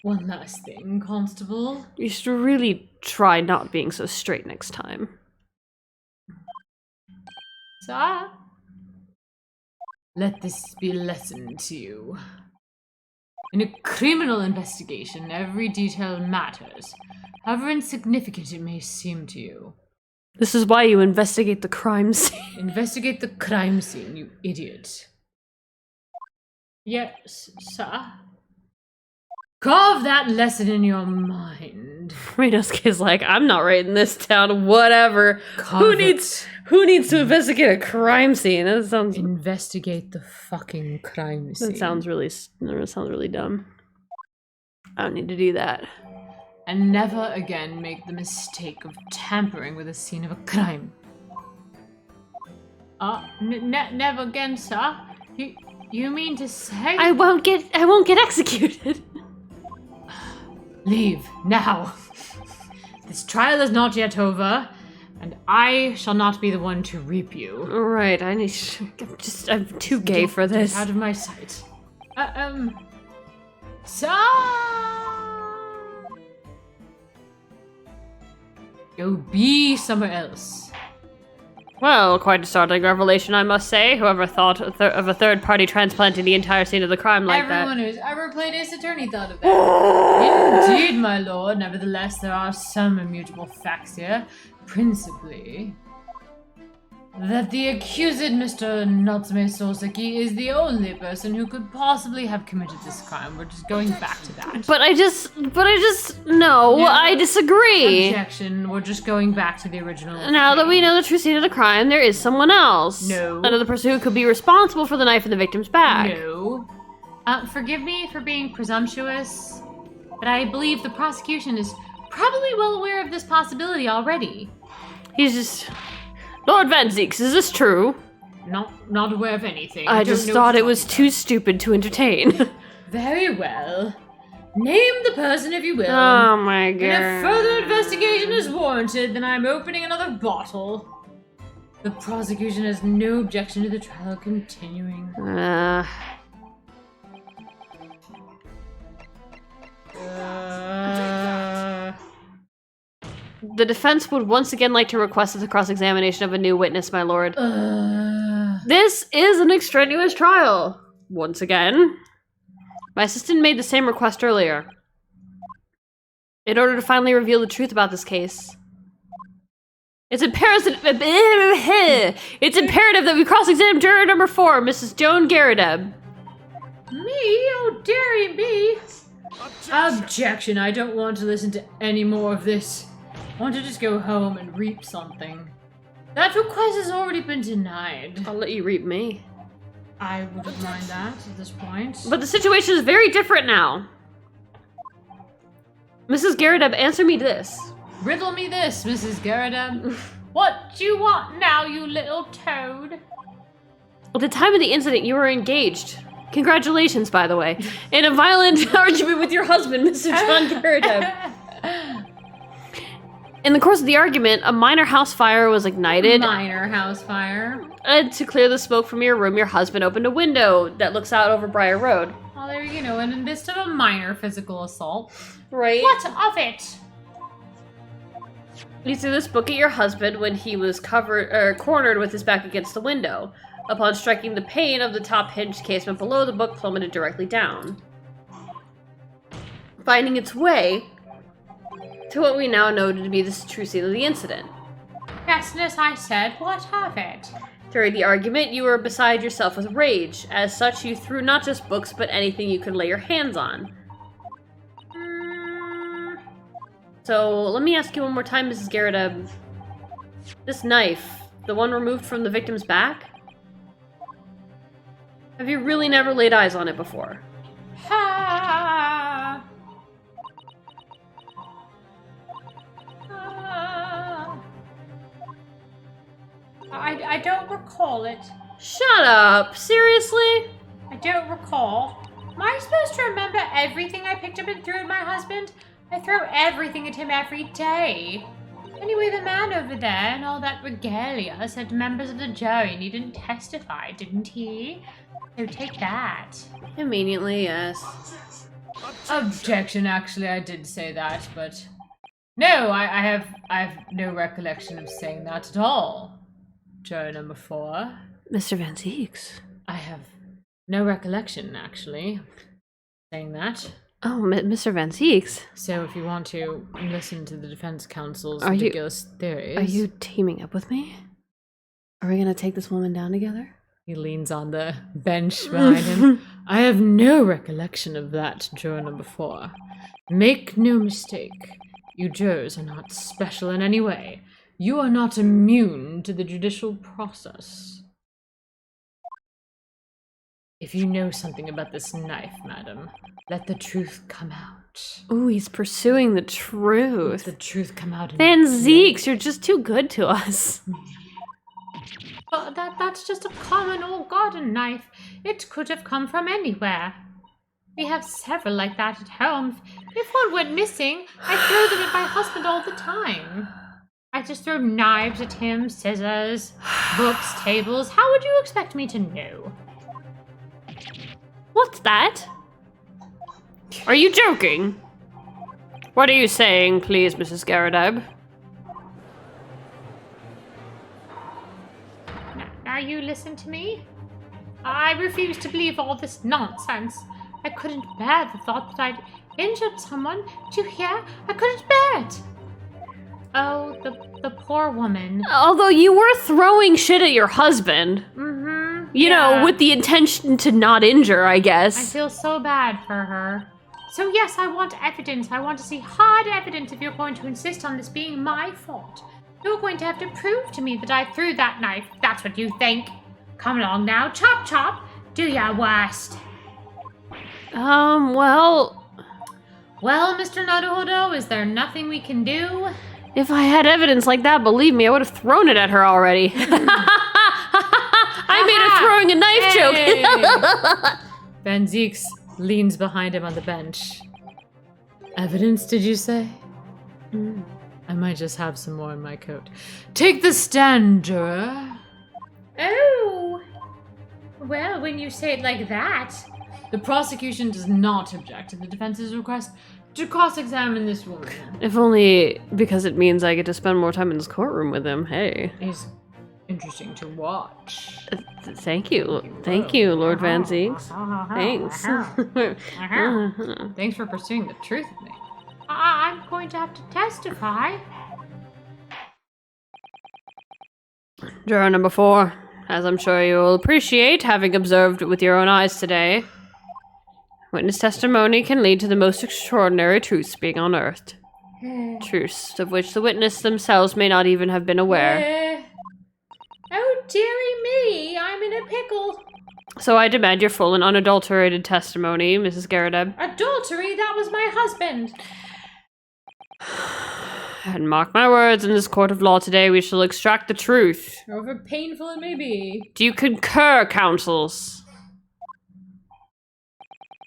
One last thing, Constable. You should really try not being so straight next time. Sir? Let this be a lesson to you. In a criminal investigation, every detail matters, however insignificant it may seem to you. This is why you investigate the crime scene. Investigate the crime scene, you idiot. Yes, sir. Carve that lesson in your mind. Ryunosuke's like, I'm not writing this down, whatever. Carve Who needs to investigate a crime scene? That sounds Investigate the fucking crime scene. That sounds really dumb. I don't need to do that. And never again make the mistake of tampering with a scene of a crime. Never again, sir. You mean to say? I won't get executed. Leave now. This trial is not yet over, and I shall not be the one to reap you. All right, I'm too gay for this. Get out of my sight. Sir. Go be somewhere else. Well, quite a startling revelation, I must say. Whoever thought of a third party transplanting the entire scene of the crime like Everyone who's ever played Ace Attorney thought of that. Indeed, my lord. Nevertheless, there are some immutable facts here. Principally, that the accused, Mr. Natsume Soseki, is the only person who could possibly have committed this crime. We're just going back to that. But I disagree. Objection. We're just going back to the original. Now that we know the true scene of the crime, there is someone else. No. Another person who could be responsible for the knife in the victim's back. No. Forgive me for being presumptuous, but I believe the prosecution is probably well aware of this possibility already. He's just... Lord Van Zeeks, is this true? Not aware of anything. I don't just know thought what it you're was talking too stupid to entertain. about. Very well. Name the person if you will. Oh my god. And if further investigation is warranted, then I'm opening another bottle. The prosecution has no objection to the trial continuing. The defense would once again like to request the cross-examination of a new witness, my lord. This is an extraneous trial. Once again. My assistant made the same request earlier. In order to finally reveal the truth about this case. It's imperative that we cross-examine juror number 4, Mrs. Joan Garadeb. Me? Oh, dare me! Objection! I don't want to listen to any more of this. I want to just go home and reap something. That request has already been denied. I'll let you reap me. I wouldn't mind that at this point. But the situation is very different now. Mrs. Garadeb, answer me this. Riddle me this, Mrs. Garadeb. What do you want now, you little toad? At the time of the incident, you were engaged. Congratulations, by the way. In a violent argument with your husband, Mr. John Garadeb. In the course of the argument, a minor house fire was ignited. Minor house fire. And to clear the smoke from your room, your husband opened a window that looks out over Briar Road. Well, there you know, in the midst of a minor physical assault. Right. What of it? You threw this book at your husband when he was cornered with his back against the window. Upon striking the pane of the top hinged casement below, the book plummeted directly down, finding its way to what we now know to be the true scene of the incident. Yes, and as I said, what of it? During the argument, you were beside yourself with rage. As such, you threw not just books, but anything you could lay your hands on. So, let me ask you one more time, Mrs. Garadeb. This knife, the one removed from the victim's back? Have you really never laid eyes on it before? Ha! I don't recall it. Shut up! Seriously? I don't recall. Am I supposed to remember everything I picked up and threw at my husband? I throw everything at him every day. Anyway, the man over there and all that regalia said members of the jury needn't testify, didn't he? So take that. Conveniently, yes. Objection, actually, I did say that, but... No, I have no recollection of saying that at all. Juror number 4. Mr. Van Zieks. I have no recollection, actually, saying that. Oh, Mr. Van Zieks. So if you want to listen to the defense counsel's Are you- ridiculous theories... Are you teaming up with me? Are we gonna take this woman down together? He leans on the bench behind him. I have no recollection of that, juror number 4. Make no mistake. You jurors are not special in any way. You are not immune to the judicial process. If you know something about this knife, madam, let the truth come out. Ooh, he's pursuing the Let truth. the truth come out. Van Zieks, you're just too good to us. But that's just a common old garden knife. It could have come from anywhere. We have several like that at home. If one went missing, I throw them at my husband all the time. I just throw knives at him, scissors, books, tables. How would you expect me to know? What's that? Are you joking? What are you saying, please, Mrs. Garadeb? Now you listen to me. I refuse to believe all this nonsense. I couldn't bear the thought that I'd injured someone. Do you hear? I couldn't bear it. Oh, the poor woman. Although you were throwing shit at your husband. You know, yeah. with the intention to not injure, I I guess. feel so bad for her. So yes, I want evidence. I want to see hard evidence if you're going to insist on this being my fault. You're going to have to prove to me that I threw that knife. That's what you think. Come along now. Chop chop. Do your worst. Well, Well, Mr. Naruhodo, is there nothing we can do? if I had evidence like that, believe me, I would have thrown it at her already. I made a throwing a knife joke. Van Zieks leans behind him on the bench. Evidence, did you say? I might just have some more in my coat. Take the stand, juror. Oh. Well, when you say it like that. The prosecution does not object to the defense's request to cross-examine this woman. If only because it means I get to spend more time in this courtroom with him. Hey. It's interesting to watch. Thank you. Thank you, Lord Van Zeeks. Thanks. Thanks for pursuing the truth with me. I'm going to have to testify. Juror number 4, as I'm sure you will appreciate, having observed with your own eyes today, witness testimony can lead to the most extraordinary truths being unearthed. Truths of which the witness themselves may not even have been aware. Oh, dearie me, I'm in a pickle. So I demand your full and unadulterated testimony, Mrs. Garadeb. Adultery? That was my husband. And mark my words, in this court of law today we shall extract the truth. However painful it may be. Do you concur, counsels?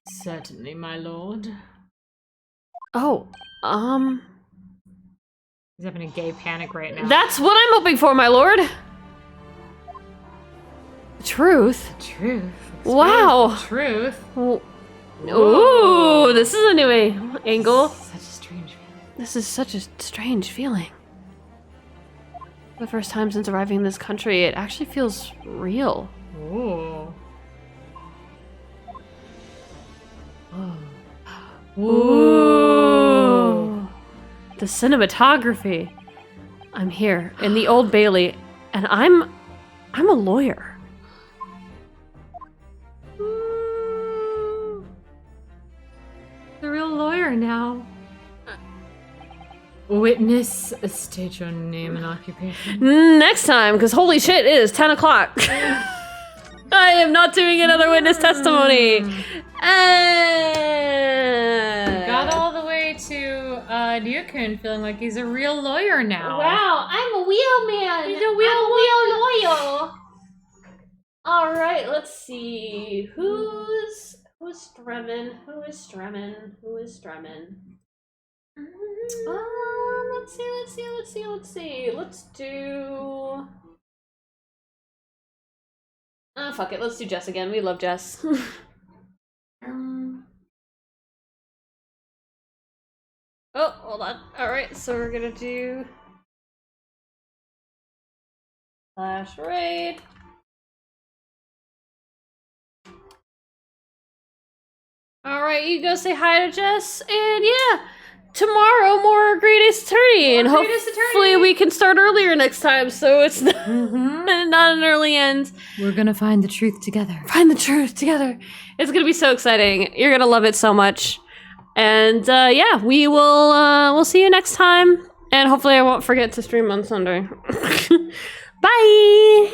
Certainly, my lord. Oh, He's having a gay panic right now. that's what I'm hoping for, my lord. The truth? Truth. Wow. Truth. Oh. Ooh, this is a new angle. Such a strange feeling. This is such a strange feeling. For the first time since arriving in this country, it actually feels real. Ooh. Ooh. The cinematography. I'm here in the Old Bailey, and I'm a lawyer. The real lawyer now. Witness, state your name and occupation. Next time, because holy shit, it is 10 o'clock. I am not doing another witness testimony. Got all the way to Ryukun feeling like he's a real lawyer now. Wow, I'm a wheelman. He's a wheel lawyer. All right, let's see. Who's Stremmen? Who is Stremmen? Let's see. Let's do. Fuck it. Let's do Jess again. We love Jess. Oh, hold on. All right, so we're gonna do Flash Raid. All right, you go say hi to Jess, and yeah, tomorrow more Great Ace Attorney, and hopefully we can start earlier next time, so it's not an early end. We're gonna find the truth together. Find the truth together. It's gonna be so exciting. You're gonna love it so much. And yeah, we'll see you next time. And hopefully I won't forget to stream on Sunday. Bye!